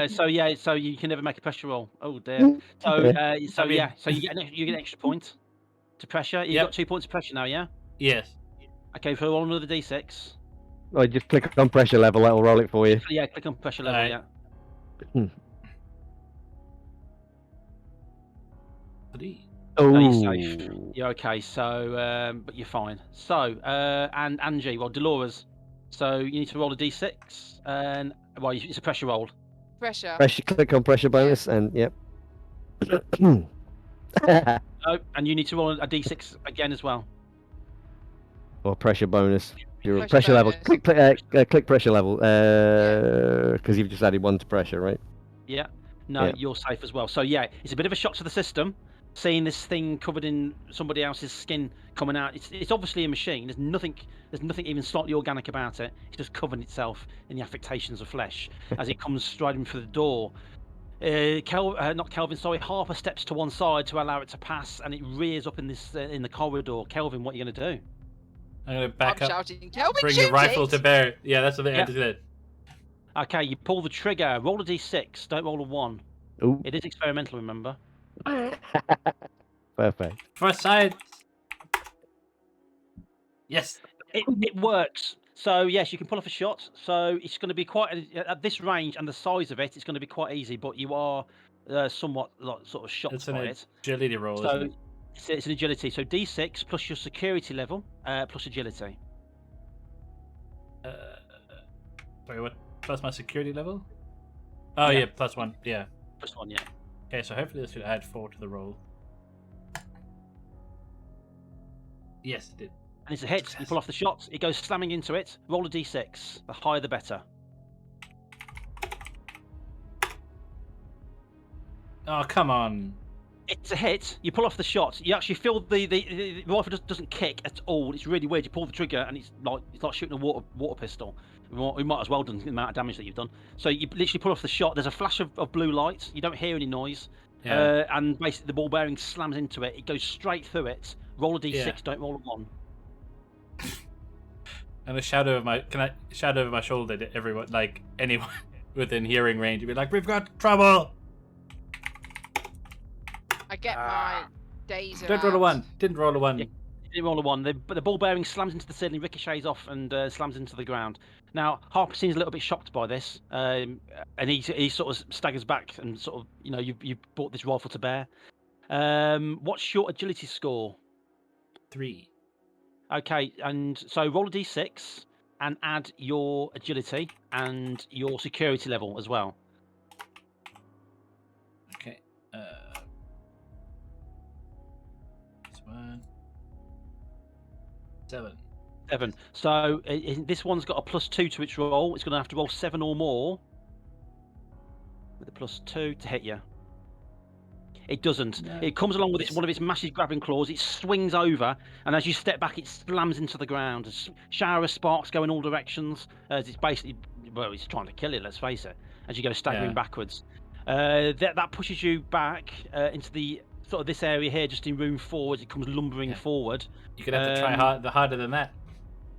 So yeah. So you can never make a pressure roll. Oh dear. So I mean- yeah. So you get an extra point to pressure. You've Yep. got 2 points of pressure now. Yeah. Yes. Okay. So roll another D6. Oh, just click on pressure level. That'll roll it for you. Yeah. Click on pressure level. Alright. Yeah. 3. No, you're safe. Oh, You're okay. So but you're fine. So and Angie, well, Dolores. So you need to roll a D6 and well, it's a pressure roll. Pressure. pressure. Click on pressure bonus, and yep. Oh, and you need to roll a D6 again as well. Or pressure bonus. Your Pressure pressure level. bonus. Click pressure level. Because you've just added 1 to pressure, right? Yeah. No, Yeah. you're safe as well. So yeah, it's a bit of a shock to the system, seeing this thing covered in somebody else's skin coming out. It's obviously a machine. There's nothing even slightly organic about it. It's just covering itself in the affectations of flesh as it comes striding through the door. Not Kelvin, sorry. Harper steps to one side to allow it to pass, and it rears up in the corridor. Kelvin, what are you going to do? I'm gonna back I'm up. shouting, Kelvin, Bring shoot your rifle it! to bear. Yeah, that's what they Yeah. did. Okay, you pull the trigger. Roll a d6. Don't roll a 1. Ooh. It is experimental, remember? Perfect. For science. Yes. It works. So yes, you can pull off a shot. So it's going to be quite at this range and the size of it. It's going to be quite easy, but you are somewhat sort of shocked It's by an it. agility roll, So isn't it? it's an agility. So d6 plus your security level plus agility. Sorry, what? Plus my security level? Oh Yeah. yeah, +1. Yeah. Plus 1, yeah. Okay, so hopefully this should add 4 to the roll. Yes, it did. And it's a hit. You pull off the shot. It goes slamming into it. Roll a d6. The higher, the better. Oh, come on. It's a hit. You pull off the shot. You actually feel the rifle doesn't kick at all. It's really weird. You pull the trigger and it's like shooting a water pistol. We might as well done the amount of damage that you've done. So you literally pull off the shot. There's a flash of blue light. You don't hear any noise. Yeah. And basically the ball bearing slams into it. It goes straight through it. Roll a d6. Yeah. Don't roll a 1. And a shadow of my shadow over my shoulder to everyone, like anyone within hearing range, you'd be like, "We've got trouble." I get my days Don't roll a 1. Didn't roll a 1. Yeah. You didn't roll a 1. The ball bearing slams into the ceiling, ricochets off, and slams into the ground. Now Harper seems a little bit shocked by this, and he sort of staggers back and sort of, you brought this rifle to bear. What's your agility score? 3. Okay, and so roll a d6 and add your agility and your security level as well. Okay. This one. 7. 7. So this one's got a +2 to its roll. It's going to have to roll 7 or more with a +2 to hit you. It doesn't. No. It comes along with one of its massive grabbing claws. It swings over, and as you step back, it slams into the ground. A shower of sparks go in all directions. As it's basically, well, it's trying to kill it. Let's face it. As you go staggering backwards, that pushes you back into the sort of this area here, just in room forward. It comes lumbering forward. You could have to try harder than that.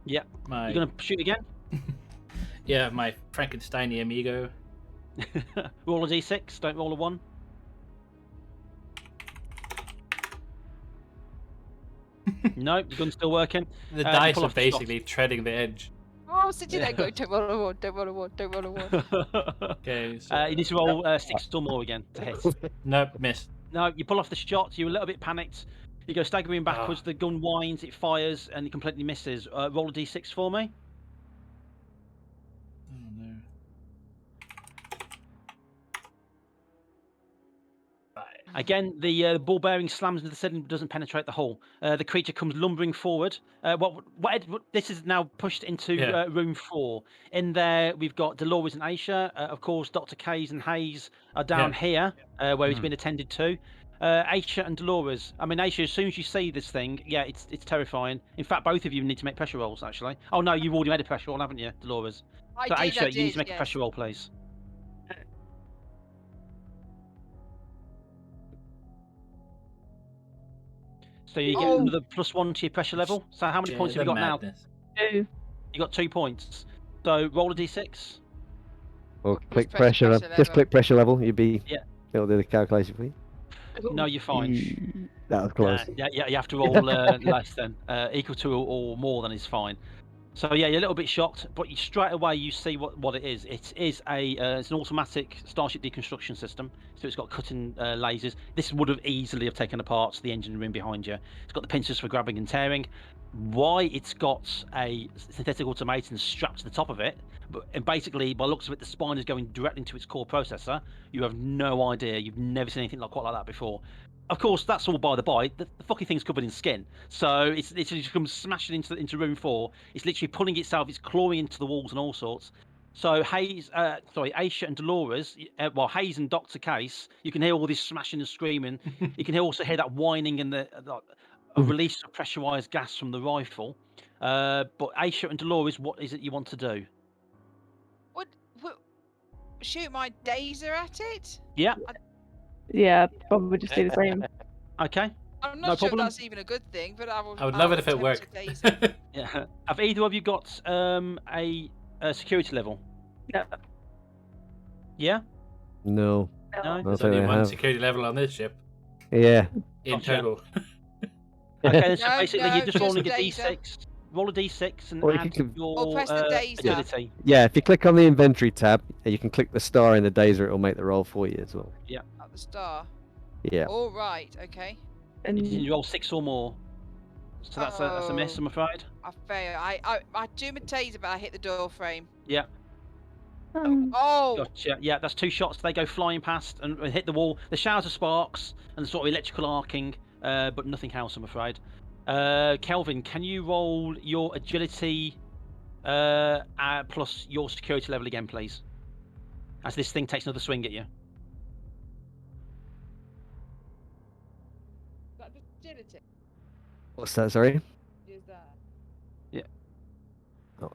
Yeah. My, You're gonna shoot again? yeah, my Frankensteiny amigo. Roll a d6. Don't roll a 1. No, your gun's still working. The you dice pull are off the shot. basically treading the edge. Oh, I was sitting there going, don't roll a 1, don't roll a 1, don't roll a 1. Okay, so You need to roll 6 or more again to hit. nope, missed. No, you pull off the shot. You're a little bit panicked. You go staggering backwards. The gun winds, it fires, and it completely misses. Roll a d6 for me. Oh no. 5. Again, the ball bearing slams into the sediment but doesn't penetrate the hull. The creature comes lumbering forward. This is now pushed into room 4. In there, we've got Dolores and Aisha. Of course, Dr. Kays and Hayes are down here where he's been attended to. Aisha and Dolores. I mean, Aisha, as soon as you see this thing, yeah, it's terrifying. In fact, both of you need to make pressure rolls, actually. Oh, no, you've already made a pressure roll, haven't you, Dolores? Aisha, you need to make a pressure roll, please. So you get another +1 to your pressure level. So how many points have you got now? 2. You got 2 points. So roll a d6. Or click pressure. Just click pressure level. You'll be. Yeah. It'll do the calculation for you. No, you're fine. That was close. Yeah, you have to roll less then. Equal to or more than is fine. So yeah, you're a little bit shocked, but straight away you see what it is. It is it's an automatic starship deconstruction system. So it's got cutting lasers. This would have easily have taken apart the engine room behind you. It's got the pincers for grabbing and tearing. Why it's got a synthetic automaton strapped to the top of it, and basically by the looks of it, the spine is going directly into its core processor. You have no idea. You've never seen anything quite like that before. Of course, that's all by the by. The fucking thing's covered in skin, so it just comes smashing into room 4. It's literally pulling itself. It's clawing into the walls and all sorts. So Aisha and Dolores, Hayes and Dr. Case, you can hear all this smashing and screaming. You can also hear that whining and a release of pressurized gas from the rifle. But Aisha and Dolores, what is it you want to do? What shoot my dazer at it? Yeah. Yeah, probably just do the same. Okay. I'm not sure if that's even a good thing, but I would love it if it worked. Yeah. Have either of you got a security level? No. Yeah? No. There's only one security level on this ship. Yeah. In total. Okay, so basically you're just rolling a d6. Roll a d6 and add your press the dazer. agility. Yeah, if you click on the inventory tab, you can click the star in the dazer. It'll make the roll for you as well. Yeah. At the star. Yeah. All right. Okay. And You roll 6 or more. So that's a miss, I'm afraid. I fail. I do my taser, but I hit the door frame. Yeah. Oh. Gotcha. Yeah, that's 2 shots. They go flying past and hit the wall. The showers of sparks and sort of electrical arcing, but nothing else, I'm afraid. Kelvin, can you roll your agility plus your security level again, please? As this thing takes another swing at you. Agility. What's that? Sorry. Is that? Yeah. Oh.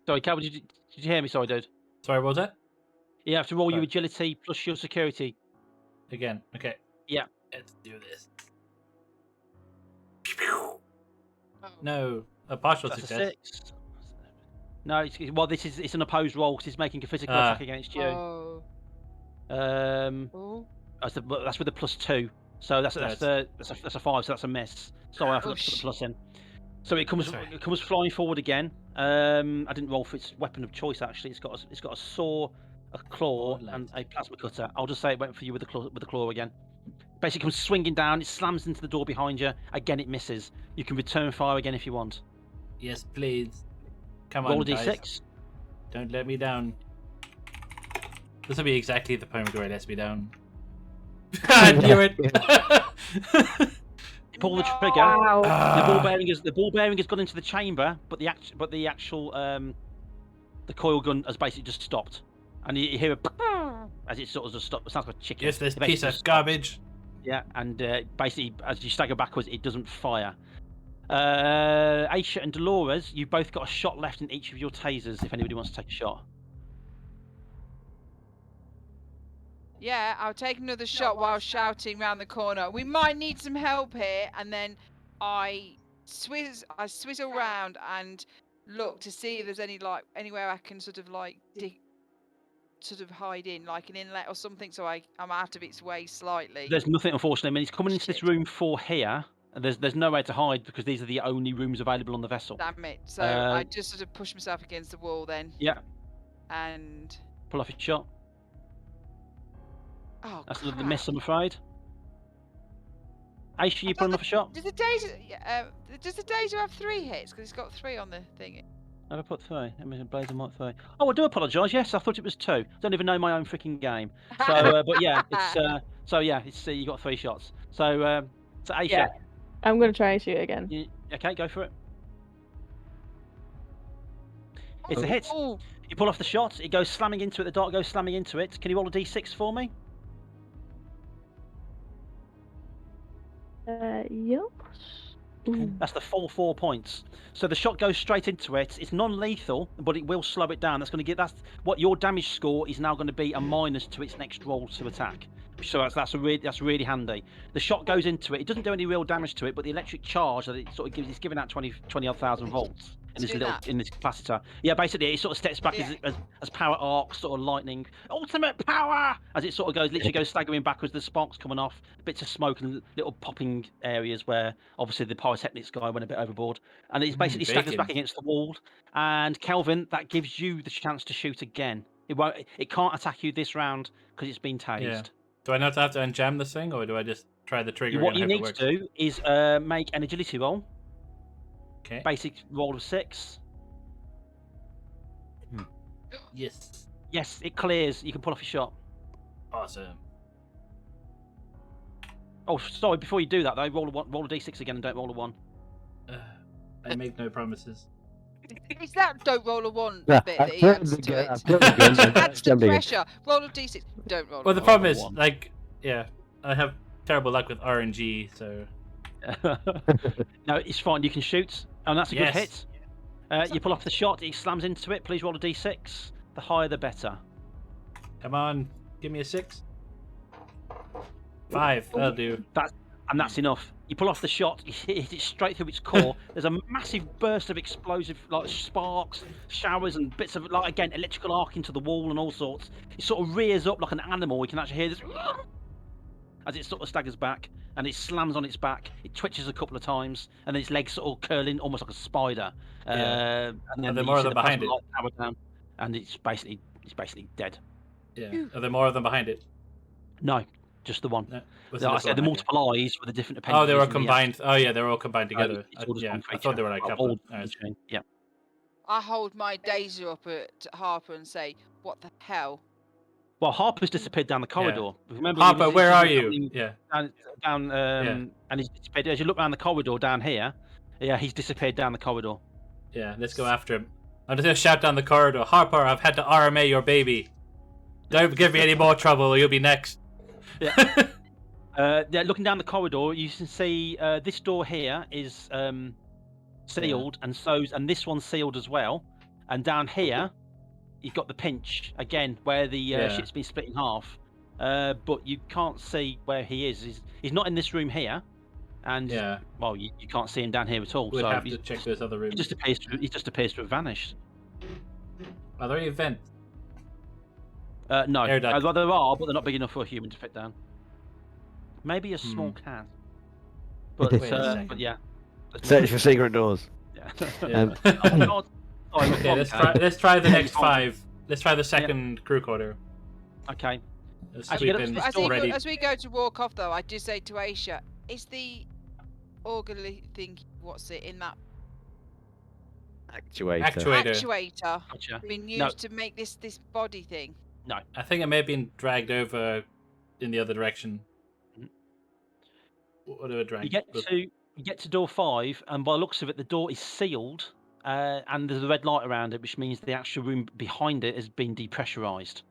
Sorry, Kelvin, did you hear me? Sorry, dude. Sorry, what was that? You have to roll your agility plus your security. Again. Okay. Yeah. Let's do this. Oh. No, a partial That's success. a 6. No, it's an opposed roll because it's making a physical attack against you. Oh. That's with a +2. So that's a 5. So that's a miss. Sorry, I forgot to put the plus in. So it comes flying forward again. I didn't roll for its weapon of choice actually. It's got a saw, a claw, and a plasma cutter. I'll just say it went for you with the claw again. Basically comes swinging down. It slams into the door behind you. Again, it misses. You can return fire again if you want. Yes, please. Come on, roll a guys. d6. Don't let me down. This will be exactly the point where it lets me down. I knew it. Pull the trigger. Wow. The ball bearing has gone into the chamber, but the actual the coil gun has basically just stopped, and you hear a as it sort of just stopped. It sounds like a chicken. Yes, this piece of garbage. Yeah, and basically as you stagger backwards, it doesn't fire. Aisha and Dolores, you've both got a shot left in each of your tasers. If anybody wants to take a shot. Yeah, I'll take another shot while shouting round the corner. We might need some help here, and then I swizzle round and look to see if there's anywhere I can sort of hide in, like an inlet or something, so I'm out of its way slightly. There's nothing, unfortunately. I mean, it's coming into this room 4 here, and there's nowhere to hide because these are the only rooms available on the vessel. Damn it! So I just sort of push myself against the wall then. Yeah. And pull off your shot. Oh, that's another miss, I'm afraid. Aisha, you pulling off a shot? Does the Dazer have 3 hits? Because it's got 3 on the thing. Have I put 3? Blazer Mike 3. Oh, I do apologise. Yes, I thought it was 2. I don't even know my own freaking game. So, but yeah, it's it's you got 3 shots. So, Aisha. Yeah. I'm gonna try and shoot again. Okay, go for it. It's a hit. Oh, You pull off the shot. It goes slamming into it. The dart goes slamming into it. Can you roll a d6 for me? Yep. That's the full 4 points. So the shot goes straight into it. It's non-lethal, but it will slow it down. That's what your damage score is now going to be a minus to its next roll to attack. So that's really handy. The shot goes into it. It doesn't do any real damage to it, but the electric charge that it sort of gives, it's giving out 20-odd thousand volts in this capacitor. Yeah, basically it sort of steps back as power arcs, sort of lightning, ultimate power, as it sort of literally goes staggering backwards. The sparks coming off, bits of smoke and little popping areas where obviously the pyrotechnics guy went a bit overboard, and it basically staggers back against the wall. And Kelvin, that gives you the chance to shoot again. It can't attack you this round because it's been tased. Yeah. Do I not have to unjam this thing, or do I just try the trigger? What you need to do is make an agility roll. Okay. Basic roll of 6. Yes. Yes, it clears. You can pull off your shot. Awesome. Oh, sorry. Before you do that, though, roll a d6 again and don't roll a 1. I make no promises. is that don't roll a 1 Yeah, bit I that he played adds the to game- it? I played the game, so Adds to jumping in. pressure. Roll a d6. Don't roll. Well, the a problem 1. is, like, yeah, I have terrible luck with RNG, so. No, it's fine. You can shoot, and that's a Yes. good hit. You pull off the shot. He slams into it. Please roll a d6. The higher, the better. Come on, give me a 6. 5, that'll do. That's enough. You pull off the shot. You hit it straight through its core. There's a massive burst of explosive, like sparks, showers, and bits of electrical arc into the wall and all sorts. It sort of rears up like an animal. We can actually hear this as it sort of staggers back, and it slams on its back. It twitches a couple of times, and then its legs sort of curling almost like a spider. Yeah. And then Are there you more of see them the behind plasma it? light power down, and it's basically dead. Yeah. Are there more of them behind it? No, just the one. No. I said the multiple eyes with the different appendages. Oh, they were and the combined. Oh, yeah, they were all combined together. it's all just Yeah, one I thought they were like a couple. All Alright. chain. Yeah. I hold my dazer up at Harper and say, "What the hell?" Well, Harper's disappeared down the corridor. Remember, Harper, where are happening you? Yeah. Down, and he's disappeared. As you look around the corridor down here, yeah, he's disappeared down the corridor. Yeah, let's go after him. I'm just gonna shout down the corridor. Harper, I've had to RMA your baby. Don't give me any more trouble, or you'll be next. Yeah. Looking down the corridor, you can see this door here is sealed, and this one's sealed as well. And down here, you've got the pinch again, where the ship's been split in half. But you can't see where he is. He's not in this room here, and well, you can't see him down here at all. We'll so have to check those other rooms. He just appears to have vanished. Are there any vents? No, Air duct. well, there are, but they're not big enough for a human to fit down. Maybe a small cat. But Wait a second. but yeah. Search for secret doors. Yeah. Um, Oh, God. Sorry, Okay, let's try the next 5. Let's try the second crew quarter. Okay. Let's Actually, sweep let's- in let's ready. As we go to walk off, though, I did say to Aisha, "Is the orderly thing? What's it in that Actuator. actuator Gotcha. been No. used to make this body thing?" I think it may have been dragged over in the other direction. Whatever dragged. You get to door 5, and by the looks of it, the door is sealed, and there's a red light around it, which means the actual room behind it has been depressurized.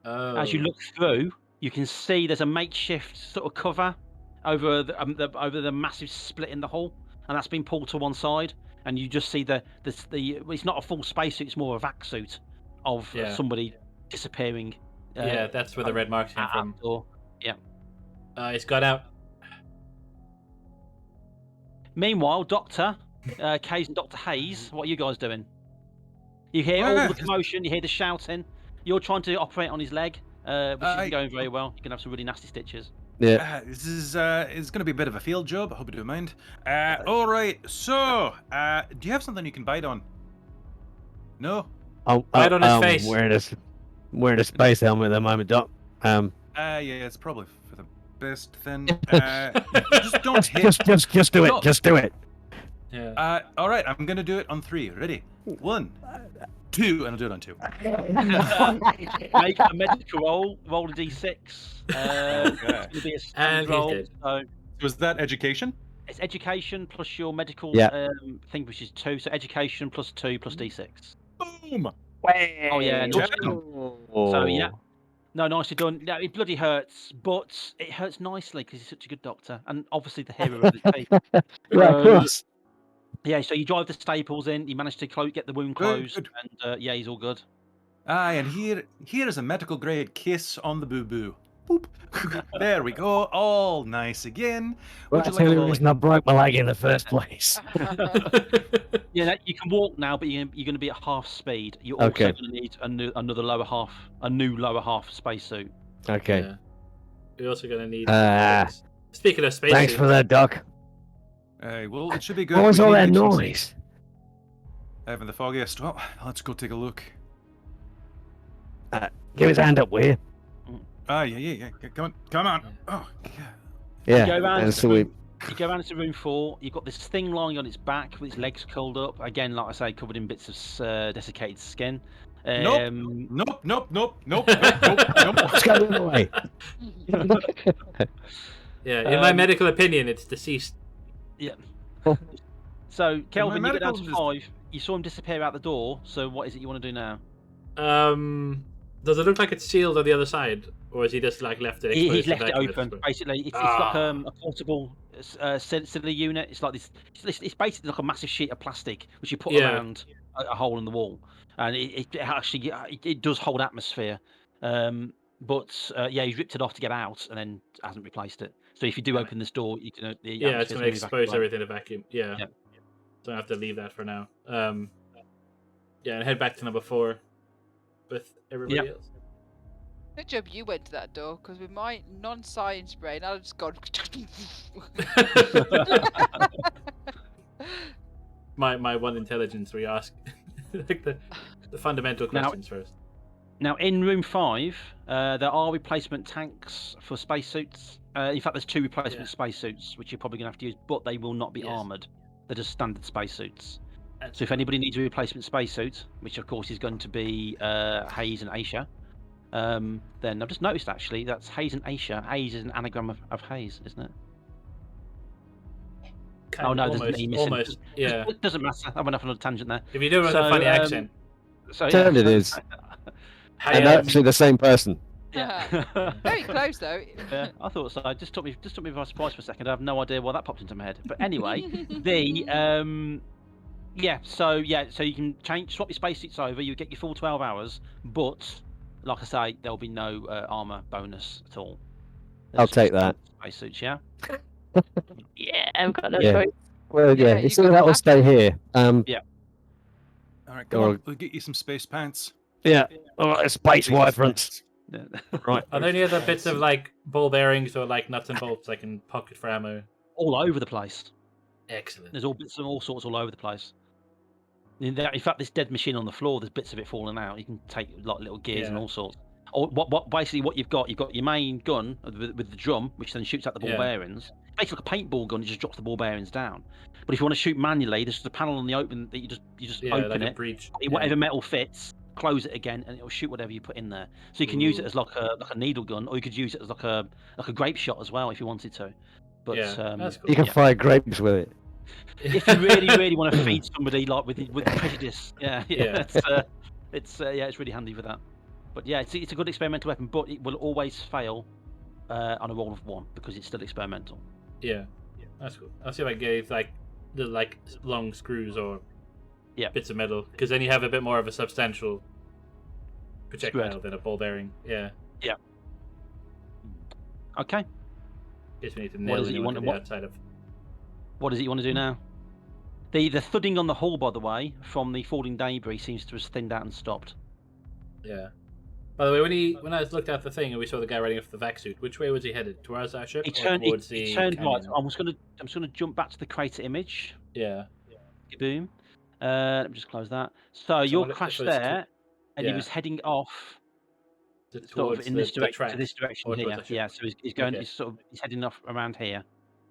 Oh. As you look through, you can see there's a makeshift sort of cover over the massive split in the hull, and that's been pulled to one side, and you just see the it's not a full spacesuit, it's more a vac suit of somebody disappearing. Yeah, that's where the red marks came out from. the door. It's got out. Meanwhile, Doctor Kays and Dr. Hayes, what are you guys doing? You hear all the commotion, you hear the shouting. You're trying to operate on his leg, which isn't going very well. You can have some really nasty stitches. Yeah. This is it's going to be a bit of a field job. I hope you don't mind. All right. So, do you have something you can bite on? No. Right on his face. Wearing a space helmet at the moment, Doc. Yeah, it's probably for the best then. Just don't hit. Just do it. No. Just do it. Yeah. All right, I'm gonna do it on 3. Ready? 1, 2, and I'll do it on 2. Make a medical roll. Roll a d6. It's Okay. going to be a And standard he's roll. dead. So Was that education? it's education plus your medical Yeah. thing, which is 2. So education plus 2 plus d6. Boom. Oh yeah. Ten. So yeah. No, nicely done. No, it bloody hurts, but it hurts nicely because he's such a good doctor, and obviously the hero of the team. Yeah, of course. Yeah, so you drive the staples in, you manage to get the wound closed, Good. and yeah, he's all good. Aye, and here is a medical grade kiss on the boo boo. Boop. There we go. All nice again. Well, Would you that's like the a only lolly? reason I broke my leg in the first place. Yeah, you can walk now, but you're going to be at half speed. You're Okay. also going to need another new lower half spacesuit. Okay. Yeah. We're also gonna need. Ah. Speaking of space, Thanks for that, Doc. Well, it should be good. What was We all need that to do some- noise? Having the foggiest. Well, let's go take a look. Give his hand up, will you? Yeah. Come on. Oh, yeah. Yeah. Go round And to so we. You go around to room 4. You've got this thing lying on its back with its legs curled up. Again, like I say, covered in bits of desiccated skin. Nope. Nope. Let's go the other way. Yeah, in my medical opinion, it's deceased. Yeah. So, Kelvin, you get down to medical 5. You saw him disappear out the door. So, what is it you want to do now? Does it look like it's sealed on the other side, or is he just like left it exposed? He's to left it vacuum open. through? Basically, it's like a portable cellular unit. It's like this. It's basically like a massive sheet of plastic which you put around a hole in the wall, and it actually it does hold atmosphere. But yeah, he's ripped it off to get out, and then hasn't replaced it. So if you do open this door, you can. Yeah, it's going to expose everything to vacuum. Yeah. Yeah. So I have to leave that for now. Yeah, and head back to number 4 with everybody else. Good job you went to that door, because with my non-science brain, I'd just gone. my one intelligence, we ask like the fundamental questions first. Now, in room 5, there are replacement tanks for spacesuits. In fact, there's 2 replacement spacesuits, which you're probably going to have to use, but they will not be armoured. They're just standard spacesuits. So if anybody needs a replacement spacesuit, which of course is going to be Hayes and Aisha, then I've just noticed actually that's Hayes and Aisha. Hayes is an anagram of Hayes, isn't it? Kind oh of, no, there's an E missing. almost. Yeah. It doesn't matter. I went off on a tangent there. If you do it with a funny accent. So Turned it is. And actually the same person. Yeah. Very close though. Yeah, I thought so. It just took me by surprise for a second. I have no idea why that popped into my head. But anyway, so you can swap your spacesuits over. You get your full 12 hours, but like I say, there'll be no armor bonus at all. I'll take that. Spacesuits, yeah. Yeah, I've got no Yeah. choice. Well, yeah, you it's all got that will that. stay here. All right, come Or- on. We'll get you some space pants. Yeah. All right, space wyverns. Right. Are there any other bits of like ball bearings or like nuts and bolts I can pocket for ammo? All over the place. Excellent. There's all sorts all over the place. In fact, this dead machine on the floor, there's bits of it falling out. You can take like little gears and all sorts. Or what you've got your main gun with the drum, which then shoots out the ball bearings. Basically, like a paintball gun, it just drops the ball bearings down. But if you want to shoot manually, there's just a panel on the open that you just open like it. a breech. Whatever metal fits, close it again, and it'll shoot whatever you put in there. So you can use it as like a needle gun, or you could use it as like a grape shot as well if you wanted to. But that's cool. You can fire grapes with it. if you really want to feed somebody like with prejudice, it's really handy for that. But yeah, it's a good experimental weapon, but it will always fail on a roll of 1 because it's still experimental. Yeah, that's cool. I'll see if I get like the long screws or bits of metal, because then you have a bit more of a substantial projectile than a ball bearing. Yeah. Yeah. Okay. Guess we need to nail anyone to the outside of. What is it you want to do now? The thudding on the hull, by the way, from the falling debris seems to have thinned out and stopped. Yeah. By the way, when I looked at the thing and we saw the guy riding off the vac suit, which way was he headed? Towards our ship? He turned right. Canyon? I'm just gonna jump back to the crater image. Yeah. Boom. Let me just close that. So you're crashed there, and he was heading off. Sort of in this direction to this direction here. Yeah. So he's going. He's heading off around here.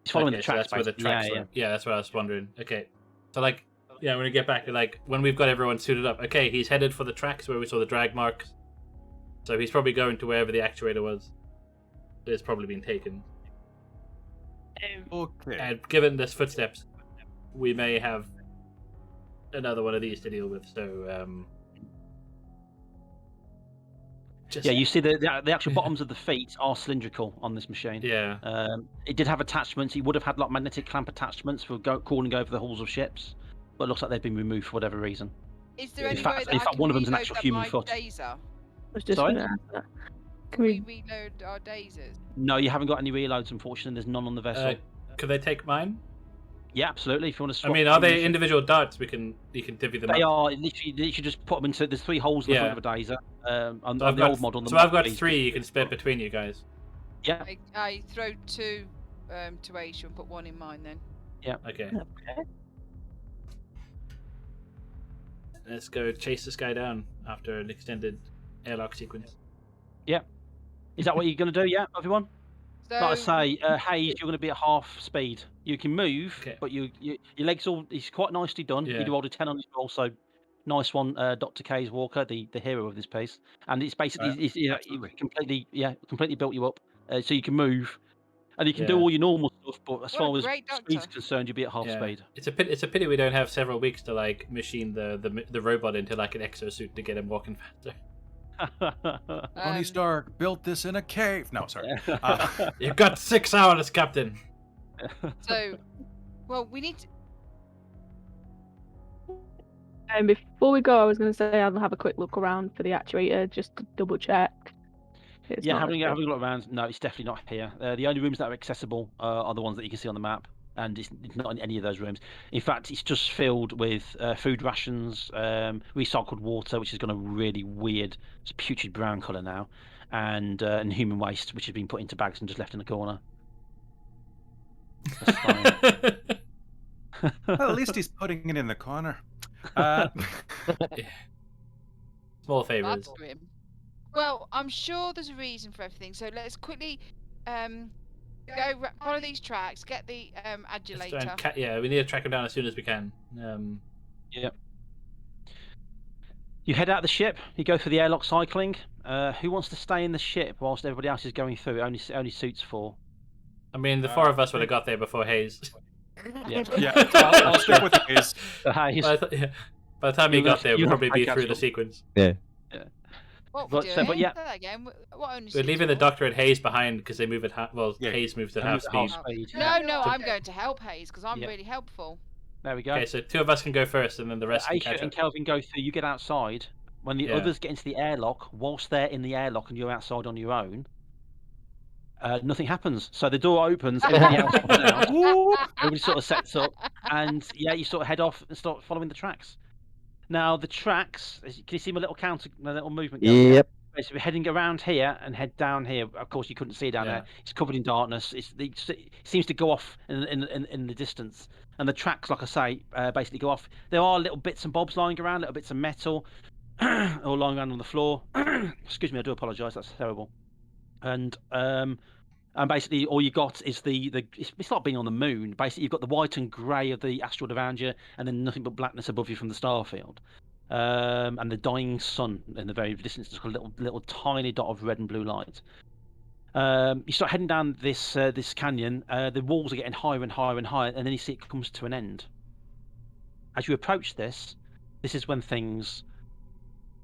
He's following the tracks. So that's where the tracks yeah. were. Yeah, that's what I was wondering. Okay. So like, yeah, when we get back, like when we've got everyone suited up, okay, he's headed for the tracks where we saw the drag marks. So he's probably going to wherever the actuator was. It's probably been taken. Okay. And given this footsteps, we may have another one of these to deal with. So, Yeah, you see the actual bottoms of the feet are cylindrical on this machine. Yeah. It did have attachments. It would have had like magnetic clamp attachments for calling over the hulls of ships, but it looks like they've been removed for whatever reason. Is there In any fact- way that in I fact, can one of them's an reload actual that human my foot. Dazer? I was just Sorry? going to ask that. Can we reload our Dazers? No, you haven't got any reloads, unfortunately. There's none on the vessel. Could they take mine? Yeah, absolutely. If you want to I swap mean, are they ammunition. individual darts? You can divvy them They up. are literally just put them into. There's 3 holes in the Yeah. front of a Dazer. On So I've the got, old model. the so I've got model 3 you can split between you guys. Yeah. I throw 2 to Aisha and put 1 in mine then. Okay. Okay. Let's go chase this guy down after an extended airlock sequence. Is that what you're going to do? Yeah, everyone. So, Like I say, Hayes, you're going to be at half speed. You can move, Okay. but your legs all. It's quite nicely done. Yeah. You rolled a 10 on his roll, so nice one, Dr. K's Walker, the hero of this piece. And it's basically absolutely. completely built you up, so you can move, and you can do Yeah. all your normal stuff. But as What a far as great speed's doctor. concerned, you'll be at half Yeah. speed. It's a pity we don't have several weeks to like machine the robot into like an exosuit to get him walking faster. Tony Stark built this in a cave. No, sorry. You've got 6 hours, Captain. So, well, we need to... And before we go, I was going to say I'll have a quick look around for the actuator just to double check. It's Yeah, not having listed. a look around. No, it's definitely not here. The only rooms that are accessible are the ones that you can see on the map, and it's not in any of those rooms. In fact, it's just filled with food rations, recycled water, which has got a really weird, it's a putrid brown colour now, and human waste, which has been put into bags and just left in the corner. That's fine. Well, at least he's putting it in the corner. Small favors. That's grim. Well, I'm sure there's a reason for everything. So let's quickly follow these tracks, get the Let's try adulator. and yeah, we need to track him down as soon as we can. Yep. You head out of the ship. You go for the airlock cycling. Who wants to stay in the ship whilst everybody else is going through? Only suits 4. I mean, the 4 of us would have got there before Hayes. Yeah. Yeah, I'll stick with Hayes. Hayes. By the time he You got have- there, you we'd have probably to be take through the actual- sequence. What But- we're so- doing? but yeah. Say that again. What only We're leaving the suits doctor and Hayes behind because they move at Yeah. Hayes moves at And half move speed. at speed. four? No, I'm going to help Hayes because I'm Yeah. really helpful. There we go. Okay, so 2 of us can go first, and then the rest can Aisha catch and up. Kelvin go through. You get outside. When the Yeah. others get into the airlock, whilst they're in the airlock and you're outside on your own, nothing happens. So the door opens, everybody else comes out. Everybody sort of sets up, and yeah, you sort of head off and start following the tracks. Now the tracks, can you see my little my little movement? Going? Yep. Basically, heading around here and head down here. Of course, you couldn't see it down Yeah. there. It's covered in darkness. It seems to go off in the distance. And the tracks, like I say, basically go off. There are little bits and bobs lying around, little bits of metal, all lying around on the floor. Excuse me, I do apologise. That's terrible. And basically all you got is it's like being on the moon. Basically, you've got the white and grey of the asteroid around you, and then nothing but blackness above you from the starfield. And the dying sun in the very distance, just a little tiny dot of red and blue light. You start heading down this canyon. The walls are getting higher and higher and higher, and then you see it comes to an end. As you approach this is when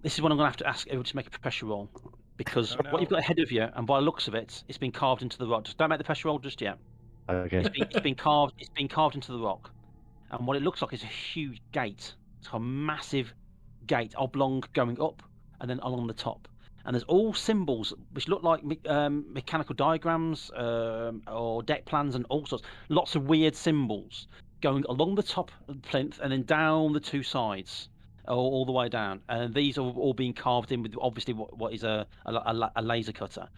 This is when I'm going to have to ask everyone to make a pressure roll, because Oh, no. what you've got ahead of you, and by the looks of it, it's been carved into the rock. Just don't make the pressure roll just yet. Okay. It's been carved. It's been carved into the rock, and what it looks like is a huge gate. It's a massive gate, oblong, going up and then along the top. And there's all symbols which look like mechanical diagrams or deck plans and all sorts. Lots of weird symbols going along the top of the plinth and then down the 2 sides, all the way down. And these are all being carved in with obviously what is a laser cutter.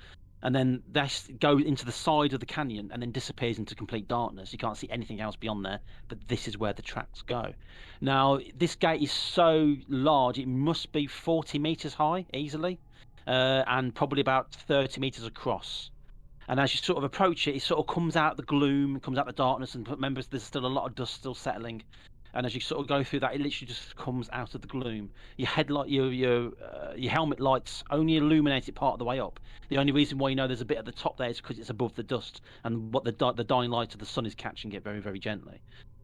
And then that goes into the side of the canyon and then disappears into complete darkness. You can't see anything else beyond there, but this is where the tracks go. Now, this gate is so large, it must be 40 meters high easily, and probably about 30 meters across. And as you sort of approach it, it sort of comes out the gloom, comes out the darkness, and remember, there's still a lot of dust still settling. and as you sort of go through that, it literally just comes out of the gloom. Your headlight, your helmet lights only illuminate it part of the way up. The only reason why you know there's a bit at the top there is because it's above the dust, and what the dying light of the sun is catching it very, very gently.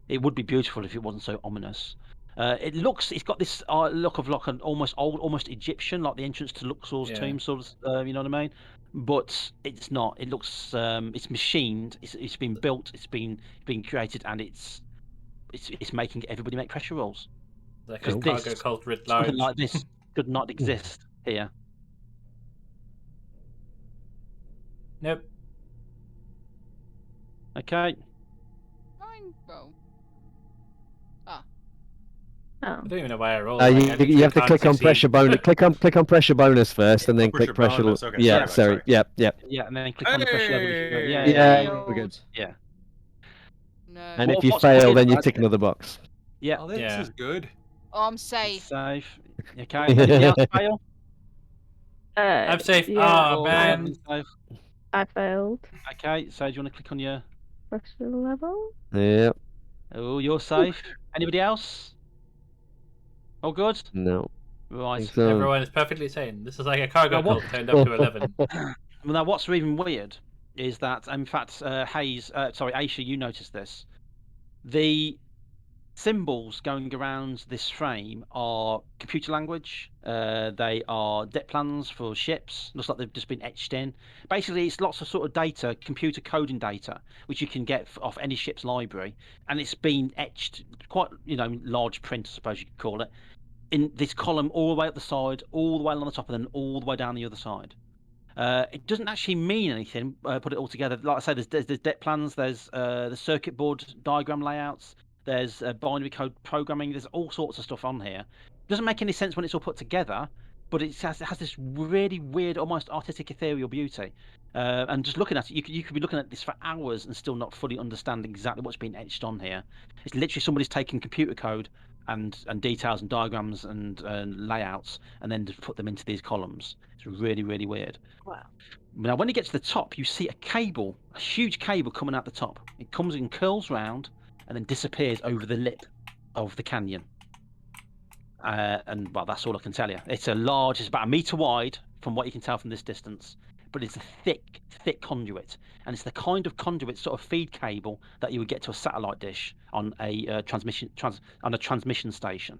It would be beautiful if it wasn't so ominous. It's got this look of like an almost old, almost Egyptian, like the entrance to Luxor's tomb, sort of. You know what I mean? But it's not. It looks, it's machined. It's been built. It's been created, and it's making everybody make pressure rolls. Like a cargo cult writ large. Something like this could not exist here. Nope. Okay. Fine. Well. Oh. I don't even know why I rolled. You have to click on pressure bonus. click on pressure bonus first, and then click pressure. bonus, okay, Yeah, sorry. Yeah. Yeah, and then click on the pressure level. Yeah, we're good. Yeah. No. And if What- you what's fail, weird then you about tick it- another box. Yeah. Oh, this is good. Oh, I'm safe. Safe. Okay. Anybody else fail? I'm safe. Yeah, Oh, man. Safe. I failed. Okay, so do you want to click on your... Pressure level. Yeah. Oh, you're safe. Anybody else? All good? No. Right. So, Everyone is perfectly sane. This is like a cargo Now, what- cult turned up to 11. Well, now what's even weird is that, in fact, Aisha, you noticed this. The symbols going around this frame are computer language. They are deck plans for ships. Looks like they've just been etched in. Basically, it's lots of sort of data, computer coding data, which you can get off any ship's library, and it's been etched, quite large print, I suppose you could call it, in this column all the way up the side, all the way along the top, and then all the way down the other side. It doesn't actually mean anything. Put it all together. Like I say, there's deck plans. There's the circuit board diagram layouts. There's binary code programming. There's all sorts of stuff on here. It doesn't make any sense when it's all put together, but it has this really weird, almost artistic, ethereal beauty. And just looking at it, you could be looking at this for hours and still not fully understand exactly what's been etched on here. It's literally somebody's taken computer code and details and diagrams and layouts, and then just put them into these columns. It's really, really weird. Wow. Now, when you get to the top, you see a cable, a huge cable coming out the top. It comes and curls round and then disappears over the lip of the canyon. And well, that's all I can tell you. It's about 1 meter wide from what you can tell from this distance, but it's a thick, thick conduit, and it's the kind of conduit sort of feed cable that you would get to a satellite dish on a transmission station,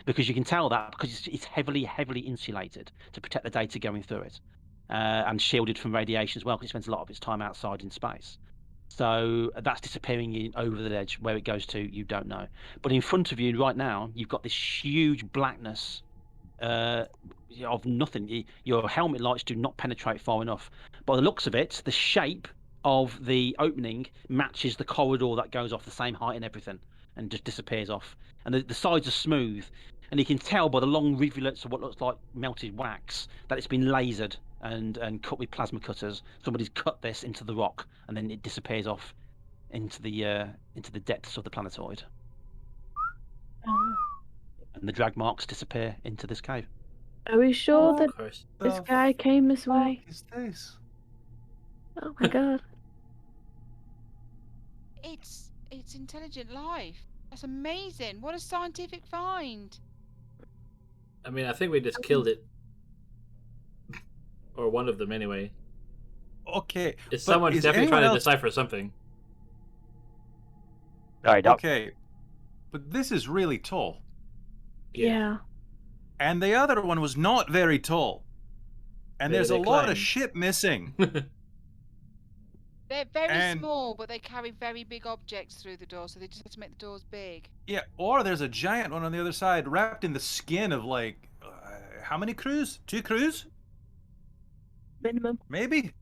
because you can tell that because it's heavily, heavily insulated to protect the data going through it, and shielded from radiation as well, because it spends a lot of its time outside in space. So that's disappearing over the ledge. Where it goes to, you don't know. But in front of you right now, you've got this huge blackness of nothing. Your helmet lights do not penetrate far enough. By the looks of it, the shape of the opening matches the corridor that goes off, the same height and everything, and just disappears off. And the sides are smooth. And you can tell by the long rivulets of what looks like melted wax that it's been lasered and cut with plasma cutters. Somebody's cut this into the rock, and then it disappears off into the depths of the planetoid. And the drag marks disappear into this cave. Are we sure that Of course. this guy came this way? What is this? Oh my god. It's intelligent life. That's amazing. What a scientific find. I mean, I think we just killed it. Or one of them, anyway. Okay. It's but someone's is definitely anyone trying to else- decipher something. Sorry, Doc. Okay. But this is really tall. Yeah. And the other one was not very tall. And Maybe there's a they lot of climbed. shit missing. They're very And- small, but they carry very big objects through the door, so they just have to make the doors big. Yeah, or there's a giant one on the other side wrapped in the skin of like, how many crews? 2 crews? Minimum. Maybe?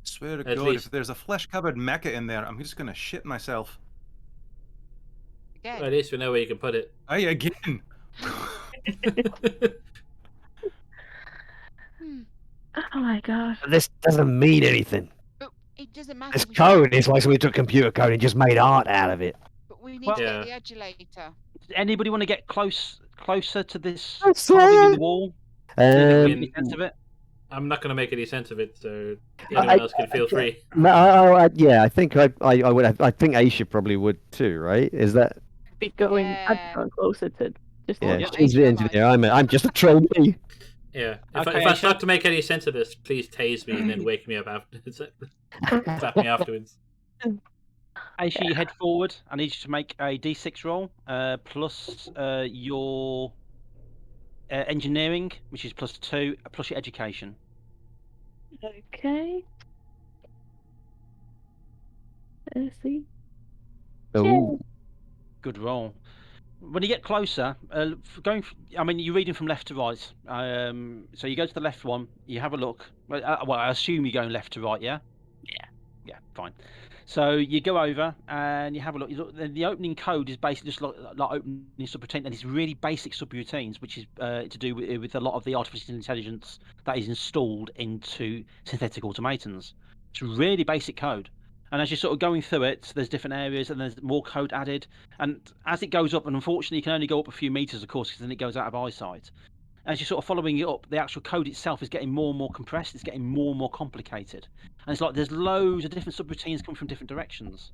Swear to At God, least. if there's a flesh-covered mecha in there, I'm just gonna shit myself. Again. Well, at least we know where you can put it. Aye, again. Hmm. Oh my god. This doesn't mean anything. But it doesn't matter. This we code is like somebody took computer code and just made art out of it. But we need Well- to Yeah. get the adulator. Does anybody want to get closer to this That's carving in it. the wall? Um, Any sense of it? I'm not going to make any sense of it, so anyone else can feel free. No, yeah, I think I would. I think Aisha probably would too, right? Is that? be going. I'd Yeah. be going closer to just. Yeah, Yeah. she's the engineer. I'm just a troll bee. Yeah. If Okay, I Aisha. start to make any sense of this, please tase me and then wake me up afterwards. Slap me afterwards. Aisha, you head forward. I need you to make a D6 roll plus your engineering, which is +2, plus your education. Okay. Let's see. Ooh. Good roll. When you get closer, I mean, you're reading from left to right. So you go to the left one, you have a look. Well, I assume you're going left to right, yeah? Yeah. Yeah, fine. So you go over and you have a look. The opening code is basically just like opening subroutine, and it's really basic subroutines, which is to do with a lot of the artificial intelligence that is installed into synthetic automatons. It's really basic code. And as you're sort of going through it, there's different areas and there's more code added. And as it goes up, and unfortunately you can only go up a few meters, of course, because then it goes out of eyesight. As you're sort of following it up, the actual code itself is getting more and more compressed. It's getting more and more complicated. And it's like there's loads of different subroutines coming from different directions.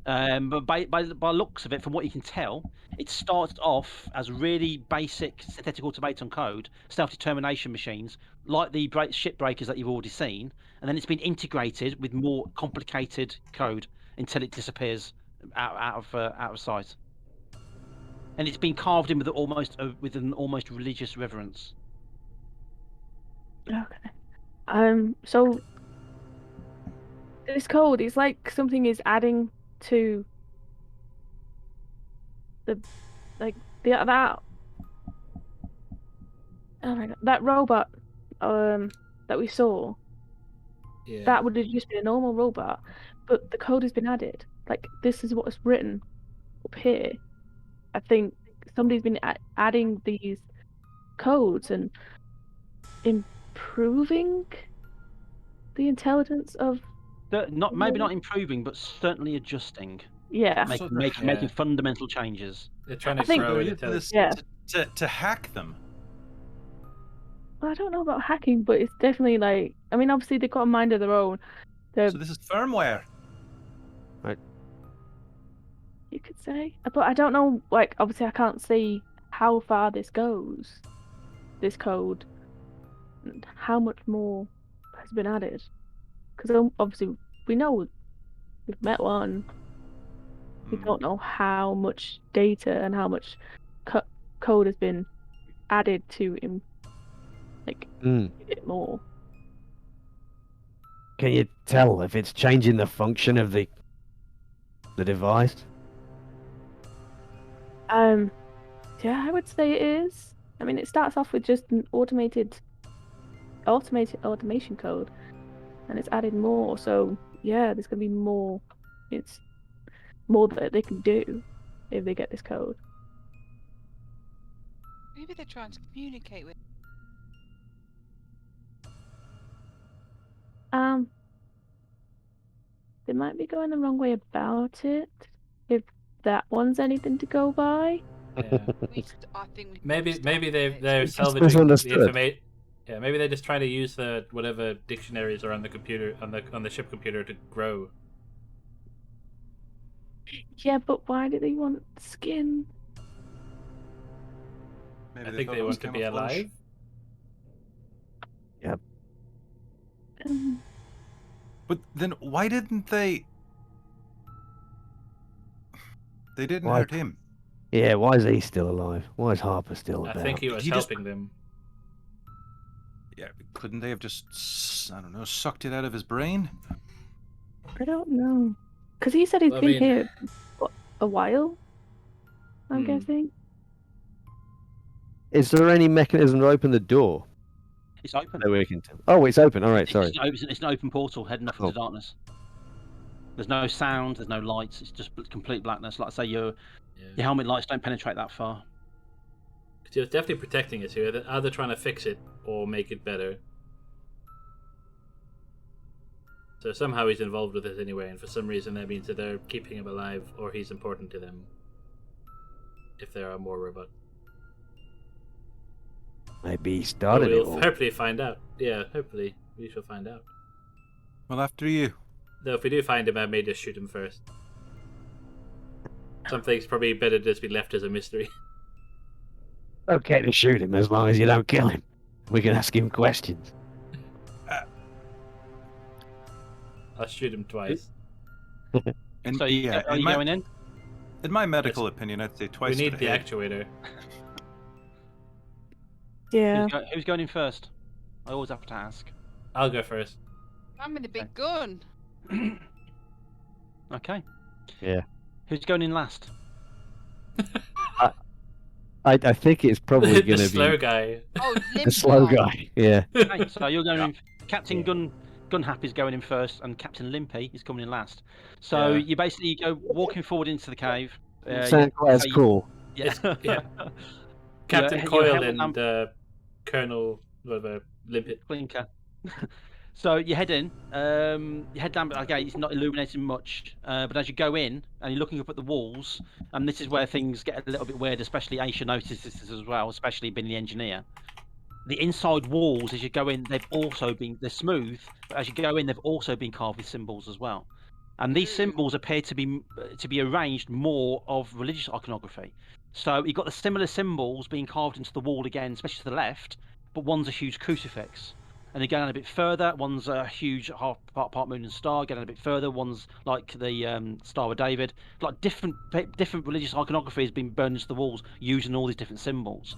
But by looks of it, from what you can tell, it starts off as really basic synthetic automaton code, self-determination machines, like the ship breakers that you've already seen, and then it's been integrated with more complicated code until it disappears out of sight. And it's been carved in with an almost religious reverence. Okay. So this code is like something is adding to that. Oh my god, that robot that we saw. Yeah. That would have just been a normal robot, but the code has been added. Like this is what's written up here. I think somebody's been adding these codes and improving the intelligence of. Maybe not improving, but certainly adjusting, Yeah. So they're making fundamental changes. They're trying to I think- grow they're it using this intelligence. Yeah. to hack them. Well, I don't know about hacking, but it's definitely like. I mean, obviously they've got a mind of their own. So this is firmware. You could say, but I don't know. Like, obviously, I can't see how far this goes. This code, and how much more has been added. Because obviously, we know we've met one. We Hmm. don't know how much data and how much code has been added to him. Like, Mm. a bit more. Can you tell if it's changing the function of the device? Yeah, I would say it is. I mean, it starts off with just an automated automation code, and it's added more. So yeah, there's gonna be more. It's more that they can do if they get this code. Maybe they're trying to communicate with. They might be going the wrong way about it. If that one's anything to go by. Yeah. I think we Maybe they're It's just salvaging the misunderstood. information. Yeah, maybe they're just trying to use the whatever dictionaries are on the computer on the ship computer to grow. Yeah, but why do they want skin? Maybe I think thought they it was want to be camouflage. alive. Um, But then why didn't they? They didn't Why? hurt him. Yeah, why is he still alive? Why is Harper still I about? think he was He just- helping them. Yeah, couldn't they have just, I don't know, sucked it out of his brain? I don't know. Because he said he's I been mean- here a while. I'm Hmm. guessing. Is there any mechanism to open the door It's open. that we can tell? Oh, it's open. All right, sorry. It's an open portal heading off into darkness. There's no sound. There's no lights. It's just complete blackness. Like I say, your Yeah. helmet lights don't penetrate that far. 'Cause he was definitely protecting us here. They're either trying to fix it or make it better. So somehow he's involved with it anyway, and for some reason that means that they're keeping him alive, or he's important to them. If there are more robots. Maybe he started it We'll all. hopefully find out. Yeah, hopefully we shall find out. Well, after you. Though if we do find him, I may just shoot him first. Some things probably better just be left as a mystery. Okay to shoot him as long as you don't kill him. We can ask him questions. I'll shoot him twice. And So yeah, are you going in? in my medical opinion, I'd say We twice. need to the hit. actuator. Yeah. Who's going in first? I always have to ask. I'll go first. I'm with the big gun. Okay. Yeah. Who's going in last? I think it's probably The going to slow be guy. Oh, the limp slow guy. guy. Yeah. Okay, so you're going in. Captain Gun Happy's going in first, and Captain Limpy is coming in last. So Yeah. you basically go walking forward into the cave. Sound quite as cool. Yeah. yeah. Captain Your Coyle helmet and Colonel whatever Limpet. Blinker. So you head in. You head down. Okay, it's not illuminating much, but as you go in and you're looking up at the walls, and this is where things get a little bit weird. Especially Aisha notices this as well, especially being the engineer. The inside walls, as you go in, they're smooth, but as you go in, they've also been carved with symbols as well. And these symbols appear to be arranged more of religious iconography. So you've got the similar symbols being carved into the wall again, especially to the left, but one's a huge crucifix. And again, a bit further, one's a huge part moon and star. Getting a bit further, one's like the Star of David. Like different religious iconography has been burned into the walls using all these different symbols.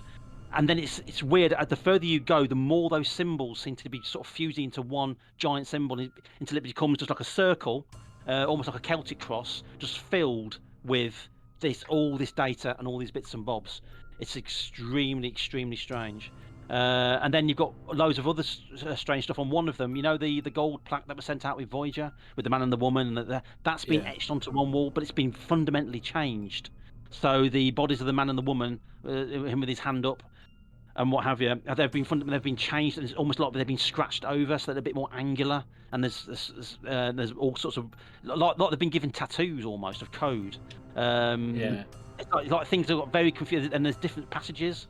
And then it's weird. The further you go, the more those symbols seem to be sort of fusing into one giant symbol until it becomes just like a circle, almost like a Celtic cross, just filled with all this data and all these bits and bobs. It's extremely, extremely strange. And then you've got loads of other strange stuff on one of them. You know, the gold plaque that was sent out with Voyager, with the man and the woman, and that's been etched onto one wall, but it's been fundamentally changed. So the bodies of the man and the woman, him with his hand up, and what have you, they've been changed, and it's almost like they've been scratched over, so they're a bit more angular. And there's all sorts of like they've been given tattoos almost of code. It's like things have got very confused, and there's different passages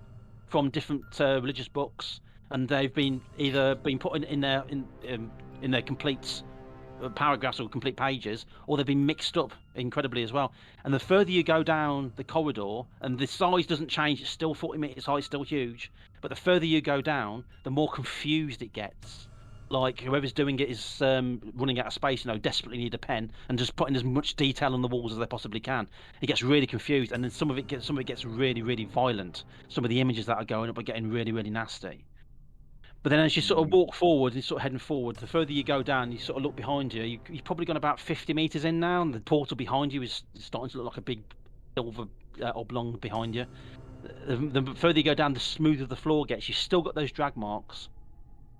from different religious books, and they've been either been put in their complete paragraphs or complete pages, or they've been mixed up incredibly as well. And the further you go down the corridor, and the size doesn't change, it's still 40 meters high, it's still huge, but the further you go down, the more confused it gets. Like whoever's doing it is running out of space, desperately need a pen and just putting as much detail on the walls as they possibly can. It gets really confused, and then some of it gets really, really violent. Some of the images that are going up are getting really, really nasty. But then as you sort of walk forward and sort of heading forward, the further you go down, you sort of look behind you. You've probably gone about 50 meters in now, and the portal behind you is starting to look like a big silver oblong behind you. The further you go down, the smoother the floor gets. You've still got those drag marks.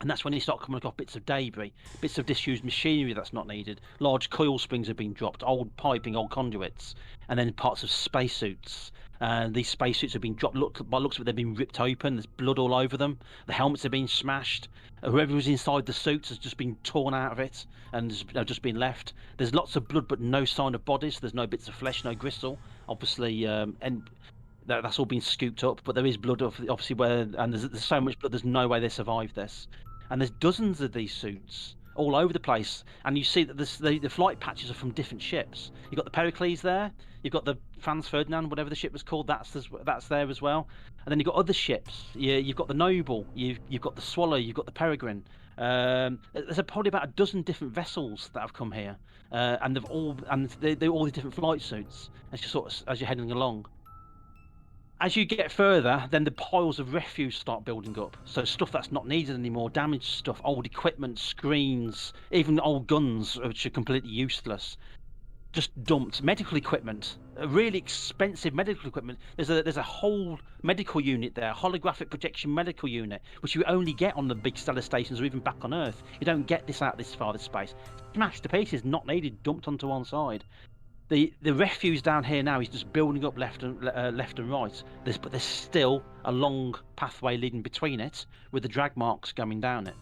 And that's when you start coming across bits of debris, bits of disused machinery that's not needed. Large coil springs have been dropped, old piping, old conduits, and then parts of spacesuits. These spacesuits have been dropped. By looks of it, they've been ripped open. There's blood all over them. The helmets have been smashed. Whoever was inside the suits has just been torn out of it and has just been left. There's lots of blood, but no sign of bodies. There's no bits of flesh, no gristle. Obviously, and that's all been scooped up. But there is blood, obviously, and there's so much blood. There's no way they survived this. And there's dozens of these suits all over the place, and you see that the flight patches are from different ships. You've got the Perocles there, you've got the Franz Ferdinand, whatever the ship was called, that's there as well. And then you've got other ships. You've got the Noble, you've got the Swallow, you've got the Peregrine. There's probably about a dozen different vessels that have come here, and they're all these different flight suits as you're heading along. As you get further, then the piles of refuse start building up. So stuff that's not needed anymore, damaged stuff, old equipment, screens, even old guns, which are completely useless. Just dumped. Medical equipment, really expensive medical equipment. There's a whole medical unit there, holographic projection medical unit, which you only get on the big stellar stations or even back on Earth. You don't get this out this far, this space. Smashed to pieces, not needed, dumped onto one side. The refuse down here now is just building up left and right. But there's still a long pathway leading between it, with the drag marks going down it.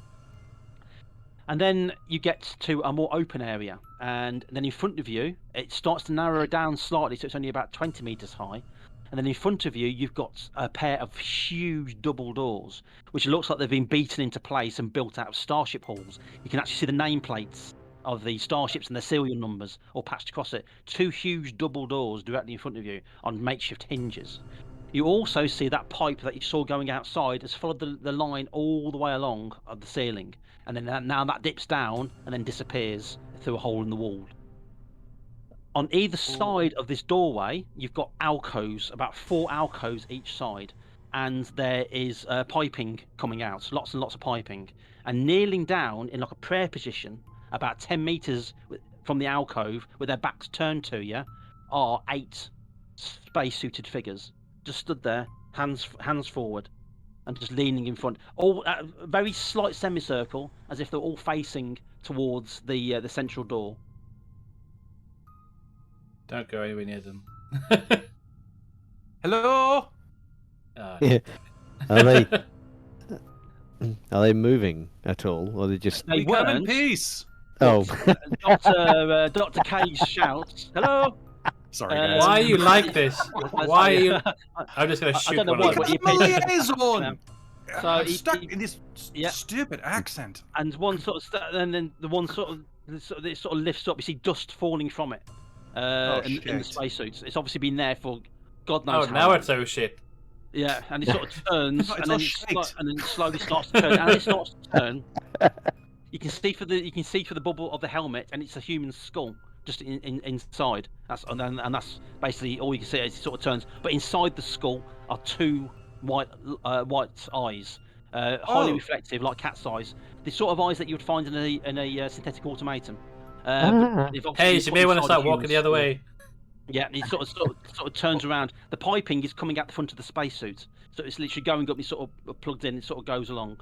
And then you get to a more open area, and then in front of you, it starts to narrow down slightly, so it's only about 20 meters high. And then in front of you, you've got a pair of huge double doors, which looks like they've been beaten into place and built out of starship halls. You can actually see the nameplates of the starships and their serial numbers all patched across it. 2 huge double doors directly in front of you on makeshift hinges. You also see that pipe that you saw going outside has followed the line all the way along of the ceiling, and then now that dips down and then disappears through a hole in the wall. On either side of this doorway, you've got alcoves, about 4 alcoves each side, and there is piping coming out, lots and lots of piping. And kneeling down in like a prayer position, about 10 meters from the alcove, with their backs turned to you, are 8 space-suited figures, just stood there, hands forward, and just leaning in front, all a very slight semicircle, as if they're all facing towards the central door. Don't go anywhere near them. Hello. Yeah. Are they moving at all, or are they just? They We come in weren't. peace. Oh, Dr. Cage shouts, "Hello!" Sorry, guys. Why are you like this? Why are you? I'm just gonna I shoot don't know one why, of them. but he I'm a appeared- liaison. So I'm he- stuck he- in this yeah. stupid accent. And one sort of, and then the one sort of lifts up. You see dust falling from it, in the shit. spacesuits. It's obviously been there for God Oh, knows how now long. it's oh shit. Yeah, and it sort of turns, It's and all then shite. and then slowly starts to turn. And it starts to turn. You can see for the bubble of the helmet, and it's a human skull just inside. That's that's basically all you can see as it sort of turns. But inside the skull are 2 white eyes, highly Oh. reflective, like cat's eyes. The sort of eyes that you would find in a synthetic automaton. Ah. They've obviously Hey, been so you put may want to inside a start human walking the other skull. way. Yeah, and it sort of turns around. The piping is coming out the front of the spacesuit, so it's literally going up. It's sort of plugged in. It sort of goes along.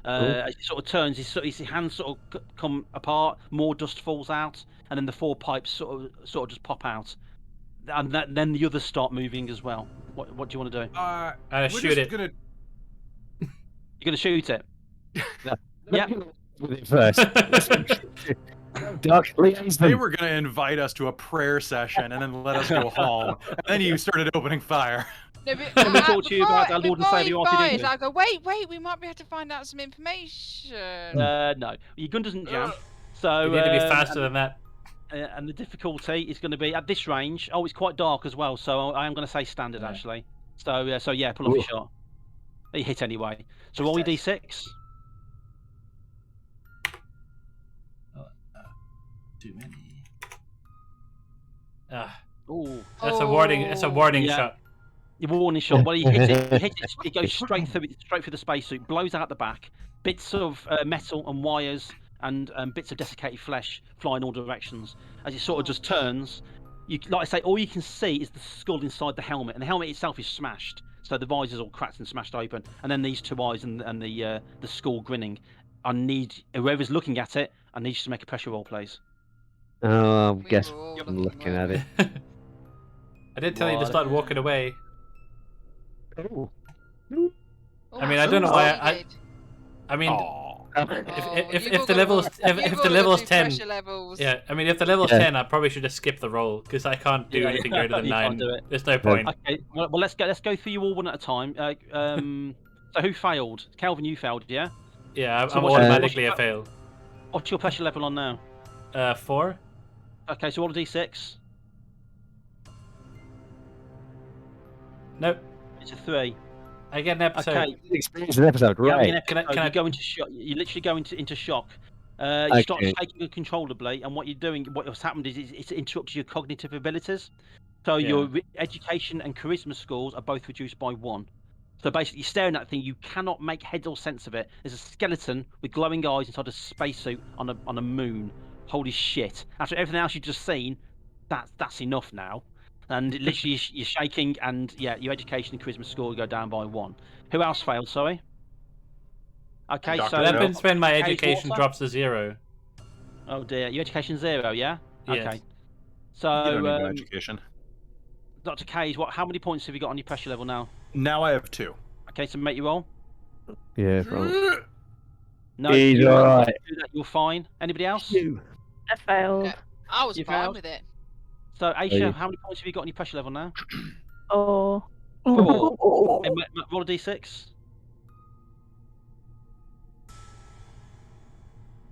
As it sort of turns, his hands sort of come apart. More dust falls out, and then the 4 pipes sort of just pop out, and then the others start moving as well. What do you want to do? We're Shoot just it. gonna. You're gonna shoot it. Yeah. with it first. Dark liaison. They were gonna invite us to a prayer session and then let us go home. And then you started opening fire. No, but Let me talk to you about our Lord and before Saviour, he Arthur fires, Dingley. I go, wait, we might be able to find out some information. No, your gun doesn't jam. So You need to be faster than that. and the difficulty is going to be at this range. Oh, it's quite dark as well, so I am going to say standard Yeah. actually. So yeah, pull off your shot. You hit anyway. So roll your d6. Too many. Ooh, That's a warning. It's a warning Yeah. shot. your warning shot. Well, you hit it. It goes straight through the spacesuit, blows out the back. Bits of metal and wires and bits of desiccated flesh fly in all directions. As it sort of just turns, like I say, all you can see is the skull inside the helmet, and the helmet itself is smashed. So the visor's all cracked and smashed open, and then these 2 eyes and the skull grinning. I need whoever's looking at it. I need you to make a pressure roll, please. Oh, I We guess were all I'm looking at weren't it. I did tell you to start walking away. Oh. we? I mean, I don't know why I mean, Oh. if the level's if the level's 10, yeah. I mean, if the level's Yeah. 10, I probably should have skipped the roll because I can't do Yeah, anything greater than you 9. can't do it. There's no point. Okay, well let's go through you all one at a time. So who failed? Calvin, you failed, yeah? Yeah, So I'm what's- automatically a what's- fail. What's your pressure level on now? 4. Okay, so roll a d6. Nope. It's a 3. I get an episode. Okay. Experience an episode, Yeah, right? Can I- you go into shock. You literally go into shock. You start Okay. shaking uncontrollably, and what you're doing, what's happened is it's interrupted your cognitive abilities. So Yeah. your education and charisma scores are both reduced by 1. So basically, you're staring at that thing. You cannot make head or sense of it. There's a skeleton with glowing eyes inside a spacesuit on a moon. Holy shit! After everything else you've just seen, that's enough now. And it literally, you're shaking, and yeah, your education and charisma score go down by 1. Who else failed? Sorry. Okay, Dr. so Weapons when my Cage education water? drops to 0. Oh dear, your education 0, yeah? Yes. Okay. You So, don't need no education. Dr. Cage, how many points have you got on your pressure level now? Now I have 2. Okay, so make your roll. Yeah, right. No, He's you alright. do that, you're fine. Anybody else? I failed. I was You fine failed? with it. So, you- Aisha, how many points have you got on your pressure level now? Oh. 4. Hey, roll a d6.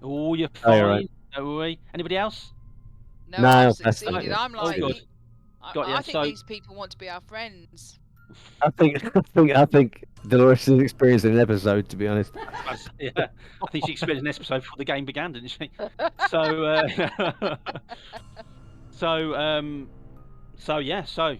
Oh, you're Oh, fine. you're right. No worry. Anybody else? No, No, I've that's succeeded. fine. I'm like, good. Got ya. I think So- these people want to be our friends. I think Dolores is experiencing an episode, to be honest. Yeah, I think she experienced an episode before the game began, didn't she? So, so yeah. So,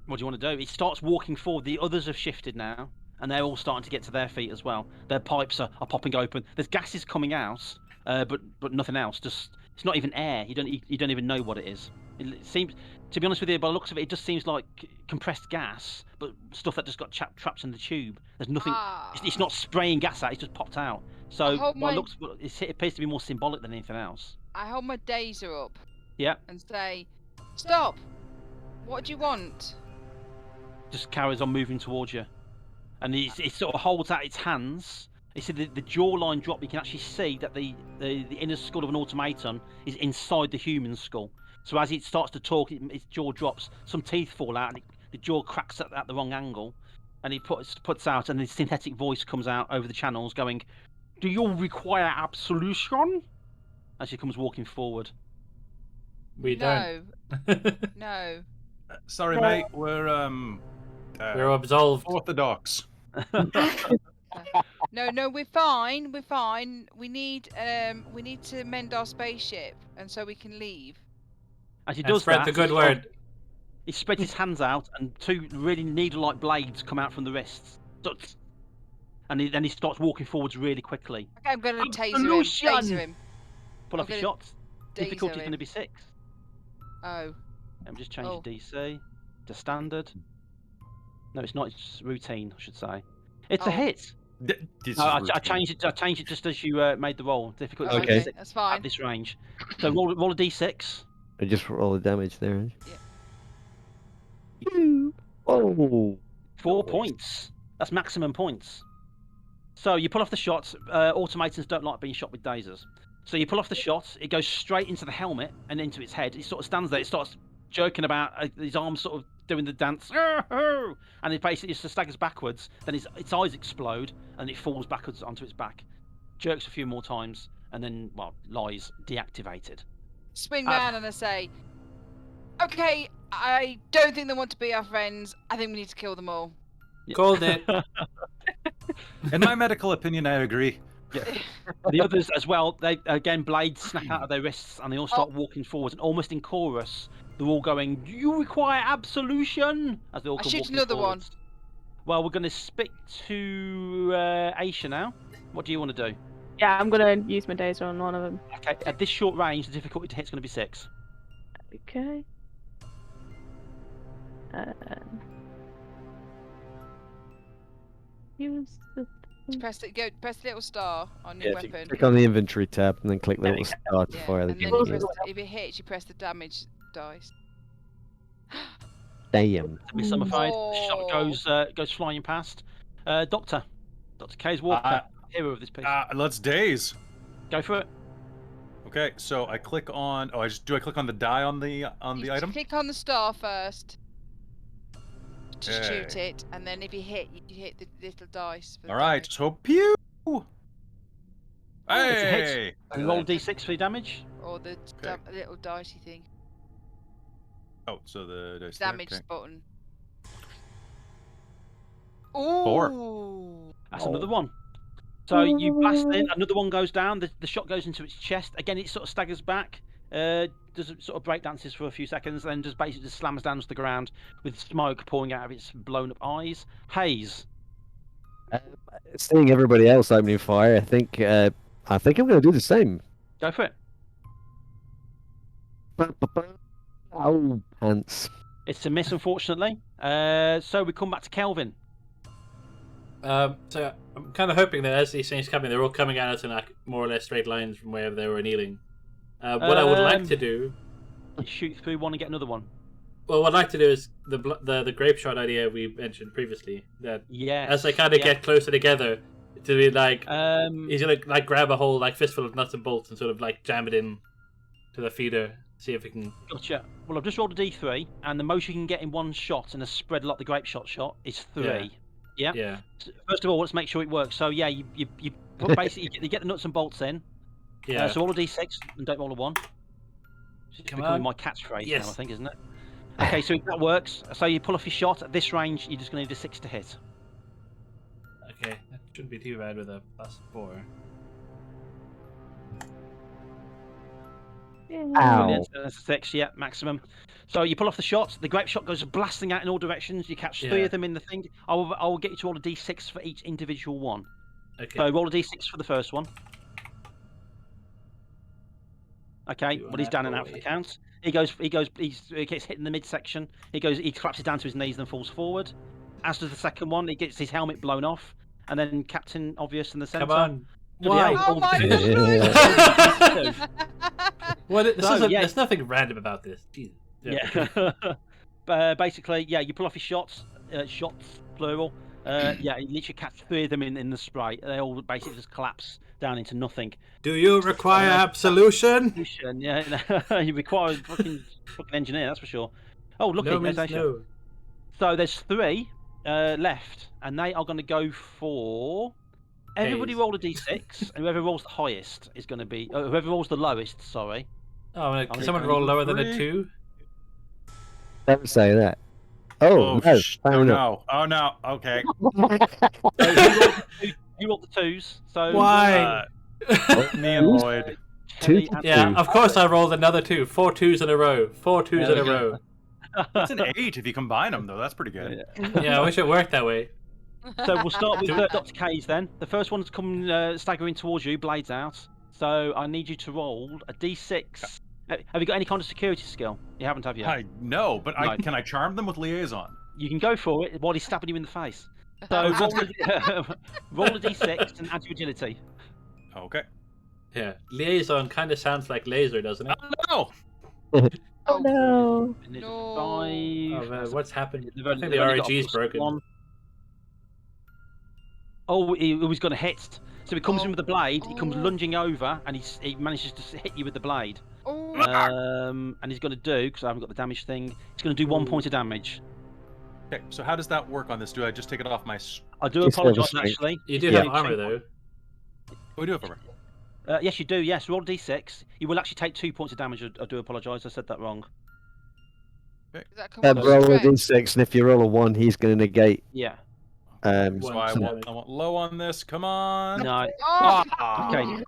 what do you want to do? He starts walking forward. The others have shifted now, and they're all starting to get to their feet as well. Their pipes are popping open. There's gases coming out, but nothing else. Just it's not even air. You don't even know what it is. It seems, to be honest with you, by the looks of it, it just seems like compressed gas, but stuff that just got trapped in the tube. There's nothing. It's not spraying gas out. It's just popped out. So hold by my- looks, it appears to be more symbolic than anything else. I hold my dazer up Yeah, and say, "Stop! What do you want?" just carries on moving towards you, and it sort of holds out its hands. You see the jawline drop. You can actually see that the inner skull of an automaton is inside the human skull. So as it starts to talk, its jaw drops. Some teeth fall out, and the jaw cracks at the wrong angle. And he puts out, and the synthetic voice comes out over the channels, going, "Do you require absolution?" As she comes walking forward. We don't. No. Sorry, mate. We're We're absolved. orthodox. No, we're fine. We're fine. We need to mend our spaceship, and so we can leave. As he And does spread that, the good he sort of- word. He spreads his hands out, and two really needle-like blades come out from the wrists. And then he starts walking forwards really quickly. Okay, I'm going to taser Absolution! him. Taser him. Pull off I'm your gonna shots. taser Difficulty is him. going to be 6. Oh. Let me just change Oh. the DC to standard. No, it's not. It's routine, I should say. It's a Oh. hit. This No, is I routine. changed it. I changed it just as you made the roll. Difficulty Okay. is 6 That's at fine. this range. So roll a d6. I just roll the damage there. Yeah. Oh, 4 Nice. points. That's maximum points. So you pull off the shot. Automatons don't like being shot with dasers. So you pull off the shot. It goes straight into the helmet and into its head. It sort of stands there. It starts jerking about. His arms sort of doing the dance. And it basically just staggers backwards. Then its eyes explode and it falls backwards onto its back. Jerks a few more times and then, well, lies deactivated. Swing round and I say, "Okay, I don't think they want to be our friends. I think we need to kill them all." Called it. In my medical opinion, I agree. The others as well, they again blades snap out of their wrists and they all start walking forwards and almost in chorus they're all going, "Do you require absolution?" As they all I come shoot walking another one. forwards. Well, we're going to speak to Aisha now. What do you want to do? Yeah, I'm gonna use my dazer on one of them. Okay, at this short range the difficulty to hit is going to be 6. Okay. Use the. Press the little star on yeah. your If you weapon. click on the inventory tab and then click the There little you star to Yeah, fire the and then gun. you Yeah. press, if it hits, you press the damage dice. Damn. Missimified. The shot Oh. goes flying past. Dr. Case Walker, hero of this piece. Let's daze. Go for it. Okay, so I click on. Oh, I click on the die on the You item. click on the star first to Okay. shoot it, and then if you hit, you hit the little dice. For the All right, damage. so pew. It's a hit. Hey. And roll d6 for your damage. Or the little dicey thing. Oh, so the dice there, Damage okay. button. Four. Ooh. That's another one. So you blast in, another one goes down, the shot goes into its chest. Again, it sort of staggers back, does sort of break dances for a few seconds, then just basically just slams down to the ground with smoke pouring out of its blown up eyes. Haze. Seeing everybody else opening fire, I think I'm going to do the same. Go for it. Oh, pants. It's a miss, unfortunately. So we come back to Kelvin. So I'm kind of hoping that as these things coming, they're all coming at us in like more or less straight lines from wherever they were kneeling. What I would like to do, You shoot through one and get another one. well, what I'd like to do is the grape shot idea we mentioned previously. That Yeah. as they kind of get closer together, to be like he's gonna like grab a whole like fistful of nuts and bolts and sort of like jam it in to the feeder, see if we can. Gotcha. Well, I've just rolled a d3, and the most you can get in one shot in a spread like the grape shot is 3. Yeah. Yeah. First of all, let's make sure it works. So yeah, you put basically you get the nuts and bolts in, Yeah. So roll a d6 and don't roll a 1. It's Come becoming on. my catchphrase Yes. now, I think, isn't it? Okay, so if that works, so you pull off your shot at this range, you're just going to need a 6 to hit. Okay, that shouldn't be too bad with a +4. Ow. Brilliant. So that's a 6, yeah, maximum. So you pull off the shot. The grape shot goes blasting out in all directions. You catch 3 Yeah. of them in the thing. I will get you to roll a d6 for each individual one. Okay. So roll a d6 for the first one. Okay, Do well he's an down and out for the apple. count. He gets hit in the midsection. He collapses down to his knees and falls forward. As does the second one, he gets his helmet blown off, and then Captain Obvious in the centre. Come on. Bloody Why? hell, Oh all my the- god! What? This So, isn't, yeah. There's nothing random about this. Jesus. Yeah. Basically, yeah, you pull off his shots, plural. Yeah, you literally catch 3 of them in the spray. They all basically just collapse down into nothing. Do you require absolution? Yeah, you require a fucking engineer, that's for sure. Oh, look, No there's means Aisha. no. So there's 3 left, and they are going to go for. Everybody Haze. roll a d6, and whoever rolls the highest is going to be. Whoever rolls the lowest, sorry. Oh, can gonna someone go roll for lower than a 3. 2? Don't say that. Oh, no. Oh no! Oh no! Okay. You roll the 2s. So Why? Me and Lloyd. Kelly Two. and- Yeah, of course I rolled another 2. 4 2s in a row. 4 2s in a Okay. row. It's an 8 if you combine them, though. That's pretty good. Yeah, I wish it worked that way. So we'll start with Dr. K's then. The first one's come staggering towards you, blades out. So I need you to roll a d6. Have you got any kind of security skill? You haven't, have you? No, but Right. can I charm them with liaison? You can go for it while he's stabbing you in the face. So roll a d6 and add your agility. Okay. Yeah. Liaison kind of sounds like laser, doesn't it? No. Oh no. And it's No. 5. Oh, man, what's happened? They've I only- think they've the only got RNG's a broken. +1. Oh, he was going to hit. So he comes in with the blade. He comes Oh. lunging over, and he manages to hit you with the blade. Oh, And he's going to do, because I haven't got the damage thing. He's going to do 1 point of damage. Okay. So how does that work on this? Do I just take it off my? I do Just have a apologise, strength. actually. You do Yeah. have armor, though. What do we do it for? Yes, you do. Yes, roll a d6. You will actually take 2 points of damage. I do apologise. I said that wrong. does that come with Roll a strength? d6, and if you roll a 1, he's going to negate. Yeah. One So I some- want low on this. Come on. No. Oh, Okay.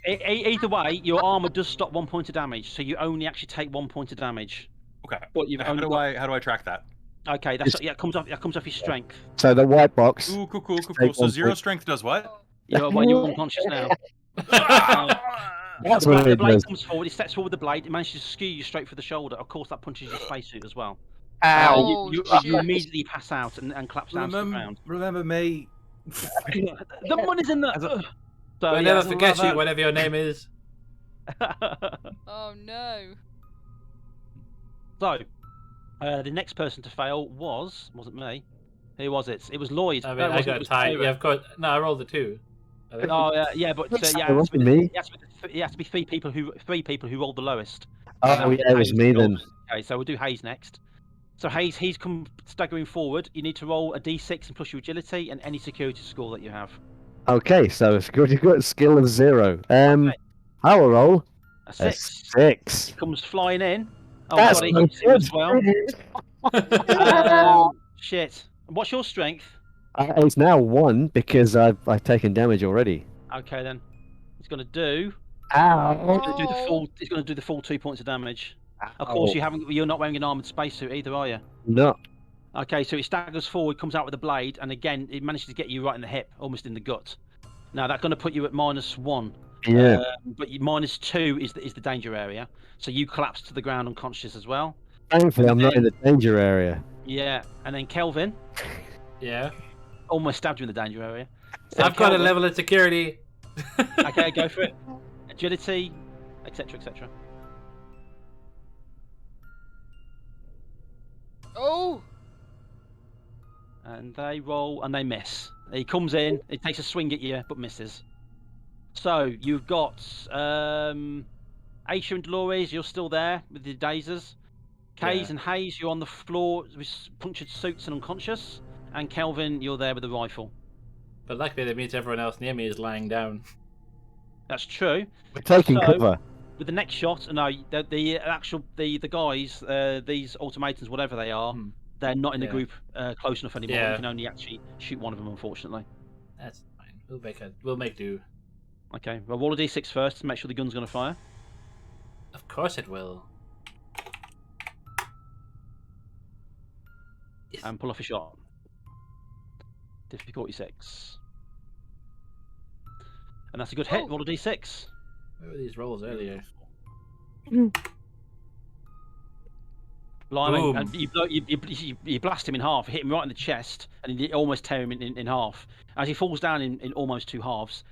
Either way, your armor does stop 1 point of damage, so you only actually take 1 point of damage. Okay. But you've How only do got... I track that? Okay, that's yeah. It comes off your strength. So the white box. Ooh, cool. Take So 1 0 point. strength does what? You're unconscious now. That's The what it blade does. comes forward. He steps forward with the blade. It manages to skew you straight through the shoulder. Of course, that punches your spacesuit as well. Ow. You shit. immediately pass out and collapse down to the ground. Remember me. The money's in the. So We'll yeah, never forget you, whatever your name is. Oh no. So, the next person to fail wasn't me. Who was it? It was Lloyd. I No, mean, it I wasn't, it got was tied. Tyra. Yeah, of course. No, I rolled a 2. I think. Oh yeah, but It yeah, wasn't me. it has to be 3 people who rolled the lowest. Oh, yeah, it was me then. Okay, so we'll do Hayes next. So Hayes, he's come staggering forward. You need to roll a d6 and plus your agility and any security score that you have. Okay, so you've got a skill of 0. I will roll A a 6. 6. He comes flying in. Oh That's god, he no hits you as good. well. Shit. What's your strength? It's now 1 because I've taken damage already. Okay then. He's gonna do. Ow. He's gonna do the full. He's gonna do the full 2 points of damage. Of course, you're not wearing an armored spacesuit either, are you? No. Okay, so he staggers forward, comes out with a blade, and again, it manages to get you right in the hip, almost in the gut. Now that's going to put you at -1. Yeah. But -2 is the danger area, so you collapse to the ground unconscious as well. Thankfully, I'm not in the danger area. Yeah, and then Kelvin Yeah. almost stabbed you in the danger area. So I've got a Kelvin- level of security. Okay, go for it. Agility, etc., etc. Oh. And they roll and they miss. He comes in, he takes a swing at you, but misses. So you've got Aisha and Dolores, you're still there with the dazers. Kays Yeah. and Hayes, you're on the floor with punctured suits and unconscious. And Kelvin, you're there with the rifle. But luckily, that means everyone else near me is lying down. That's true. We're taking So- cover. With the next shot, no, the actual the guys, these automatons, whatever they are, Hmm. they're not in the Yeah. group close enough anymore. Yeah. You can only actually shoot one of them, unfortunately. That's fine. We'll make do. Okay, well, roll a d6 first to make sure the gun's going to fire. Of course it will. Yes. And pull off a shot. Difficulty 6. And that's a good hit. Oh. Roll a d6. Where were these rolls earlier? Blimey. Boom. And you blast him in half, hit him right in the chest, and you almost tear him in half. As he falls down in almost two halves.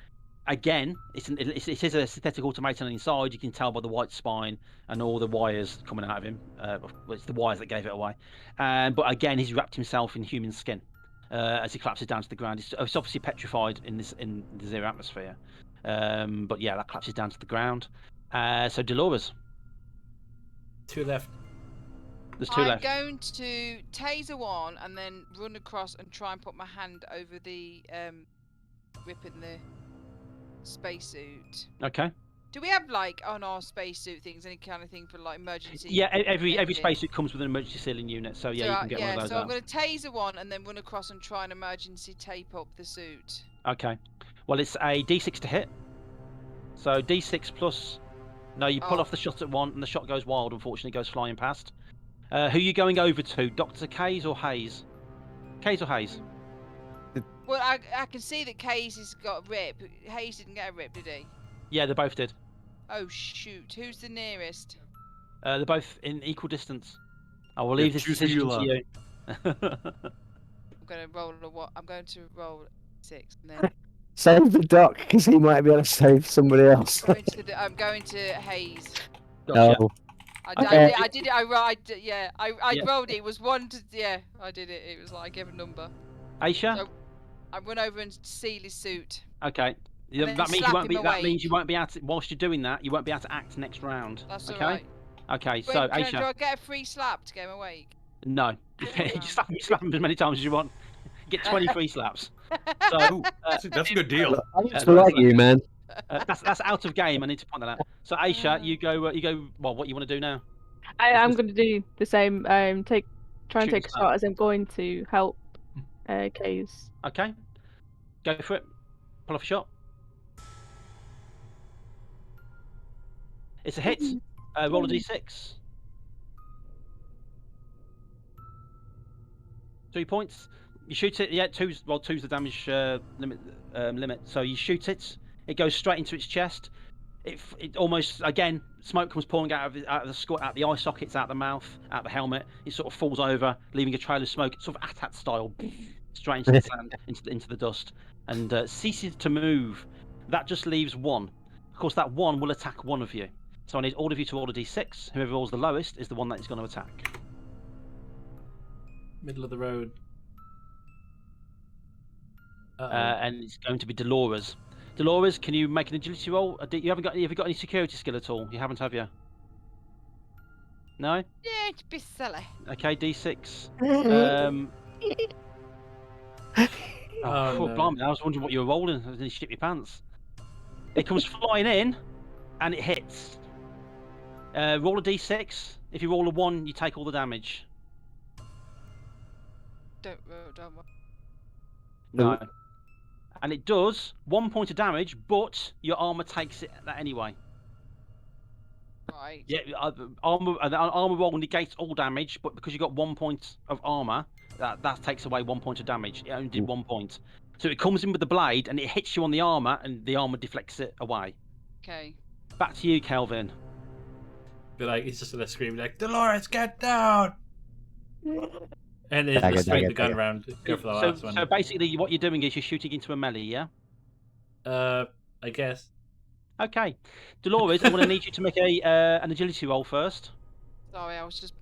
Again, it is a synthetic automaton inside. You can tell by the white spine and all the wires coming out of him. Well, it's the wires that gave it away. But again, he's wrapped himself in human skin as he collapses down to the ground. It's obviously petrified in the zero atmosphere. But yeah, that collapses down to the ground. So Dolores, 2 left. there's 2 I'm left. going to taser one and then run across and try and put my hand over the rip in the spacesuit. Okay. Do we have like on our spacesuit things any kind of thing for like emergency? Yeah, every exit? spacesuit comes with an emergency sealing unit, so yeah, you can get one of those so out. I'm going to taser one and then run across and try and emergency tape up the suit. Okay. Well, it's a d6 to hit. So d6 plus. No, you pull Oh. off the shot at 1, and the shot goes wild. Unfortunately, goes flying past. Who are you going over to, Dr. Kays or Hayes? Kays or Hayes? Well, I can see that Kays has got a rip. Hayes didn't get a rip, did he? Yeah, they both did. Oh shoot! Who's the nearest? They're both in equal distance. I will leave this decision to you. I'm going to roll a what? I'm going to roll 6 and then Save the doc, because he might be able to save somebody else. I'm going to Hayes. Gotcha. Oh, I did it. I Yeah. rolled it. It was 1 to I did it. It was like I gave a number. Aisha? So- I run over and seal his suit. Okay. Yeah, then that means you slap won't be. him That means awake. you won't be able to. Whilst you're doing that, you won't be able to act next round. That's okay. alright. Okay. Wait, So do Aisha, I get a free slap to get him awake? no. You slap him as many times as you want. You get 23 slaps. So Ooh, that's a good deal. I used to like you, man. that's out of game. I need to point that out. So Aisha, you go. Well, what you want to do now? I'm going to do the same. Try and Shoot take a yourself. shot as I'm going to help Kays. Okay. Go for it. Pull off a shot. It's a hit. Roll a d6. 3 points. You shoot it. Yeah, two's the damage limit. So you shoot it. It goes straight into its chest. It almost, again, smoke comes pouring out of the skull, out the eye sockets, out the mouth, out the helmet. It sort of falls over, leaving a trail of smoke, sort of AT-AT style, straight into the sand, into the dust, and ceases to move. That just leaves 1. Of course, that 1 will attack one of you. So I need all of you to roll a d6. Whoever rolls the lowest is the one that is going to attack. Middle of the road. And it's going to be Dolores. Dolores, can you make an agility roll? Have you got any security skill at all? You haven't, have you? No? Yeah, it's a bit silly. Okay, d6. Oh, no. Blimey, I was wondering what you were rolling. I didn't shit your pants. It comes flying in, and it hits. Roll a d6. If you roll a 1, you take all the damage. Don't worry. No. And it does 1 point of damage, but your armor takes that anyway. Right. Yeah, armor roll negates all damage, but because you got 1 point of armor, that takes away 1 point of damage. It only did 1 point. So it comes in with the blade and it hits you on the armor, and the armor deflects it away. Okay. Back to you, Kelvin. Be like, he's just gonna scream like, Dolores, get down! And he's Dagger, gonna swing dagger, the gun dagger. around. Go for the last one. So basically, what you're doing is you're shooting into a melee, yeah? I guess. Okay. Dolores, I'm going to need you to make an agility roll first. Sorry, I was just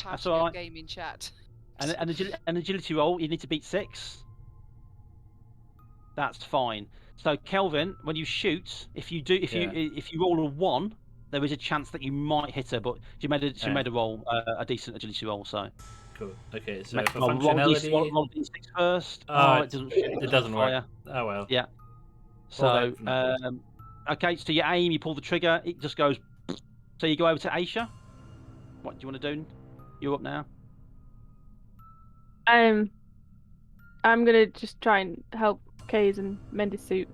That's typing all a right. game in chat. An agility roll, you need to beat 6. That's fine. So Kelvin, when you shoot, if you roll a 1, there is a chance that you might hit her, but she made a roll, a decent agility roll. So Cool. Okay, so make, for roll functionality, roll d6 first. Oh, it doesn't. it doesn't work. Fire. Oh well. Yeah. Hold So out for now. Okay, so you aim, you pull the trigger, it just goes. So you go over to Aisha. What do you want to do? You're up now. I'm gonna just try and help Kays and mend his suit.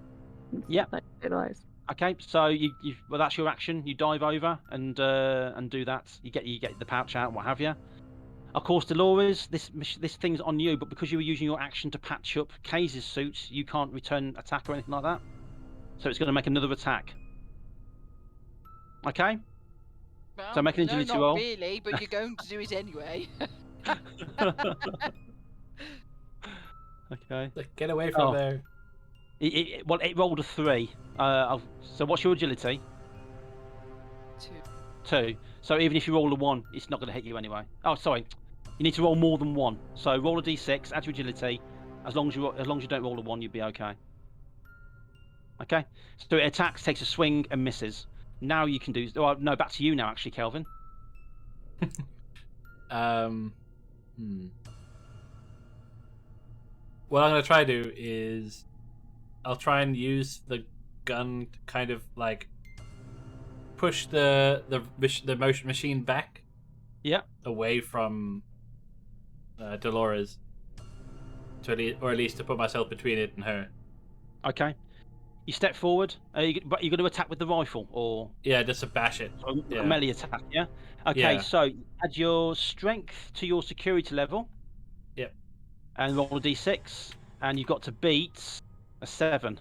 And Yep. Like stabilize. Okay, so you well, that's your action. You dive over and do that. You get the pouch out, and what have you. Of course, Dolores, this thing's on you, but because you were using your action to patch up Kays' suit, you can't return attack or anything like that. So it's going to make another attack. Okay. Well, So make an agility no, not roll. really, but you're going to do it anyway. Okay. Like, get away from there. Well, it rolled a 3. So what's your agility? 2. So even if you roll a 1, it's not going to hit you anyway. Oh, sorry. You need to roll more than 1. So roll a d6, add your agility. As long as you don't roll a 1, you'll be okay. Okay. So it attacks, takes a swing, and misses. Now you can do. Oh no, back to you now, actually, Kelvin. What I'm gonna try to do is, I'll try and use the gun to kind of like push the motion machine back. Yeah. Away from Dolores, or at least to put myself between it and her. Okay. You step forward. You're going to attack with the rifle, or yeah, just to bash it. A melee attack. Yeah. Okay. Yeah. So add your strength to your security level. Yep. And roll a d6, and you've got to beat a 7.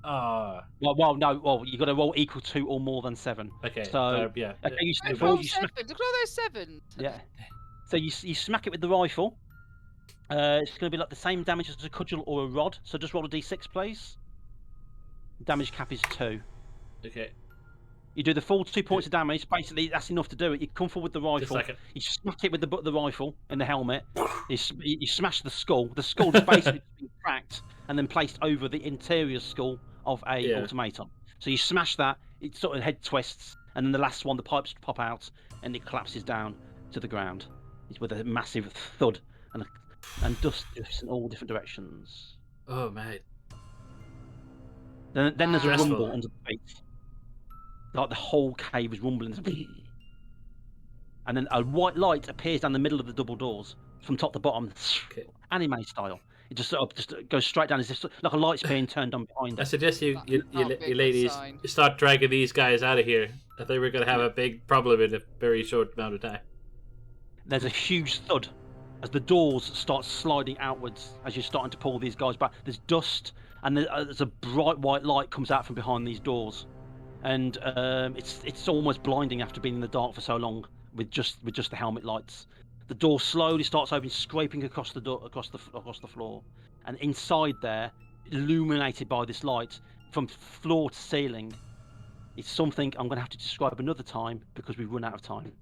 Ah. Well, no. Well, you got to roll equal to or more than 7. Okay. So yeah. Okay, you step Roll forward. You 7. smack. Look at all those 7s. Yeah. So you smack it with the rifle. It's going to be like the same damage as a cudgel or a rod. So just roll a d6, please. Damage cap is 2. Okay. You do the full 2 points of damage. Basically, that's enough to do it. You come forward with the rifle. Just like You smack it with the butt of the rifle in the helmet. You smash the skull. The skull is basically been cracked and then placed over the interior skull of a automaton. So you smash that. It sort of head twists, and then the last one, the pipes pop out, and it collapses down to the ground. It's with a massive thud and dust drifts in all different directions. Oh man. Then there's a Stressful. rumble under the feet. Like the whole cave is rumbling. And then a white light appears down the middle of the double doors from top to bottom, anime style. It just sort of just goes straight down. It's just like a light's being turned on behind I us. suggest you Not a big ladies sign. start dragging these guys out of here. I think we're gonna have a big problem in a very short amount of time. There's a huge thud as the doors start sliding outwards as you're starting to pull these guys back. There's dust, and there's a bright white light comes out from behind these doors, and it's almost blinding after being in the dark for so long with just the helmet lights. The door slowly starts opening, scraping across the door, across the floor, and inside there, illuminated by this light from floor to ceiling, it's something I'm going to have to describe another time because we've run out of time.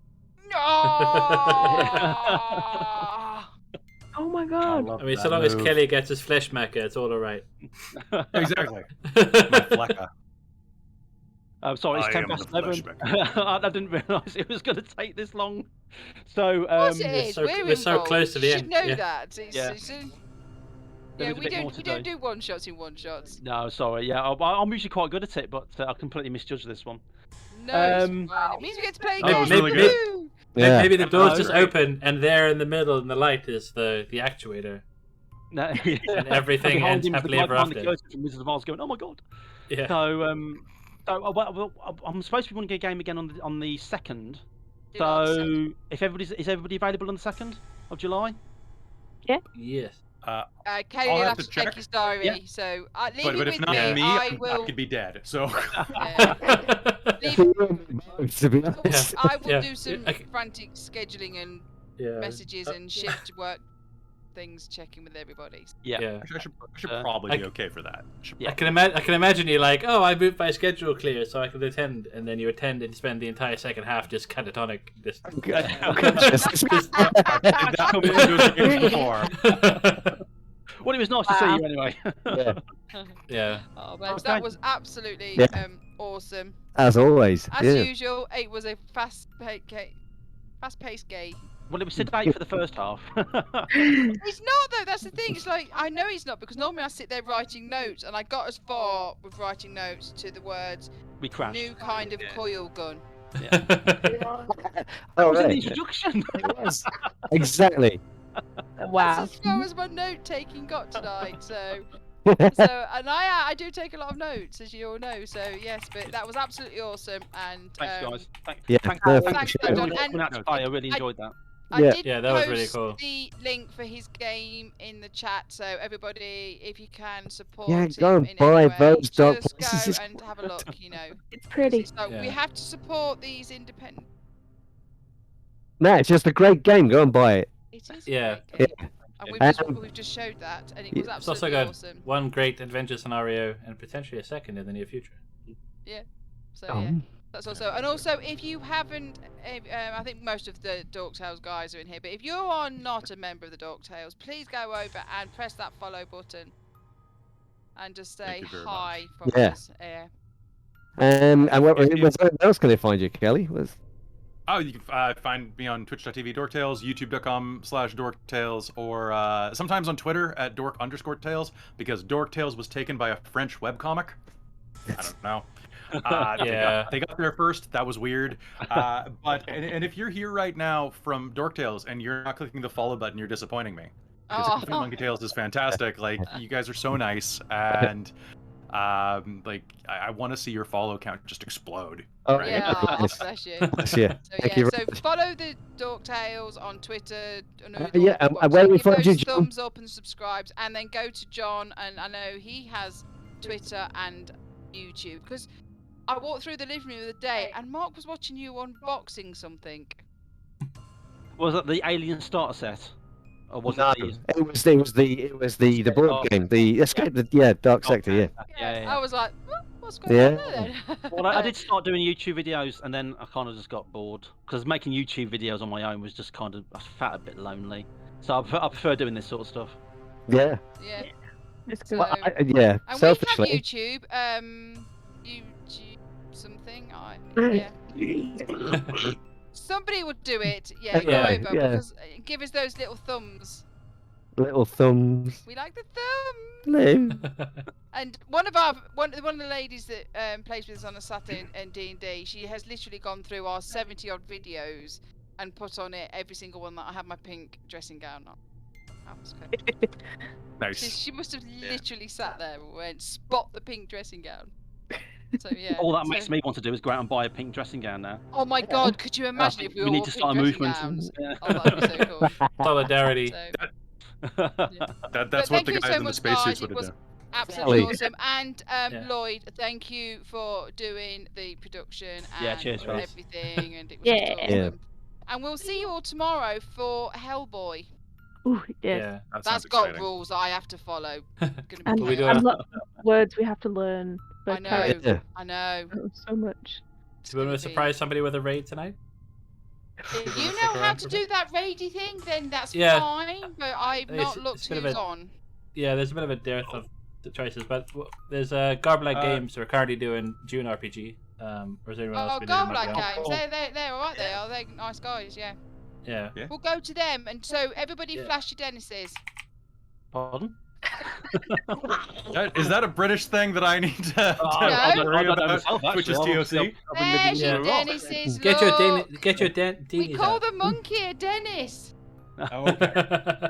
Oh my god! I mean, so long as Kelly gets his flesh mecha, it's all alright. Exactly. My flecka. I'm sorry, it's I 10 am past the 11. flashback. I didn't realise it was going to take this long. So, Of course it is. so- We're we're so involved. close to the you end, should know yeah. that. It's, Yeah. it's There yeah, is a we bit more don't to we don't do one shots in one shots. No, sorry. Yeah, I'm usually quite good at it, but I completely misjudged this one. No, Um, it's fine. It means we get to play Maybe- games. maybe- Woohoo! Yeah. Maybe the doors No, just right. open, and there in the middle, in the light, is the actuator, No, and everything behind ends him is the happily guy ever behind the after. curtain from Wizard of Oz going, "Oh my god!" Yeah. So, I'm supposed to be running a game again on the 2nd. Do that So, second. if is everybody available on the 2nd of July? Yes. Kelly I'll will have have to to check check. his diary. Yeah. So leave But it if with not me. me, I I will. could be dead. So Leave it. To be honest. I will Yeah. do some Okay. frantic scheduling and Yeah. messages and shift work things, checking with everybody. Yeah. Yeah. I should Uh, probably be I- okay for that. Yeah. I can imagine you like, oh, I moved my schedule clear so I can attend, and then you attend and spend the entire second half just catatonic. Just. That could be a good before. Well, it was nice to see you anyway. Yeah. Yeah. Oh man, Okay. that was absolutely Yeah. awesome. As always. As Yeah. usual, it was a fast-paced game. Well, it was sedate for the first half. He's not though. That's the thing. It's like I know he's not because normally I sit there writing notes, and I got as far with writing notes to the words We crashed. "new kind of coil gun." All That was in the right. introduction. It was. Exactly. Wow. That's as far as my note taking got tonight. And I do take a lot of notes, as you all know. So yes, but that was absolutely awesome. And Thanks, guys. Yeah, Thanks, no, thanks, appreciate it. John. I really enjoyed that. I Yeah. did Yeah, that was post really cool. the link for his game in the chat, so everybody, if you can support Yeah, him go and in buy any way, those Dark just Places. go It's and have a look. You know, It's pretty. so we Yeah. have to support these independent. No, it's just a great game. Go and buy it. It is Yeah. a great game. And Yeah. we've just showed that, and it was It's also absolutely got awesome. one great adventure scenario and potentially a second in the near future. So yeah. That's also, and also if you haven't, I think most of the Dork Tales guys are in here, but if you are not a member of the Dork Tales, please go over and press that follow button, and just say Thank you very hi much. from Yeah. us. And where If you- else can they find you, Kelly? Was Oh, you can find me on twitch.tv dorktales, youtube.com/dorktales, or sometimes on Twitter at dork_tales, because Dorktales was taken by a French webcomic. I don't know. Yeah. They got there first. That was weird. But if you're here right now from Dorktales and you're not clicking the follow button, you're disappointing me. Because Oh. Monkey Tales is fantastic. Like, you guys are so nice, and like I want to see your follow count just explode. Oh, right? Yeah, oh, Yes. bless you. Bless you. So Thank yeah, you so very much. follow the Dork Tales on Twitter. Yeah, and where we give find you, those John? thumbs up and subscribes, and then go to John. And I know he has Twitter and YouTube, because I walked through the living room the other day, and Mark was watching you unboxing something. Was that the Alien starter set? Or was No, it the... it was the board game, the Escape, Dark Sector, yeah. Yeah. I was like, what's going on there then? Well, I did start doing YouTube videos, and then I kind of just got bored, because making YouTube videos on my own was just kind of, I felt a bit lonely. So I prefer doing this sort of stuff. Yeah. Yeah. It's So, good. Well, yeah. and we have Selfishly, YouTube. YouTube something. Yeah. Somebody would do it. Yeah, go Yeah, over yeah. because give us those little thumbs. little thumbs. We like the thumb. No. And one of the ladies that plays with us on a Saturday in D&D, she has literally gone through our 70 odd videos and put on it every single one that I have my pink dressing gown on. That was good. Nice. She must have literally sat there and went, spot the pink dressing gown. So yeah. All that so- makes me want to do is go out and buy a pink dressing gown now. Oh my god, could you imagine if we We were need all to pink start a dressing movement. gowns? Yeah. Oh, that'd be so cool. Solidarity. So, That's But what thank the you guys so in the much, spacesuits guys. would It have was done. absolutely Sally. awesome. And Yeah. Lloyd, thank you for doing the production and Yeah, cheers, guys. everything. And it was Yeah. just awesome. And we'll see you all tomorrow for Hellboy. Ooh, yes. Yeah. That That's sounds got exciting. rules I have to follow. It's gonna be And, We do chaos. and lots of words we have to learn. for I know. characters. Yeah. I know. Oh, so much. It's Do you want gonna to be- surprise somebody with a raid tonight? If wanna you stick know how around to for do that raidy thing, then that's Yeah. fine. But I've It's- not it's looked a bit of who's a- on. Yeah, there's a bit of a dearth of the choices, but there's Garblag Games who are currently doing June RPG. Or is anyone else Oh, been doing Gold much Black else? Games. They're alright. They are. They're nice guys. Yeah. Yeah. Yeah. We'll go to them, and so everybody Yeah. flash your Dennis's. Pardon? Is that a British thing that I need to I don't worry know about? myself, Twitch's actually. TOC? There's Yeah. your Dennis's. Get your look. Deenies We out. call the monkey a Dennis. Oh, okay.